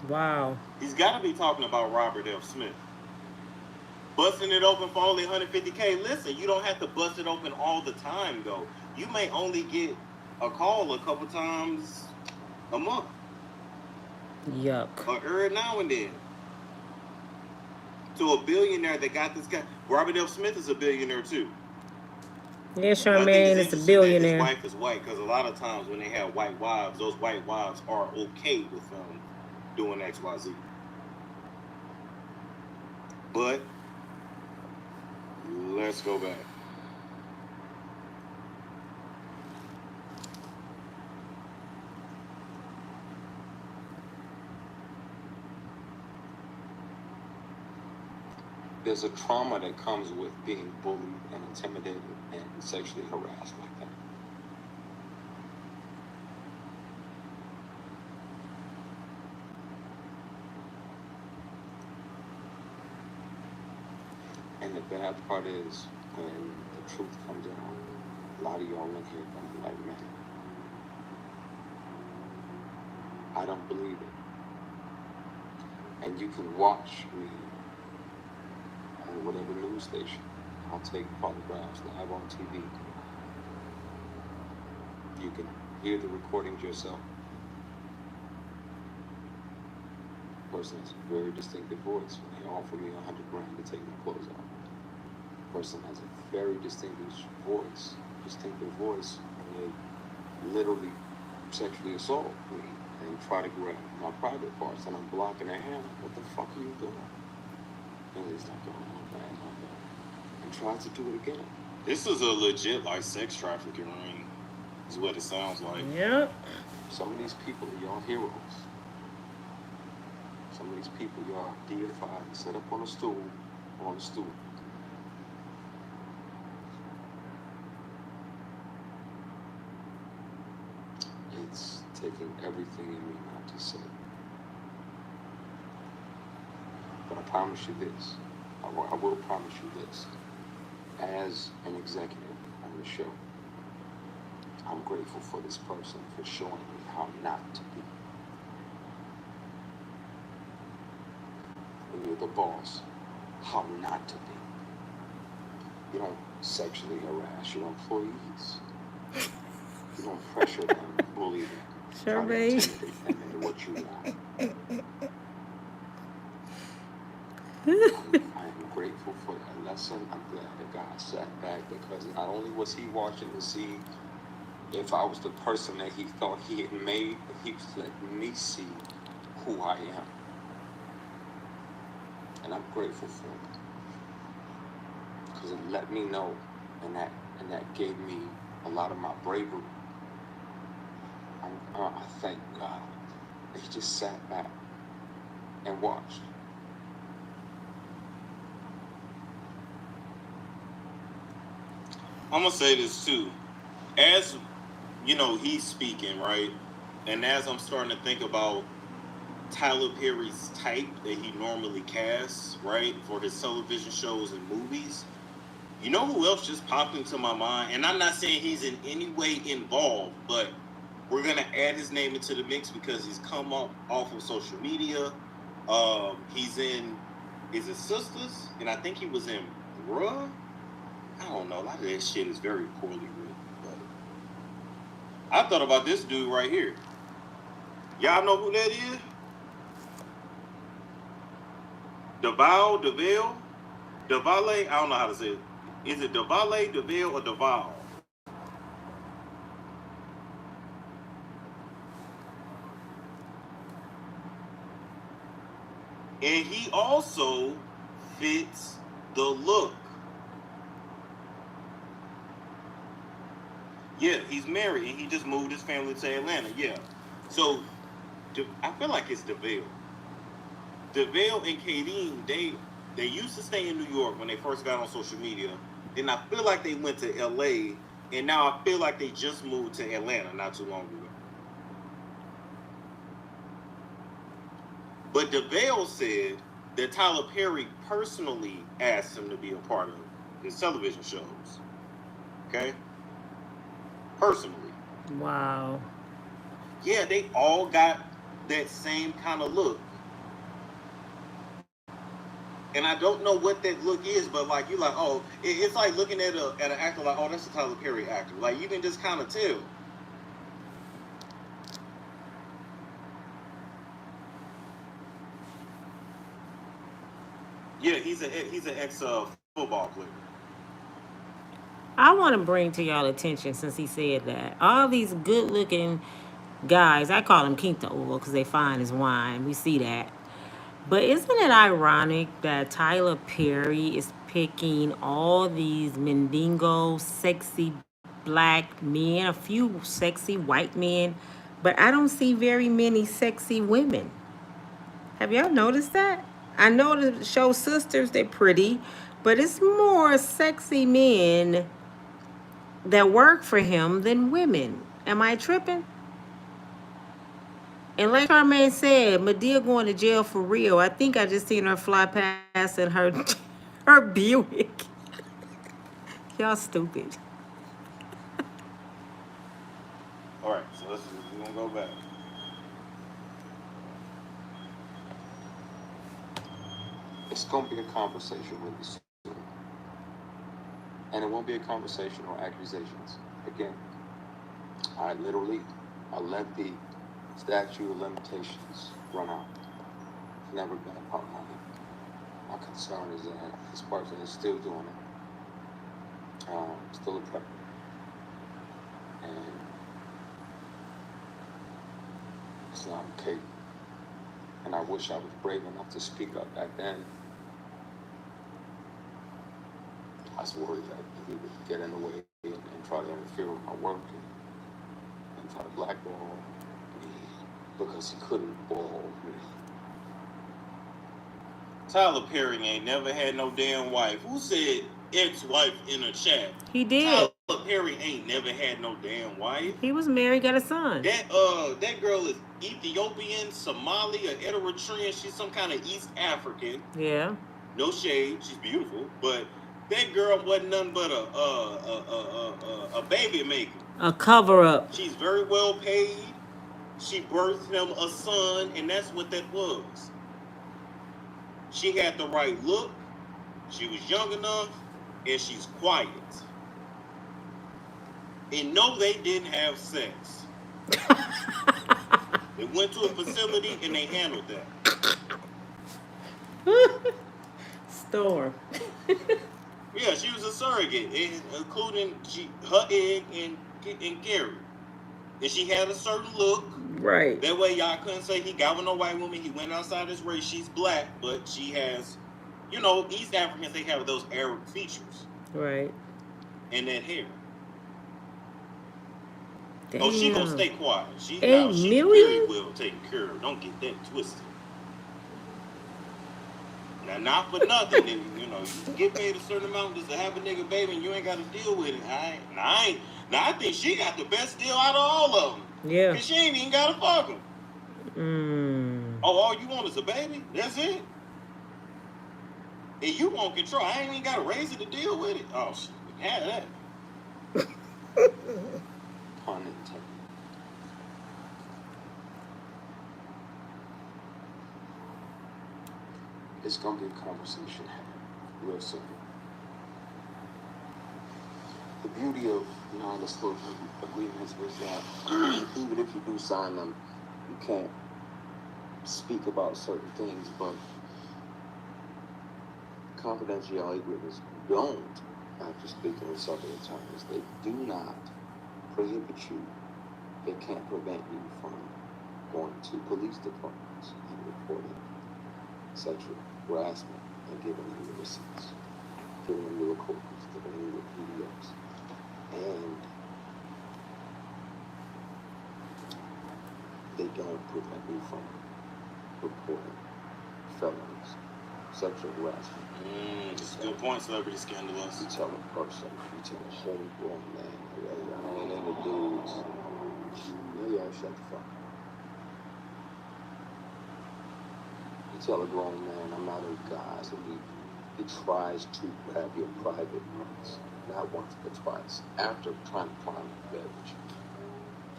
Speaker 1: Wow.
Speaker 18: He's got to be talking about Robert F. Smith. Busting it open for only $150K. Listen, you don't have to bust it open all the time, though. You may only get a call a couple times a month.
Speaker 1: Yuck.
Speaker 18: Or every now and then. To a billionaire that got this guy. Robert F. Smith is a billionaire, too.
Speaker 1: Yeah, Charmaine is a billionaire.
Speaker 18: His wife is white, because a lot of times when they have white wives, those white wives are okay with them doing XYZ. But let's go back.
Speaker 19: There's a trauma that comes with being bullied and intimidated and sexually harassed like that. And the bad part is when the truth comes out, a lot of y'all in here gonna be like, man, I don't believe it. And you can watch me on whatever news station. I'll take photographs live on TV. You can hear the recordings yourself. Person has a very distinctive voice. When they offer me $100 grand to take my clothes off. Person has a very distinctive voice, and they literally sexually assault me and try to grab my private parts, and I'm blocking their hand. What the fuck are you doing? And he's like, oh, my bad. And tries to do it again.
Speaker 18: This is a legit like sex trafficking ring, is what it sounds like.
Speaker 1: Yep.
Speaker 19: Some of these people are y'all heroes. Some of these people y'all deified, set up on a stool. It's taking everything in me not to say. But I promise you this. I will promise you this. As an executive on the show, I'm grateful for this person for showing me how not to be. When you're the boss, how not to be. You don't sexually harass your employees. You don't pressure them, bully them,
Speaker 1: Sure,
Speaker 19: try to
Speaker 1: babe.
Speaker 19: intimidate them into what you want. I'm grateful for that lesson. I'm glad that God sat back, because not only was he watching to see if I was the person that he thought he had made, but he was letting me see who I am. And I'm grateful for it, because it let me know, and that gave me a lot of my bravery. I thank God that he just sat back and watched.
Speaker 18: I'm gonna say this too, as you know, he's speaking, right, and as I'm starting to think about Tyler Perry's type that he normally casts, right, for his television shows and movies, you know who else just popped into my mind? And I'm not saying he's in any way involved, but we're gonna add his name into the mix because he's come up off of social media. He's in, is it Sisters? And I think he was in Bruh. I don't know. A lot of that shit is very poorly written. But I thought about this dude right here. Y'all know who that is? DeVale? I don't know how to say it. Is it DeVale, or Deval? And he also fits the look. Yeah, he's married and he just moved his family to Atlanta. Yeah. So I feel like it's DeVale. DeVale and Kadeen, they used to stay in New York when they first got on social media. Then I feel like they went to LA, and now I feel like they just moved to Atlanta not too long ago. But DeVale said that Tyler Perry personally asked him to be a part of his television shows. Okay? Personally.
Speaker 1: Wow.
Speaker 18: Yeah, they all got that same kind of look. And I don't know what that look is, but like you like, oh, it's like looking at an actor like, oh, that's a Tyler Perry actor. Like you can just kind of tell. Yeah, he's an ex football player.
Speaker 1: I want to bring to y'all attention, since he said that, all these good looking guys, I call them Quinta Uva because they fine as wine. We see that. But isn't it ironic that Tyler Perry is picking all these Mendingo, sexy black men, a few sexy white men, but I don't see very many sexy women? Have y'all noticed that? I know the show Sisters, they're pretty, but it's more sexy men that work for him than women. Am I tripping? And like Charmaine said, Medea going to jail for real. I think I just seen her fly past in her her Buick. Y'all stupid.
Speaker 18: All right, so we're gonna go back.
Speaker 19: It's gonna be a conversation with you soon. And it won't be a conversation or accusations. Again, I let the statute of limitations run out. It's never been about money. My concern is that this person is still doing it. Still a prepper. And it's not okay. And I wish I was brave enough to speak up back then. I was worried that he would get in the way and try to interfere with my work and try to blackball me because he couldn't ball me.
Speaker 18: Tyler Perry ain't never had no damn wife. Who said ex-wife in a chat?
Speaker 1: He did.
Speaker 18: Tyler Perry ain't never had no damn wife.
Speaker 1: He was married, got a son.
Speaker 18: That girl is Ethiopian, Somali, or Eritrean. She's some kind of East African.
Speaker 1: Yeah.
Speaker 18: No shade. She's beautiful, but that girl wasn't nothing but a baby maker.
Speaker 1: A cover up.
Speaker 18: She's very well paid. She birthed him a son, and that's what that was. She had the right look. She was young enough, and she's quiet. And no, they didn't have sex. They went to a facility and they handled that.
Speaker 1: Storm.
Speaker 18: Yeah, she was a surrogate, including her egg and Carrie. And she had a certain look.
Speaker 1: Right.
Speaker 18: That way y'all couldn't say he got with no white woman. He went outside his race. She's black, but she has, you know, East Africans, they have those Arab features.
Speaker 1: Right.
Speaker 18: And that hair.
Speaker 1: Damn.
Speaker 18: Oh, she gonna stay quiet. She's
Speaker 1: $8 million?
Speaker 18: very well taken care of. Don't get that twisted. Now, not for nothing. You know, you get paid a certain amount just to have a nigga baby and you ain't got to deal with it. I think she got the best deal out of all of them.
Speaker 1: Yeah.
Speaker 18: Because she ain't even got to fuck him. Oh, all you want is a baby? That's it? And you want control. I ain't even got to raise it to deal with it. Oh, shit. Have that.
Speaker 19: Pun intended. It's going to be a conversation had real soon. The beauty of non-disclosure agreements was that even if you do sign them, you can't speak about certain things, but confidentiality agreements don't, after speaking with several attorneys, they do not prohibit you. They can't prevent you from going to police departments and reporting sexual harassment and giving them the receipts, giving them the recordings, giving them the PDFs. And they don't prevent you from reporting felonies, sexual harassment.
Speaker 18: It's a good point, Celebrity Scandalous.
Speaker 19: You tell a person, you tell a whole grown man, and then the dudes, yeah, shut the fuck up. You tell a grown man, I'm not a guy, so he tries to grab your private parts, not once but twice, after trying to climb the bed with you.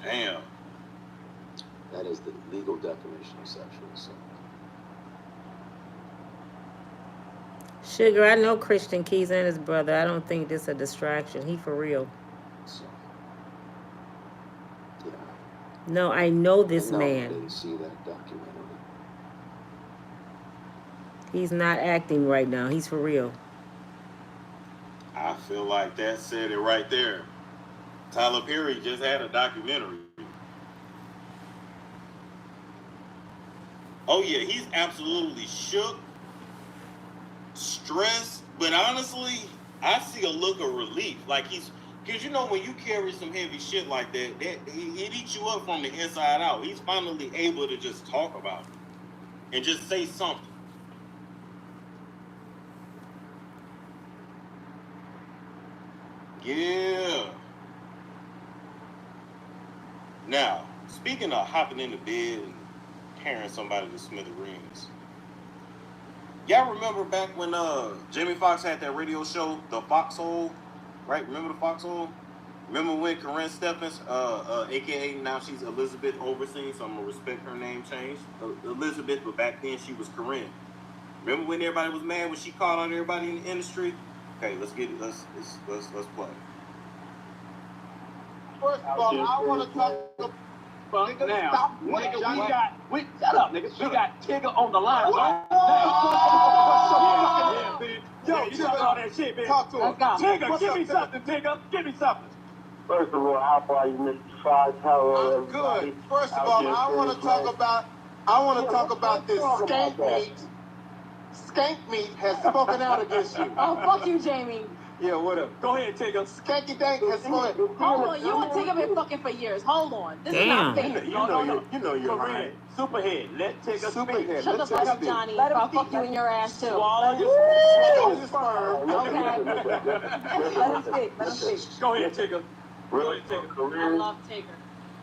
Speaker 18: Damn.
Speaker 19: That is the legal definition of sexual assault.
Speaker 1: Sugar, I know Christian Keys and his brother. I don't think this a distraction. He for real.
Speaker 19: So, yeah.
Speaker 1: No, I know this
Speaker 19: I
Speaker 1: man.
Speaker 19: didn't see that documentary.
Speaker 1: He's not acting right now. He's for real.
Speaker 18: I feel like that said it right there. Tyler Perry just had a documentary. Oh yeah, he's absolutely shook, stressed, but honestly, I see a look of relief. Like because you know when you carry some heavy shit like that, it eats you up from the inside out. He's finally able to just talk about it and just say something. Yeah. Now, speaking of hopping in the bed and carrying somebody to smithereens, y'all remember back when Jamie Foxx had that radio show, The Foxhole, right? Remember The Foxhole? Remember when Corinne Stephens, aka now she's Elizabeth Overseen, so I'm gonna respect her name change, Elizabeth, but back then she was Corinne. Remember when everybody was mad when she called out everybody in the industry? Okay, let's get it. Let's play.
Speaker 16: First of all, I want to talk about. Nigga, stop. Nigga, shut up, nigga. We got Tigger on the line. Yo, you talking all that shit, man. Talk to him. Tigger, give me something, Tigger. Give me something.
Speaker 20: First of all, how far you, Mr. Fox? How
Speaker 16: I'm good. First of all, I want to talk about this skank meat. Skank meat has spoken out against you.
Speaker 10: Oh, fuck you, Jamie.
Speaker 16: Yeah, what up? Go ahead, Tigger. Skanky Dank has spoken.
Speaker 10: Hold on, you and Tigger been fucking for years. Hold on. This is not fair.
Speaker 16: You know you're right. Superhead. Let Tigger speak.
Speaker 10: Shut the fuck up, Johnny. I'll fuck you in your ass, too.
Speaker 16: Swallow your sperm.
Speaker 10: Okay. Let him speak. Let him speak.
Speaker 16: Go ahead, Tigger.
Speaker 20: Go ahead, Tigger.
Speaker 10: I love Tigger.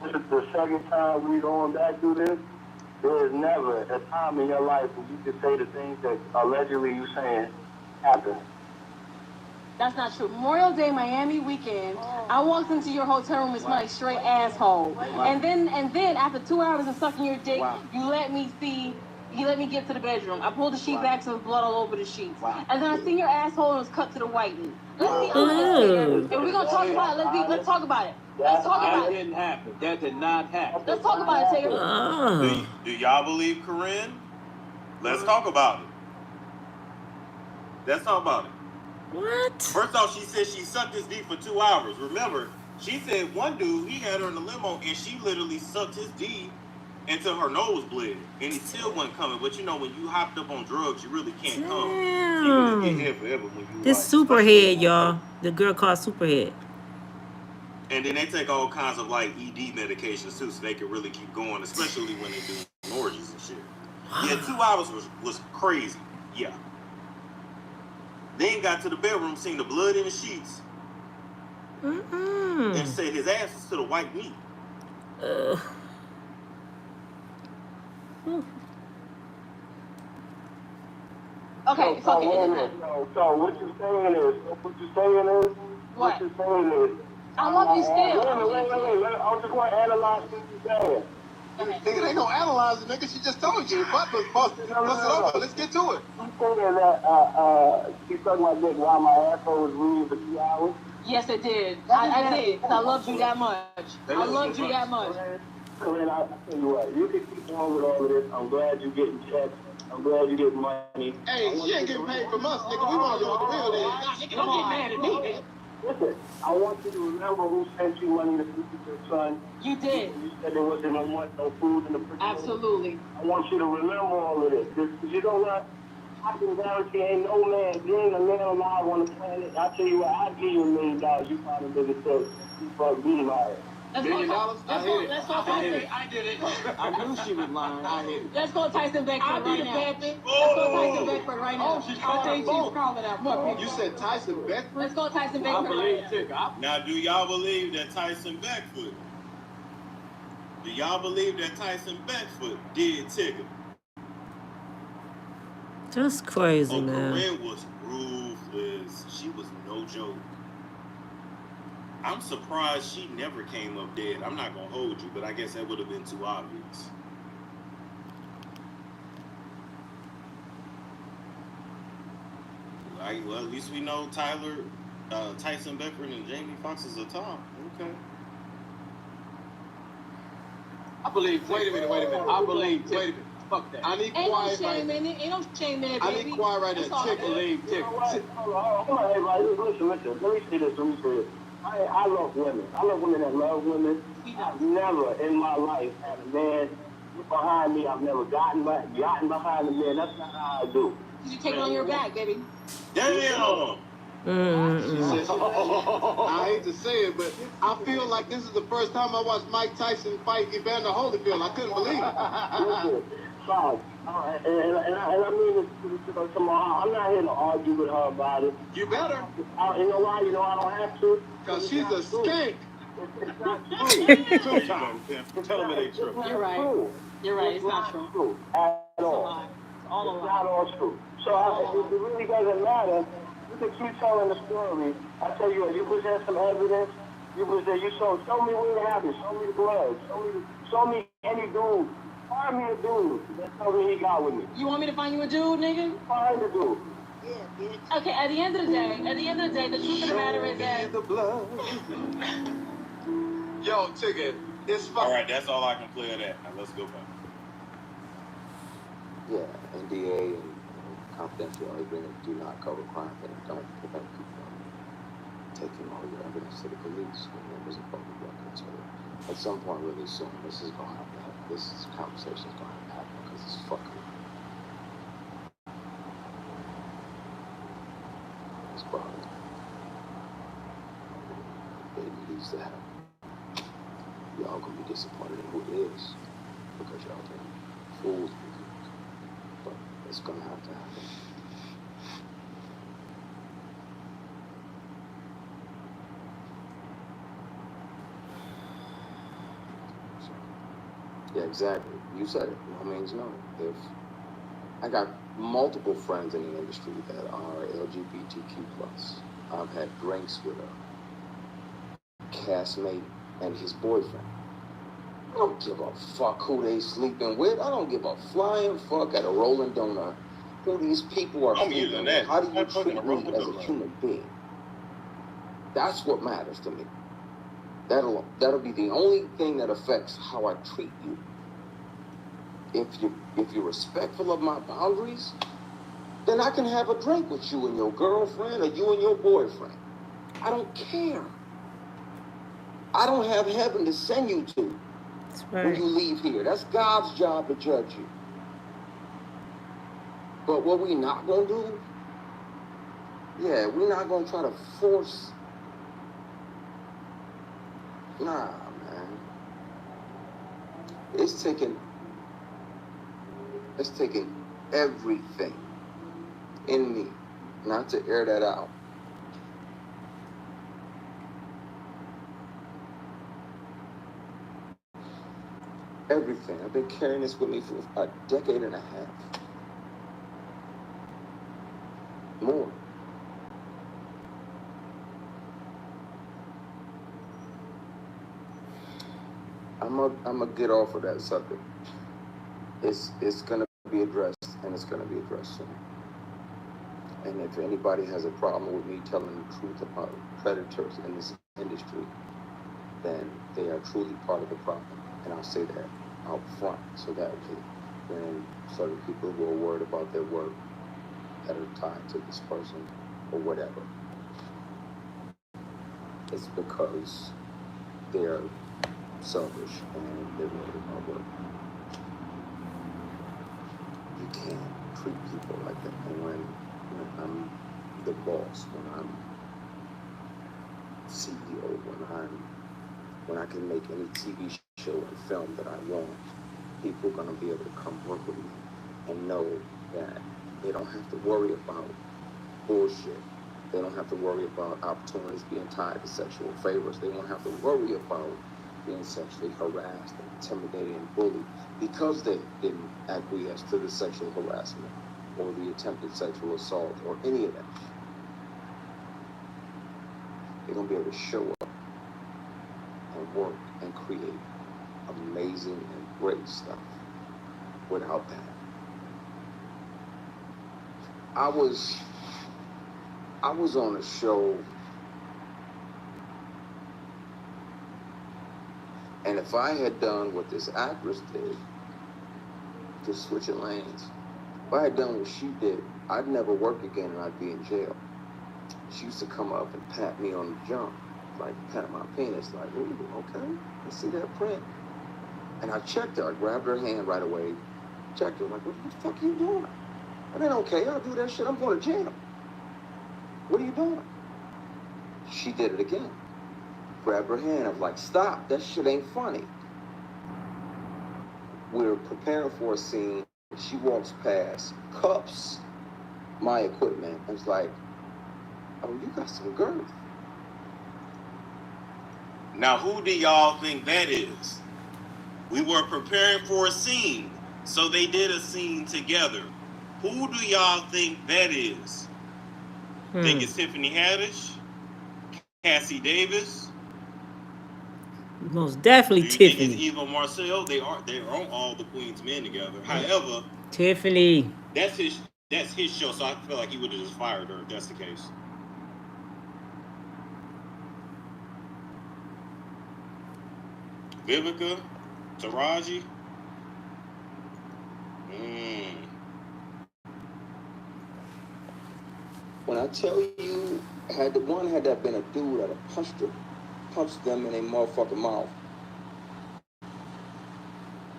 Speaker 20: This is the second time we going back through this. There is never a time in your life when you could say the things that allegedly you saying happened.
Speaker 10: That's not true. Memorial Day, Miami weekend, I walked into your hotel room and smelled like straight asshole. And then after 2 hours of sucking your dick, you let me see
Speaker 21: He let me get to the bedroom. I pulled the sheet back so there was blood all over the sheets. And then I seen your asshole and it was cut to the white meat. Let's be honest here. If we're gonna talk about it, let's talk about it. Let's talk about it.
Speaker 22: That didn't happen. That did not happen.
Speaker 21: Let's talk about it, Tigger.
Speaker 18: Do y'all believe Corinne? Let's talk about it. Let's talk about it.
Speaker 1: What?
Speaker 18: First off, she said she sucked his D for 2 hours. Remember, she said one dude, he had her in the limo, and she literally sucked his D until her nose bled, and he still wasn't coming. But you know, when you hopped up on drugs, you really can't come. You really get head forever when you
Speaker 1: This Superhead, y'all. The girl called Superhead.
Speaker 18: And then they take all kinds of like ED medications too, so they can really keep going, especially when they do orgies and shit. Yeah, 2 hours was crazy. Yeah. Then got to the bedroom, seen the blood in the sheets, and said his ass was to the white meat.
Speaker 21: Okay,
Speaker 20: so what you're saying is, what you're saying is,
Speaker 21: I love you still.
Speaker 20: Wait. I just want to analyze what you're saying.
Speaker 16: Nigga, ain't no analyzing, nigga. She just told you. Butt was busted. Over. Let's get to it.
Speaker 20: You saying that she sucked my dick while my asshole was ruined for 2 hours?
Speaker 21: Yes, it did. I did. I loved you that much. I loved you that much.
Speaker 20: Corinne, I'll tell you what. You can keep on with all of this. I'm glad you're getting checks. I'm glad you get money.
Speaker 16: Hey, she ain't getting paid from us, nigga. We want to know the real is.
Speaker 21: Don't get mad at me.
Speaker 20: Listen, I want you to remember who sent you money to feed your son.
Speaker 21: You did.
Speaker 20: You said there wasn't no food in the refrigerator.
Speaker 21: Absolutely.
Speaker 20: I want you to remember all of this. Because you know what? I can guarantee ain't no man, there ain't a man alive on the planet. I tell you what, I'll give you $1 million. You probably did it too. You fuck me like
Speaker 21: $1 million? Let's go Tyson.
Speaker 22: I did it. I knew she was lying. I hit it.
Speaker 21: Let's go Tyson Beckford right now. Let's go Tyson Beckford right now.
Speaker 22: Oh, she's
Speaker 21: calling that fuck.
Speaker 16: You said Tyson Beckford?
Speaker 21: Let's go Tyson Beckford right now.
Speaker 18: Now, do y'all believe that Tyson Beckford? Do y'all believe that Tyson Beckford did Tigger?
Speaker 1: That's crazy, man.
Speaker 18: Corinne was ruthless. She was no joke. I'm surprised she never came up dead. I'm not gonna hold you, but I guess that would have been too obvious. Well, at least we know Tyson Beckford and Jamie Foxx is a top. Okay.
Speaker 22: I believe. Wait a minute. I believe. Wait a minute. Fuck that.
Speaker 16: I need quiet right now.
Speaker 21: Ain't no shame in it, baby.
Speaker 16: I need quiet right now.
Speaker 22: I believe.
Speaker 20: Hold on, everybody. Listen. Let me say this. I love women. I love women that love women. I've never in my life had a man behind me. I've never gotten behind a man. That's not how I do.
Speaker 21: You take it on your back, baby.
Speaker 18: Damn.
Speaker 16: I hate to say it, but I feel like this is the first time I watched Mike Tyson fight Evander Holyfield. I couldn't believe it.
Speaker 20: Listen, and I mean this to my heart. I'm not here to argue with her about it.
Speaker 16: You better.
Speaker 20: You know why? You know I don't have to?
Speaker 16: Because she's a skank.
Speaker 20: It's not true.
Speaker 18: Two times, tell them it ain't true.
Speaker 21: You're right. You're right. It's not true.
Speaker 20: At all.
Speaker 21: It's all a lie.
Speaker 20: It's not all true. So it really doesn't matter. You can keep telling the story. I tell you what, you present some evidence. You show me where it happened. Show me the blood. Show me any dude. Find me a dude that told me he got with me.
Speaker 21: You want me to find you a dude, nigga?
Speaker 20: Find a dude.
Speaker 12: Yeah, bitch.
Speaker 21: Okay, at the end of the day, the truth of the matter is that
Speaker 16: the blood. Yo, Tigger, it's fun.
Speaker 18: All right, that's all I can play of that. Now let's go back.
Speaker 19: Yeah, NDA and confidential agreements do not cover crimes and don't prevent you from taking all your evidence to the police when there was a public record. So at some point really soon, this conversation is going to happen because it's fucking. It's bothering. It needs to happen. Y'all gonna be disappointed in who it is because y'all been fooled. But it's gonna have to happen. Yeah, exactly. You said it. No means no. If I got multiple friends in the industry that are LGBTQ+. I've had drinks with a castmate and his boyfriend. I don't give a fuck who they sleeping with. I don't give a flying fuck at a rolling donut who these people are sleeping with. How do you treat me as a human being? That's what matters to me. That'll be the only thing that affects how I treat you. If you're respectful of my boundaries, then I can have a drink with you and your girlfriend or you and your boyfriend. I don't care. I don't have heaven to send you to when you leave here. That's God's job to judge you. But what we not gonna do, we're not gonna try to force. Nah, man. It's taking everything in me not to air that out. Everything. I've been carrying this with me for a decade and a half. More. I'm gonna get off of that subject. It's gonna be addressed, and it's gonna be addressed soon. And if anybody has a problem with me telling the truth about predators in this industry, then they are truly part of the problem. And I'll say that out front, so that when certain people who are worried about their work that are tied to this person or whatever, it's because they're selfish and they're worried about work. You can't treat people like that. And when I'm the boss, when I'm CEO, when I can make any TV show and film that I want, people are gonna be able to come work with me and know that they don't have to worry about bullshit. They don't have to worry about opportunities being tied to sexual favors. They don't have to worry about being sexually harassed and intimidated and bullied because they didn't acquiesce to the sexual harassment or the attempted sexual assault or any of that. They're gonna be able to show up and work and create amazing and great stuff without that. I was on a show, and if I had done what this actress did, just switching lanes, if I had done what she did, I'd never work again and I'd be in jail. She used to come up and pat me on the jump, like pat my penis, like, ooh, okay, I see that print. And I checked her, I grabbed her hand right away, checked her, like, what the fuck are you doing? And then, okay, I'll do that shit, I'm going to jail. What are you doing? She did it again. Grabbed her hand, I was like, stop, that shit ain't funny. We're preparing for a scene, she walks past, cups my equipment, and it's like, oh, you got some girth.
Speaker 18: Now, who do y'all think that is? We were preparing for a scene, so they did a scene together. Who do y'all think that is? Think it's Tiffany Haddish? Cassie Davis?
Speaker 1: Most definitely
Speaker 18: Do you
Speaker 1: Tiffany.
Speaker 18: think it's Eva Marcel? They're on All the Queen's Men together. However,
Speaker 1: Tiffany.
Speaker 18: That's his show, so I feel like he would have just fired her if that's the case. Vivica? Taraji?
Speaker 19: When I tell you, had that been a dude, I'd have punched them in their motherfucking mouth.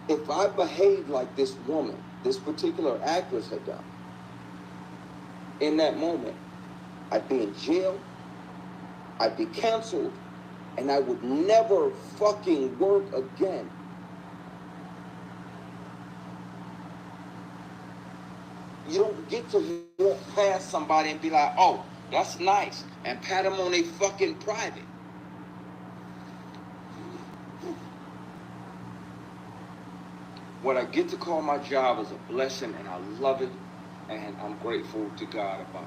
Speaker 19: If I behaved like this woman, this particular actress had done, in that moment, I'd be in jail, I'd be canceled, and I would never fucking work again. You don't get to walk past somebody and be like, oh, that's nice, and pat them on their fucking private. What I get to call my job is a blessing, and I love it, and I'm grateful to God about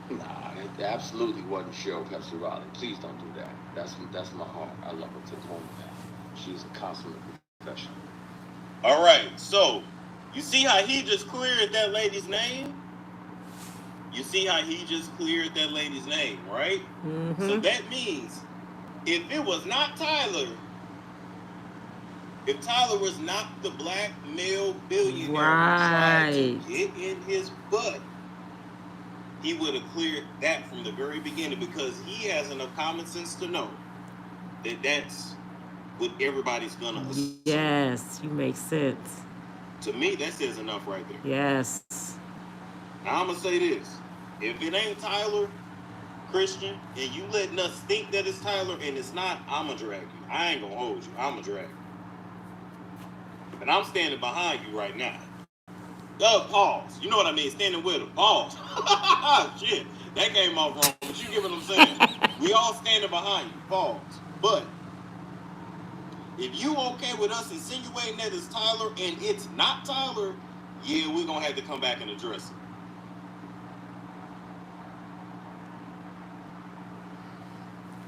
Speaker 19: it. Nah, it absolutely wasn't Cheryl Pepsi Riley. Please don't do that. That's my heart. I love her to the moon. She's a consummate professional.
Speaker 18: All right, so you see how he just cleared that lady's name? You see how he just cleared that lady's name, right?
Speaker 1: Mm-hmm.
Speaker 18: So that means if it was not Tyler, if Tyler was not the black male billionaire who tried to get in his butt, he would have cleared that from the very beginning, because he has enough common sense to know that that's what everybody's gonna assume.
Speaker 1: Yes, you make sense.
Speaker 18: To me, that says enough right there.
Speaker 1: Yes.
Speaker 18: Now I'm gonna say this: if it ain't Tyler, Christian, and you letting us think that it's Tyler and it's not, I'ma drag you. I ain't gonna hold you. I'ma drag you. And I'm standing behind you right now. Pause. You know what I mean? Standing with him. Pause. Shit. That came off wrong. But you get what I'm saying? We all standing behind you. Pause. But if you okay with us insinuating that it's Tyler and it's not Tyler, yeah, we're going to have to come back and address it.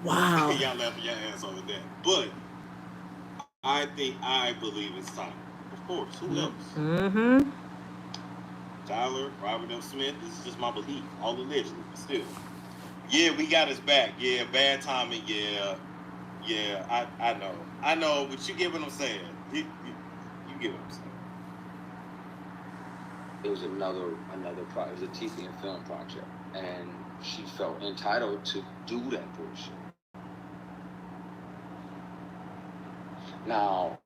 Speaker 1: Wow.
Speaker 18: Y'all laughing your ass over that. But I believe it's Tyler. Of course. Who else?
Speaker 1: Mm-hmm.
Speaker 18: Tyler, Robert M. Smith, this is just my belief. All allegedly, but still. Yeah, we got his back. Yeah, bad timing. Yeah, I know, but you get what I'm saying. You get what I'm saying.
Speaker 19: It was another project. It was a TV and film project, and she felt entitled to do that bullshit. Now,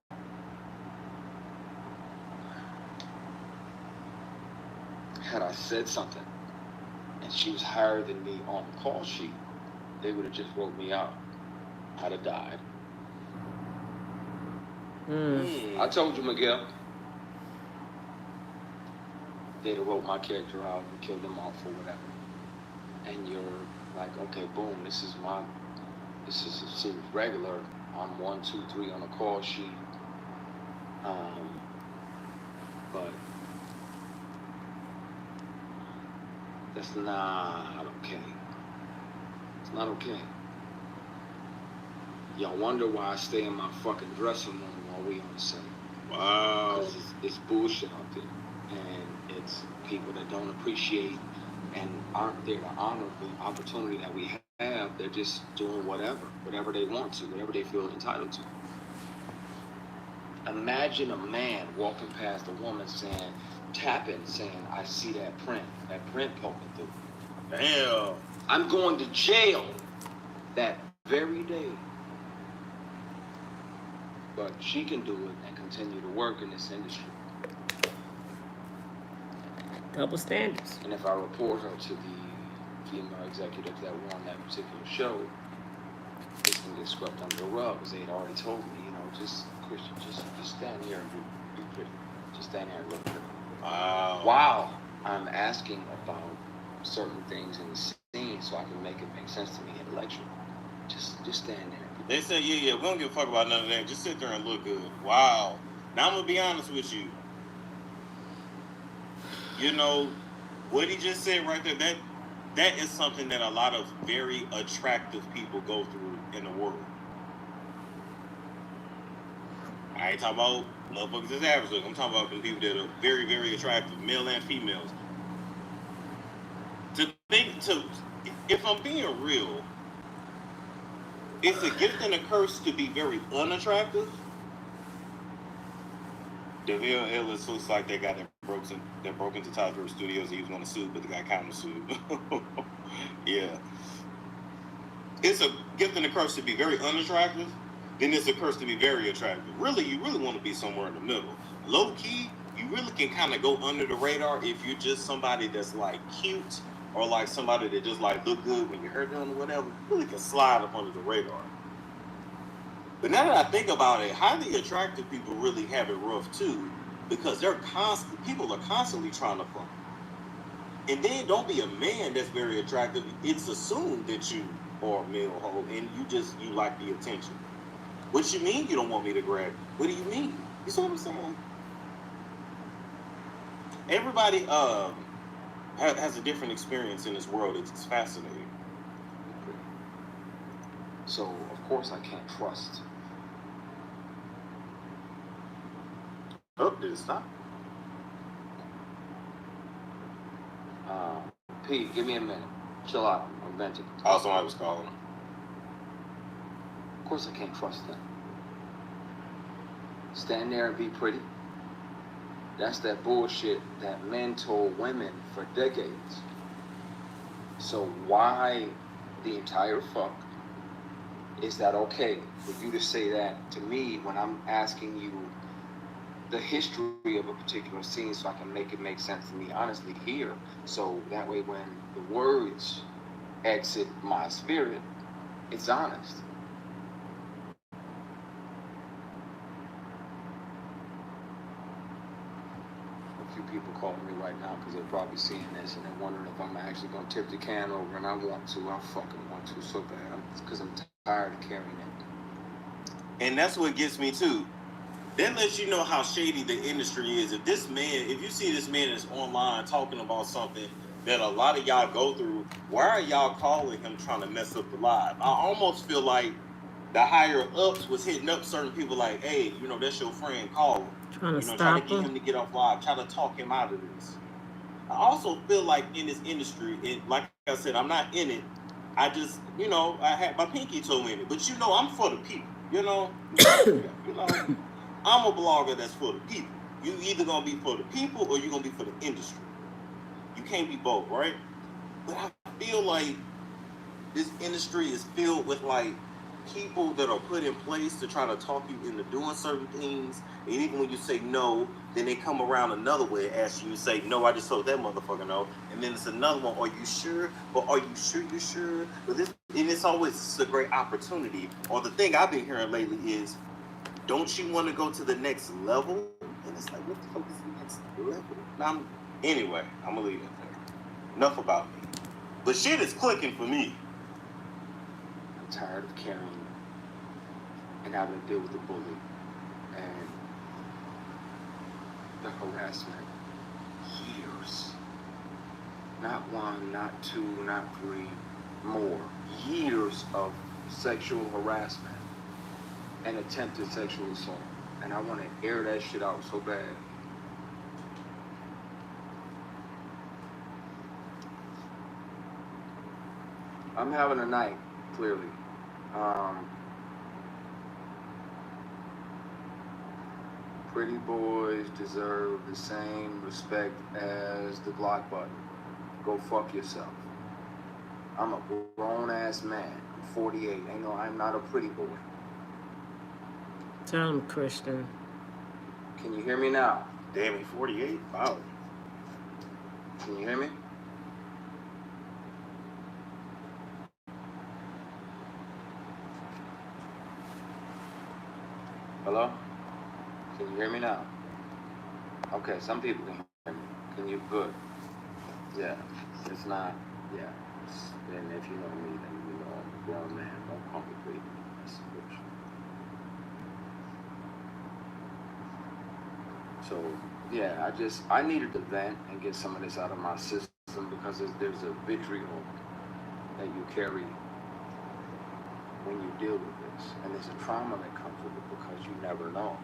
Speaker 19: had I said something and she was higher than me on the call sheet, they would have just wrote me out. I'd have died. I told you, Miguel. They'd have wrote my character out and killed them off or whatever. And you're like, okay, boom, this is a series regular. I'm 1, 2, 3 on the call sheet. But that's not okay. It's not okay. Y'all wonder why I stay in my fucking dressing room while we on the set.
Speaker 18: Wow.
Speaker 19: Because it's bullshit out there. And it's people that don't appreciate and aren't there to honor the opportunity that we have. They're just doing whatever they want to, whatever they feel entitled to. Imagine a man walking past a woman tapping, saying, I see that print poking through.
Speaker 18: Damn.
Speaker 19: I'm going to jail that very day. But she can do it and continue to work in this industry.
Speaker 1: Double standards.
Speaker 19: And if I report her to the female executives that were on that particular show, it's going to get swept under the rug, because they had already told me, just Christian, just stand here and be pretty. Just stand here and look pretty.
Speaker 18: Wow.
Speaker 19: While I'm asking about certain things in the scene so I can make it make sense to me intellectually. Just stand there.
Speaker 18: They said, yeah, we don't give a fuck about none of that. Just sit there and look good. Wow. Now I'm going to be honest with you. What he just said right there, that is something that a lot of very attractive people go through in the world. I ain't talking about motherfuckers that's average. I'm talking about people that are very, very attractive, male and females. If I'm being real, it's a gift and a curse to be very unattractive. DeVille Ellis looks like they got that broke into Tyler Studios. He was going to sue, but the guy kind of sued. Yeah. It's a gift and a curse to be very unattractive. Then it's a curse to be very attractive. Really, you really want to be somewhere in the middle. Low key, you really can kind of go under the radar if you're just somebody that's like cute, or like somebody that just like look good when you're hurt or whatever. You really can slide up under the radar. But now that I think about it, highly attractive people really have it rough too, because people are constantly trying to fuck. And then don't be a man that's very attractive. It's assumed that you are a male hoe and you like the attention. What you mean you don't want me to grab you? What do you mean? You see what I'm saying? Everybody, has a different experience in this world. It's fascinating.
Speaker 19: So, of course, I can't trust.
Speaker 18: Oh, did it stop?
Speaker 19: Pete, give me a minute. Chill out. I'm venting.
Speaker 18: Oh, somebody was calling.
Speaker 19: Of course, I can't trust them. Stand there and be pretty. That's that bullshit that men told women for decades. So why the entire fuck is that okay for you to say that to me when I'm asking you the history of a particular scene so I can make it make sense to me honestly here? So that way when the words exit my spirit, it's honest. A few people calling me right now because they're probably seeing this and they're wondering if I'm actually going to tip the can over, and I want to. I fucking want to so bad because I'm tired of carrying it.
Speaker 18: And that's what gets me too. That lets you know how shady the industry is. If you see this man is online talking about something that a lot of y'all go through, why are y'all calling him trying to mess up the live? I almost feel like the higher ups was hitting up certain people like, hey, that's your friend, call him.
Speaker 1: Trying to
Speaker 18: Try to get him to get off live, try to talk him out of this. I also feel like in this industry, like I said, I'm not in it. I just, I had my pinky toe in it. But I'm for the people, I'm a blogger that's for the people. You either gonna be for the people or you're gonna be for the industry. You can't be both, right? But I feel like this industry is filled with like people that are put in place to try to talk you into doing certain things. And even when you say no, then they come around another way and ask you to say, no, I just told that motherfucker no. And then it's another one, are you sure? But are you sure you're sure? But it's always a great opportunity. Or the thing I've been hearing lately is, don't you want to go to the next level? And it's like, what the fuck is the next level? Anyway, I'm going to leave it there. Enough about me. But shit is clicking for me.
Speaker 19: I'm tired of carrying and having to deal with the bully and the harassment. Years. Not one, not two, not three, more. Years of sexual harassment and attempted sexual assault. And I want to air that shit out so bad. I'm having a night, clearly. Pretty boys deserve the same respect as the block button. Go fuck yourself. I'm a grown-ass man. I'm 48. I'm not a pretty boy.
Speaker 1: Tell him, Christian.
Speaker 19: Can you hear me now?
Speaker 18: Damn, 48? Wow.
Speaker 19: Can you hear me? Hello? Can you hear me now? Okay, some people can hear me. Can you? Good. Yeah. It's not, yeah. And if you know me, then you know I'm a grown man. Don't call me pretty. That's bullshit. So, yeah, I needed to vent and get some of this out of my system because there's a vitriol that you carry when you deal with this. And there's a trauma that comes with it because you never know.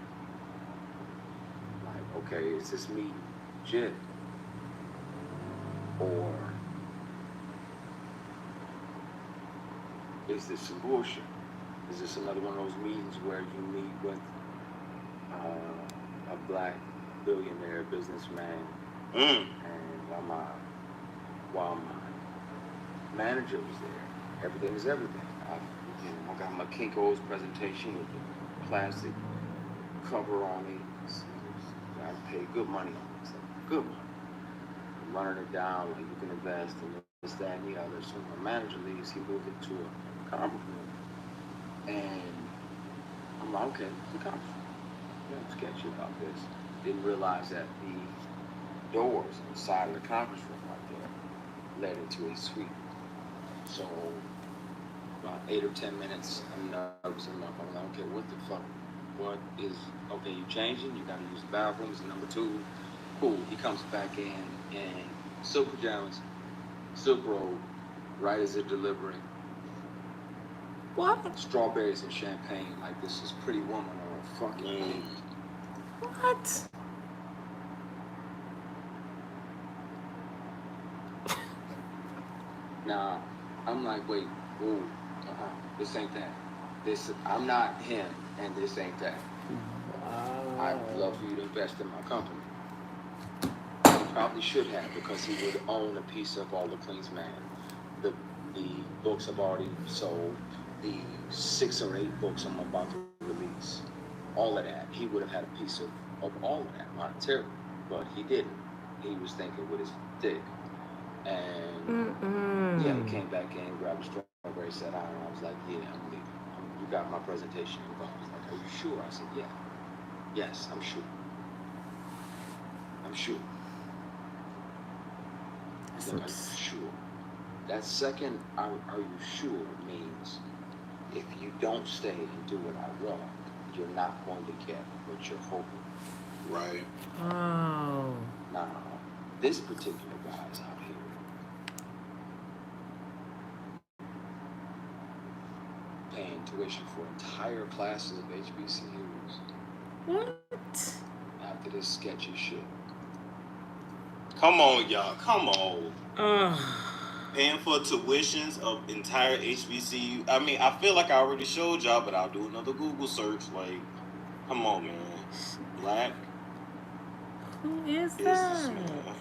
Speaker 19: Like, okay, is this me legit? Or is this some bullshit? Is this another one of those meetings where you meet with a black billionaire businessman and while my manager was there, everything is everything. I got my Kinko's presentation with the plastic cover on it. I paid good money on it. Good money. I'm running it down like you can invest in this, that, and the other. So when my manager leaves, he moved it to a conference room. And I'm like, okay, it's a conference room. I'm sketchy about this. Didn't realize that the doors on the side of the conference room right there led into a suite. So about 8 or 10 minutes, I'm nervous. I'm like, okay, what the fuck? What is, okay, you changing? You gotta use the bathrooms. And number two, cool. He comes back in and
Speaker 17: silk pajamas, silk robe, right as they're delivering.
Speaker 1: What?
Speaker 17: Strawberries and champagne like this is Pretty Woman or a fucking
Speaker 1: What?
Speaker 17: Nah, I'm like, wait, whoa, this ain't that. This, I'm not him, and this ain't that. I'd love for you to invest in my company. He probably should have, because he would own a piece of All the Queen's Man. The books have already sold. The 6 or 8 books I'm about to release. All of that. He would have had a piece of all of that monetarily, but he didn't. He was thinking with his dick. And yeah, he came back in, grabbed a strawberry, sat down, and I was like, yeah, I'm leaving. You got my presentation involved. He's like, are you sure? I said, yeah. Yes, I'm sure. I'm sure. He's like, are you sure? That second, are you sure, means if you don't stay and do what I want, you're not going to get what you're hoping.
Speaker 18: Right.
Speaker 1: Oh.
Speaker 17: Now, this particular guy's out here. Paying tuition for entire classes of HBCUs.
Speaker 1: What?
Speaker 17: After this sketchy shit.
Speaker 18: Come on, y'all. Come on. Paying for tuitions of entire HBCU. I mean, I feel like I already showed y'all, but I'll do another Google search. Like, come on, man. Black.
Speaker 1: Who is that?
Speaker 18: Businessman.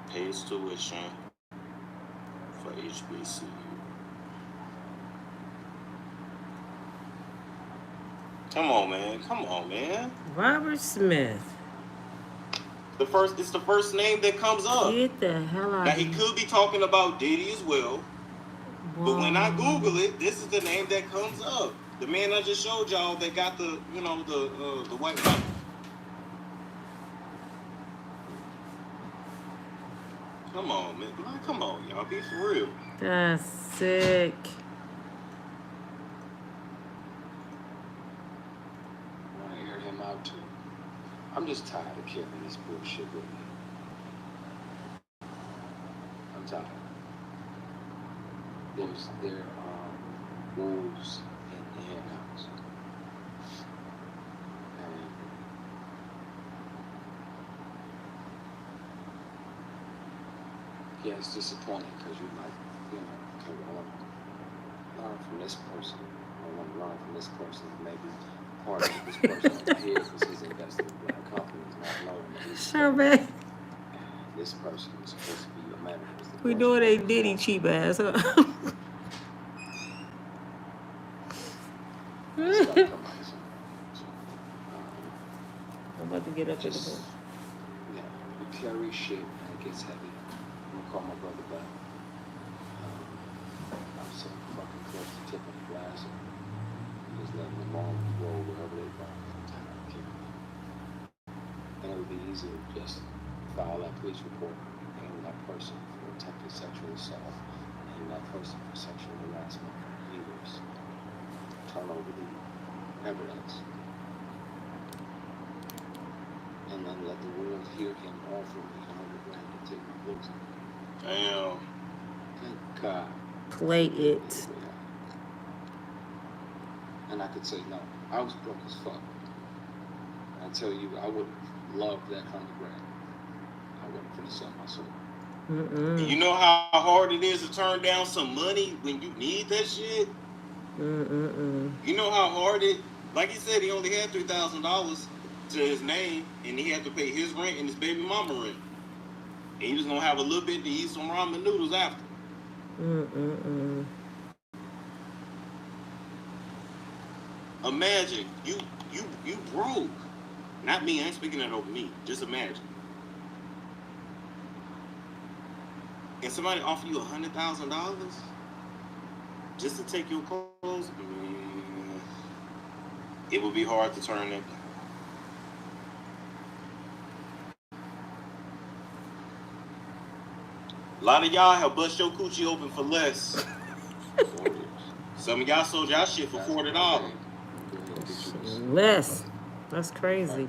Speaker 18: Pays tuition for HBCU. Come on, man. Come on, man.
Speaker 1: Robert Smith.
Speaker 18: It's the first name that comes up.
Speaker 1: Get the hell out
Speaker 18: Now
Speaker 1: of
Speaker 18: he
Speaker 1: here.
Speaker 18: could be talking about Diddy as well.
Speaker 1: Whoa.
Speaker 18: But when I Google it, this is the name that comes up. The man I just showed y'all that got the, you know, the white guy. Come on, man. Come on, y'all. Be for real.
Speaker 1: That's sick.
Speaker 17: I want to hear him out too. I'm just tired of carrying this bullshit with me. I'm tired. There are wolves in the hen house. And yeah, it's disappointing because you might, you know, okay, I want to learn from this person. I want to learn from this person. Maybe part of this person here because he's invested in black companies, not knowing that he's
Speaker 1: Sure, man.
Speaker 17: this person is supposed to be your mentor.
Speaker 1: We doing a Diddy cheap ass, huh? I'm about to get up in the book.
Speaker 17: Yeah, you carry shit and it gets heavy. I'm gonna call my brother back. I'm so fucking close to tipping the glass and just letting them all roll wherever they go. I'm tired of carrying it. And it would be easier to just file that police report and that person for attempted sexual assault and that person for sexual harassment for years. Turn over the evidence. And then let the world hear him offer me $100,000 to take my books.
Speaker 18: Damn.
Speaker 17: Thank God.
Speaker 1: Play it.
Speaker 17: And I could say no. I was broke as fuck. I tell you, I would love that $100,000. I wouldn't finish sell my soul.
Speaker 18: You know how hard it is to turn down some money when you need that shit? You know how hard it, like he said, he only had $3,000 to his name, and he had to pay his rent and his baby mama rent. And he was gonna have a little bit to eat some ramen noodles after. Imagine you broke. Not me. I ain't speaking that over me. Just imagine. And somebody offer you $100,000 just to take your clothes. It would be hard to turn that down. A lot of y'all have bust your coochie open for less. Some of y'all sold y'all shit for $40.
Speaker 1: Less. That's crazy.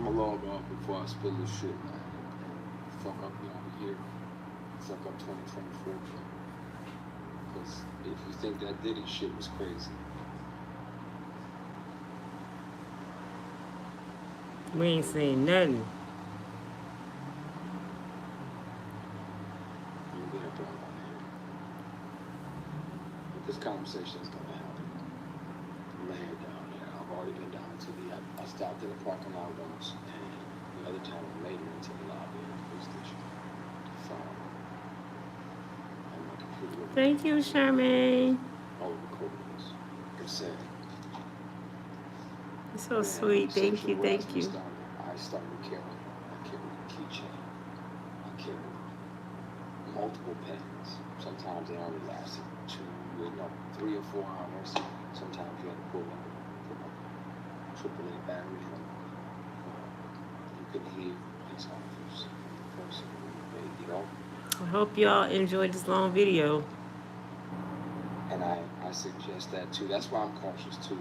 Speaker 17: I'm gonna log off before I spill this shit, man. Fuck up the year. Fuck up 2024. Because if you think that Diddy shit was crazy,
Speaker 1: We ain't seen nothing.
Speaker 17: you'll be up on here. But this conversation is gonna happen. I'm gonna head down there. I've already been down to I stopped at the parking lot once, and the other time I made it into the lobby of the police station. Found and my computer.
Speaker 1: Thank you, Charmaine.
Speaker 17: All the recordings. Like I said.
Speaker 1: You're so sweet. Thank you, thank you.
Speaker 17: I started carrying. I carry a keychain. I carry multiple pens. Sometimes they only lasted 3 or 4 hours. Sometimes you had to pull a AAA battery from. You could hear police officers, person, you know.
Speaker 1: I hope y'all enjoyed this long video.
Speaker 17: And I suggest that too. That's why I'm cautious too.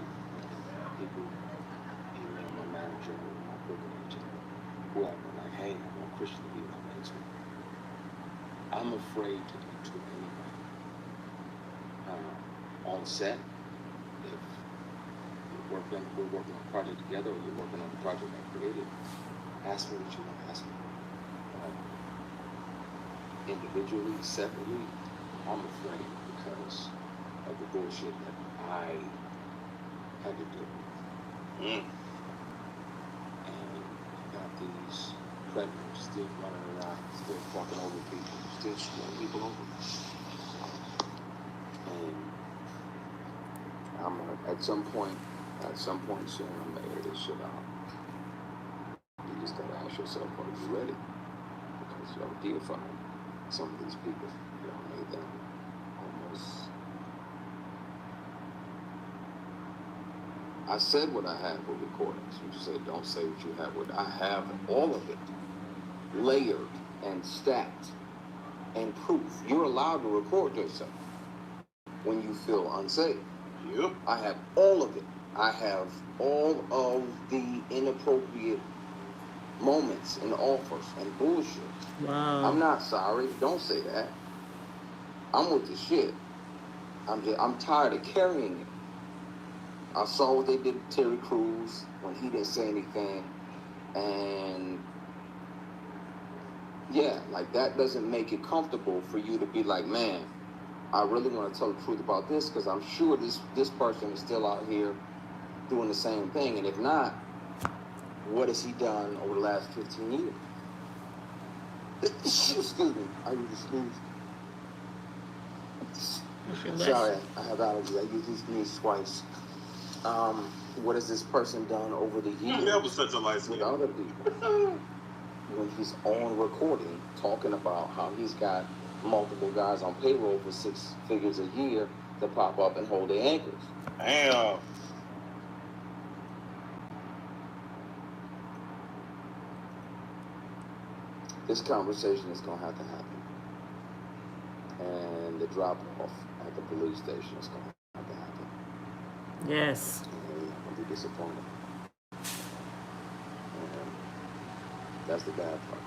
Speaker 17: People, email my manager or my booking agent, whoever, like, hey, I want Christian to be my mentor. I'm afraid to mentor anybody. On set, if we're working on a project together, or you're working on a project I created, ask me what you want to ask me. Individually, separately, I'm afraid because of the bullshit that I had to deal with. And you got these predators still running around, still fucking over people, still screwing people over. And I'm gonna, at some point soon, I'm gonna air this shit out. You just gotta ask yourself, are you ready? Because y'all deifying some of these people. Y'all made them almost. I said what I had with recordings. You said don't say what you have with. I have all of it, layered and stacked and proof. You're allowed to record yourself when you feel unsafe. Yep. I have all of it. I have all of the inappropriate moments and offers and bullshit.
Speaker 1: Wow.
Speaker 17: I'm not sorry. Don't say that. I'm with the shit. I'm tired of carrying it. I saw what they did to Terry Crews when he didn't say anything. And yeah, like that doesn't make it comfortable for you to be like, man, I really want to tell the truth about this because I'm sure this person is still out here doing the same thing. And if not, what has he done over the last 15 years? Excuse me. I need to sneeze. Sorry, I have allergies. I usually sneeze twice. What has this person done over the years?
Speaker 18: That was such a light
Speaker 17: with other people. When he's on recording, talking about how he's got multiple guys on payroll for 6 figures a year to pop up and hold their ankles.
Speaker 18: Damn.
Speaker 17: This conversation is going to have to happen. And the drop-off at the police station is going to have to happen.
Speaker 1: Yes.
Speaker 17: And I'll be disappointed. And that's the bad part.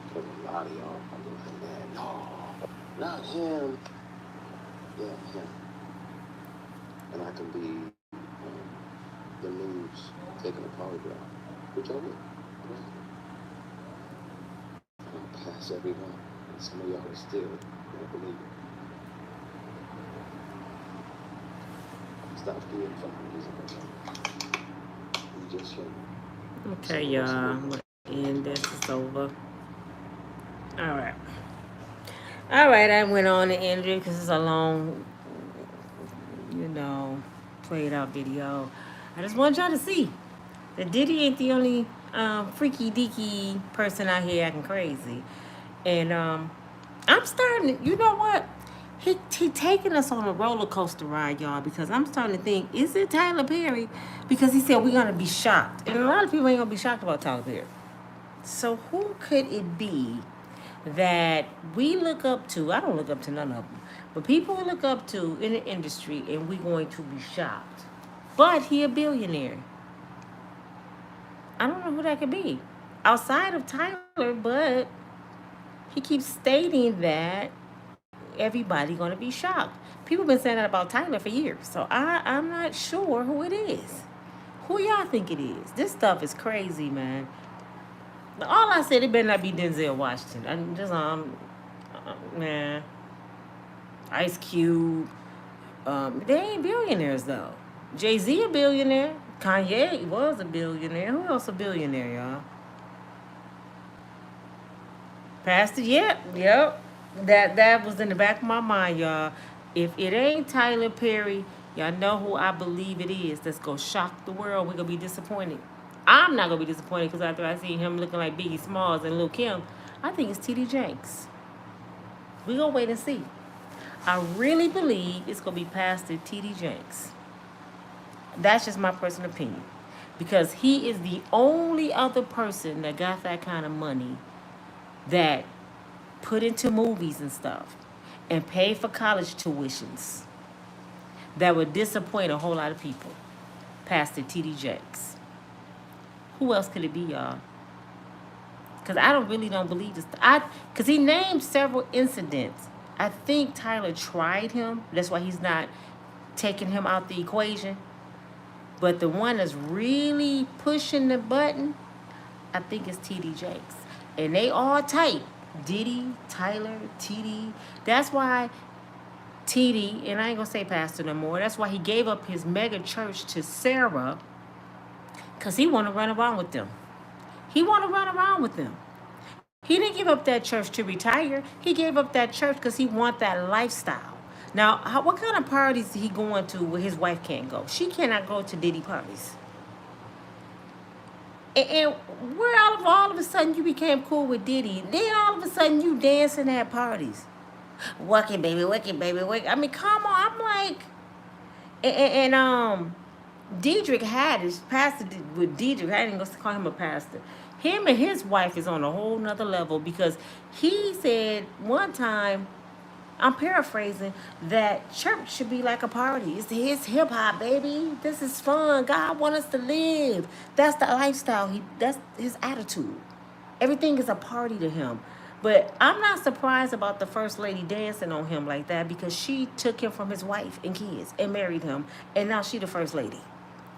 Speaker 17: Because a lot of y'all are like, man, no, not him. Yeah, him. And I can be the news taking a polygraph, which I will. I'll pass everyone, and some of y'all are still don't believe it. Stop being funny. You just human.
Speaker 1: Okay, y'all. I'm gonna end this. It's over. All right. All right, I went on to end it because it's a long, played out video. I just want y'all to see that Diddy ain't the only freaky deaky person out here acting crazy. And I'm starting to, you know what? He taking us on a roller coaster ride, y'all, because I'm starting to think, is it Tyler Perry? Because he said we're going to be shocked. And a lot of people ain't going to be shocked about Tyler Perry. So who could it be that we look up to? I don't look up to none of them. But people we look up to in the industry, and we're going to be shocked. but he a billionaire. I don't know who that could be outside of Tyler, but he keeps stating that everybody gonna be shocked. People been saying that about Tyler for years, so I'm not sure who it is. Who y'all think it is? This stuff is crazy, man. All I said, it better not be Denzel Washington. I'm just man. Ice Cube. They ain't billionaires though. Jay-Z a billionaire. Kanye was a billionaire. Who else a billionaire, y'all? Pastor, yep. That was in the back of my mind, y'all. If it ain't Tyler Perry, y'all know who I believe it is that's gonna shock the world. We're gonna be disappointed. I'm not gonna be disappointed because after I see him looking like Biggie Smalls and Lil Kim, I think it's T.D. Jakes. We're gonna wait and see. I really believe it's gonna be Pastor T.D. Jakes. That's just my personal opinion. Because he is the only other person that got that kind of money that put into movies and stuff and paid for college tuitions that would disappoint a whole lot of people. Pastor T.D. Jakes. Who else could it be, y'all? Because I don't believe this. Because he named several incidents. I think Tyler tried him. That's why he's not taking him out the equation. But the one that's really pushing the button, I think it's T.D. Jakes. And they all tight. Diddy, Tyler, T.D. That's why T.D., and I ain't going to say pastor no more, that's why he gave up his mega church to Sarah, because he want to run around with them. He want to run around with them. He didn't give up that church to retire. He gave up that church because he want that lifestyle. Now, what kind of parties is he going to where his wife can't go? She cannot go to Diddy parties. And where all of a sudden you became cool with Diddy, then all of a sudden you dancing at parties. Working, baby, working, baby, working. I mean, come on. I'm like, and Deitrick Haddon, pastor with Deitrick, I didn't go call him a pastor. Him and his wife is on a whole nother level because he said one time, I'm paraphrasing, that church should be like a party. It's his hip hop, baby. This is fun. God wants us to live. That's the lifestyle. That's his attitude. Everything is a party to him. But I'm not surprised about the first lady dancing on him like that because she took him from his wife and kids and married him, and now she the first lady.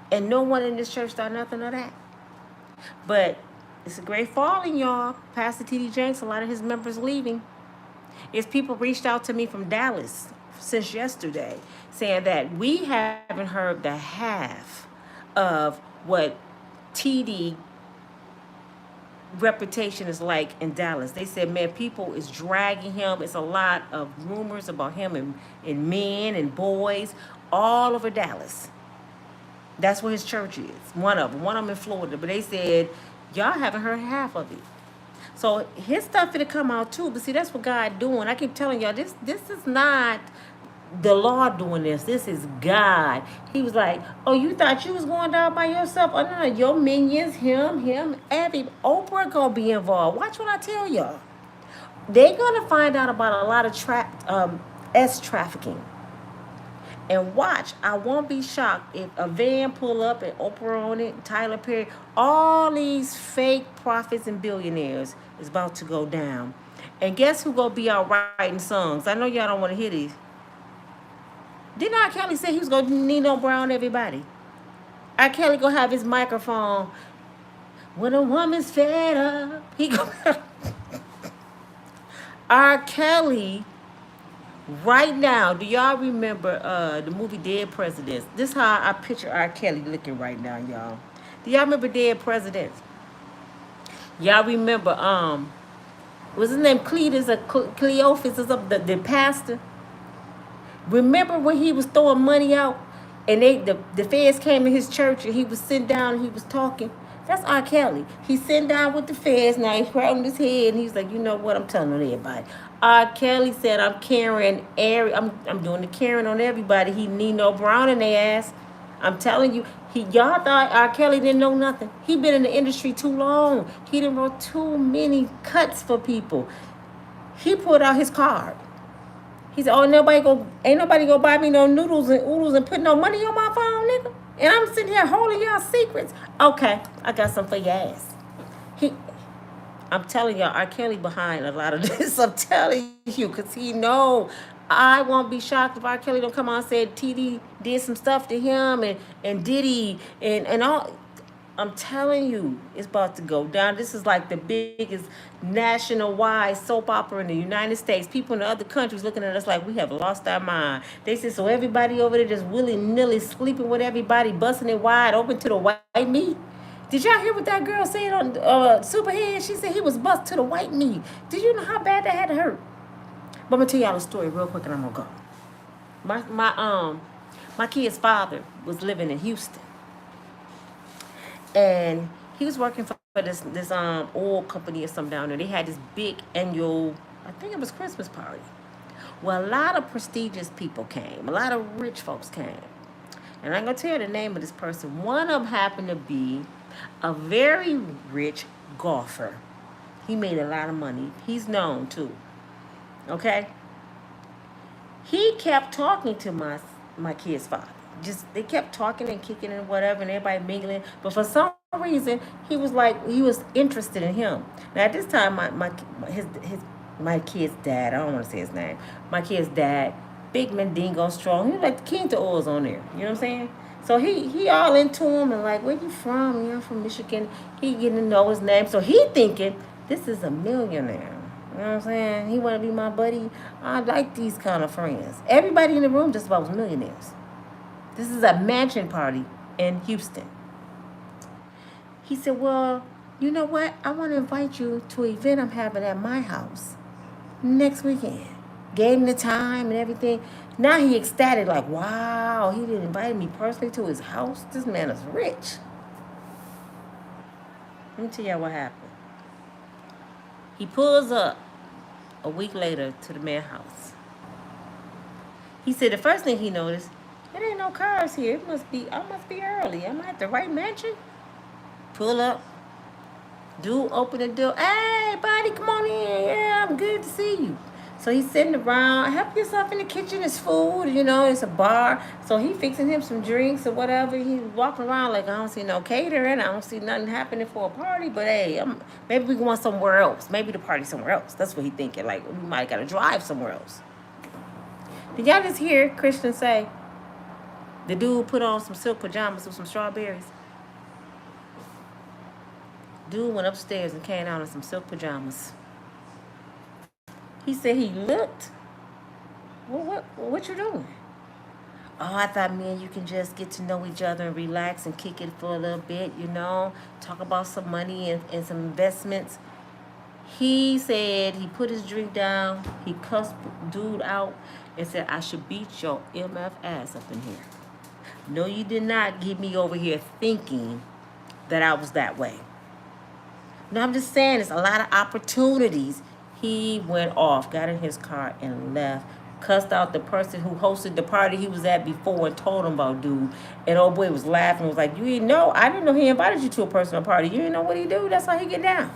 Speaker 1: And no one in this church thought nothing of that. But it's a great falling, y'all. Pastor T.D. Jakes, a lot of his members leaving. It's people reached out to me from Dallas since yesterday saying that we haven't heard the half of what TD reputation is like in Dallas. They said, man, people is dragging him. It's a lot of rumors about him and men and boys all over Dallas. That's where his church is. One of them in Florida. But they said, y'all haven't heard half of it. So his stuff it'll come out too. But see, that's what God doing. I keep telling y'all, this is not the Lord doing this. This is God. He was like, oh, you thought you was going down by yourself? Oh, no, your minions, him, every Oprah gonna be involved. Watch what I tell y'all. They're gonna find out about a lot of trafficking. And watch, I won't be shocked if a van pull up and Oprah on it, Tyler Perry, all these fake prophets and billionaires is about to go down. And guess who gonna be out writing songs? I know y'all don't want to hear these. Didn't R. Kelly say he was gonna Nino Brown everybody? R. Kelly gonna have his microphone. When a woman's fed up, he gonna R. Kelly. Right now, do y'all remember the movie Dead Presidents? This is how I picture R. Kelly looking right now, y'all. Do y'all remember Dead Presidents? Y'all remember, what's his name? Cletus or Cleophas or something, the pastor? Remember when he was throwing money out and the feds came to his church and he was sitting down and he was talking? That's R. Kelly. He's sitting down with the feds. Now he's grabbing his head and he's like, you know what? I'm telling everybody. R. Kelly said, I'm carrying I'm doing the carrying on everybody. He Nino Brown in their ass. I'm telling you, y'all thought R. Kelly didn't know nothing. He been in the industry too long. He done wrote too many cuts for people. He put out his card. He said, "Oh, ain't nobody go buy me no noodles and oodles and put no money on my phone, nigga. And I'm sitting here holding y'all secrets. Okay, I got something for your ass." I'm telling y'all, R. Kelly behind a lot of this. I'm telling you, because he know. I won't be shocked if R. Kelly don't come out and say TD did some stuff to him and Diddy and all. I'm telling you, it's about to go down. This is like the biggest national-wide soap opera in the United States. People in the other countries looking at us like we have lost our mind. They said, so everybody over there just willy-nilly sleeping with everybody, busting it wide open to the white meat. Did y'all hear what that girl said on Superhead? She said he was bust to the white meat. Did you know how bad that had to hurt? But I'm gonna tell y'all a story real quick and I'm gonna go. My kid's father was living in Houston. And he was working for this oil company or something down there. They had this big annual, I think it was Christmas party. Well, a lot of prestigious people came. A lot of rich folks came. And I'm going to tell you the name of this person. One of them happened to be a very rich golfer. He made a lot of money. He's known too. Okay? He kept talking to my kid's father. They kept talking and kicking and whatever, and everybody mingling. But for some reason, he was interested in him. Now at this time, my kid's dad, I don't want to say his name. My kid's dad, big Mandingo strong. He was like the king to oils on there. You know what I'm saying? So he all into him and like, where you from? I'm from Michigan. He getting to know his name. So he thinking this is a millionaire. You know what I'm saying? He want to be my buddy. I like these kind of friends. Everybody in the room just about was millionaires. This is a mansion party in Houston. He said, well, you know what? I want to invite you to an event I'm having at my house next weekend. Gave him the time and everything. Now he ecstatic, like, wow, he didn't invite me personally to his house. This man is rich. Let me tell y'all what happened. He pulls up a week later to the man's house. He said the first thing he noticed, there ain't no cars here. I must be early. Am I at the right mansion? Pull up. Dude, open the door. Hey, buddy, come on in. Yeah, I'm good to see you. So he's sitting around. Help yourself in the kitchen. It's food, it's a bar. So he fixing him some drinks or whatever. He's walking around like, I don't see no catering. I don't see nothing happening for a party. But hey, maybe we going somewhere else. Maybe the party somewhere else. That's what he thinking. Like, we might got to drive somewhere else. Did y'all just hear Christian say, the dude put on some silk pajamas with some strawberries? Dude went upstairs and came out in some silk pajamas. He said he looked. Well, what you doing? Oh, I thought me and you can just get to know each other and relax and kick it for a little bit, talk about some money and some investments. He said he put his drink down. He cussed dude out and said, I should beat your MF ass up in here. No, you did not get me over here thinking that I was that way. No, I'm just saying there's a lot of opportunities. He went off, got in his car, and left. Cussed out the person who hosted the party he was at before and told him about dude. And old boy was laughing. Was like, you didn't know? I didn't know he invited you to a personal party. You didn't know what he do? That's how he get down.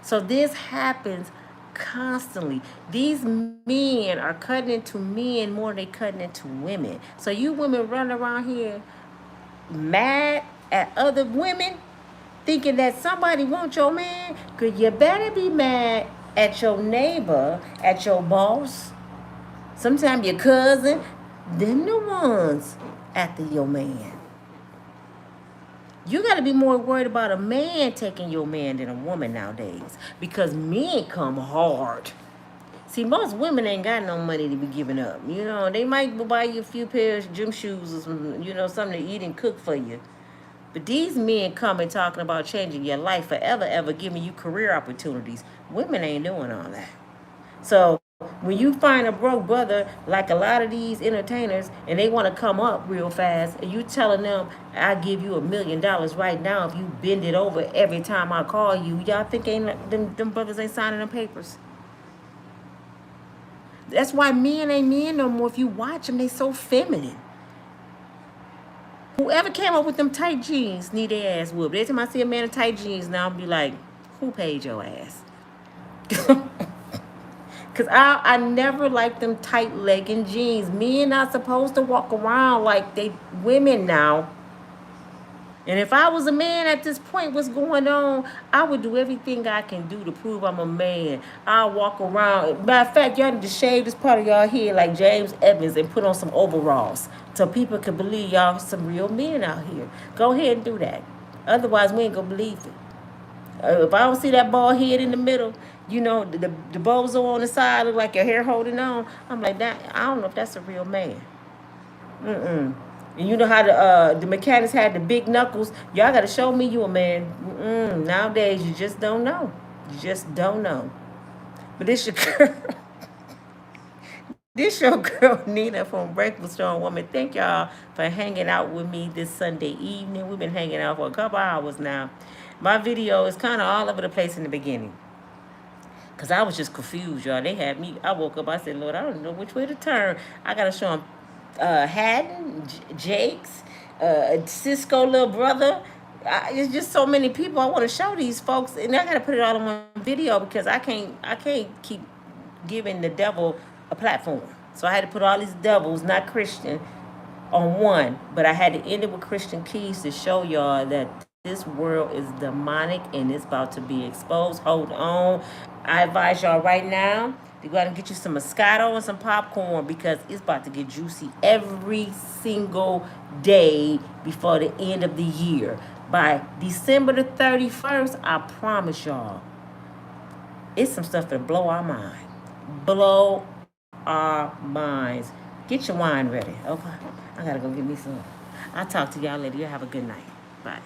Speaker 1: So this happens constantly. These men are cutting into men more than they cutting into women. So you women run around here mad at other women, thinking that somebody wants your man. Cause you better be mad at your neighbor, at your boss, sometimes your cousin. Them the ones after your man. You got to be more worried about a man taking your man than a woman nowadays. Because men come hard. See, most women ain't got no money to be giving up. They might buy you a few pairs of gym shoes or some, something to eat and cook for you. But these men come and talking about changing your life forever, ever giving you career opportunities. Women ain't doing all that. So when you find a broke brother, like a lot of these entertainers, and they want to come up real fast, and you telling them, I give you $1 million right now if you bend it over every time I call you, y'all think them brothers ain't signing them papers? That's why men ain't men no more. If you watch them, they so feminine. Whoever came up with them tight jeans need their ass whooped. Every time I see a man in tight jeans now, I'll be like, who paid your ass? Because I never liked them tight legging jeans. Men not supposed to walk around like they women now. And if I was a man at this point, what's going on, I would do everything I can do to prove I'm a man. I'll walk around. Matter of fact, y'all need to shave this part of y'all head like James Evans and put on some overalls so people can believe y'all some real men out here. Go ahead and do that. Otherwise, we ain't going to believe it. If I don't see that bald head in the middle, you know, the bozo on the side look like your hair holding on, I'm like, that. I don't know if that's a real man. Mm-mm. And you know how the mechanics had the big knuckles. Y'all got to show me you a man. Nowadays, you just don't know. You just don't know. But this your girl. This your girl, Nina from Unbreakable Strong Woman. Thank y'all for hanging out with me this Sunday evening. We've been hanging out for a couple hours now. My video is kind of all over the place in the beginning. Because I was just confused, y'all. They had me. I woke up. I said, Lord, I don't know which way to turn. I got to show them Haddon, Jakes, Cisco little brother. It's just so many people I want to show these folks, and I got to put it all in one video because I can't keep giving the devil a platform. So I had to put all these devils, not Christian, on one. But I had to end it with Christian Keys to show y'all that this world is demonic and it's about to be exposed. Hold on. I advise y'all right now to go out and get you some Moscato and some popcorn because it's about to get juicy every single day before the end of the year. By December the 31st, I promise y'all, it's some stuff that'll blow our mind. Blow our minds. Get your wine ready, okay? I gotta go get me some. I'll talk to y'all later. You have a good night. Bye.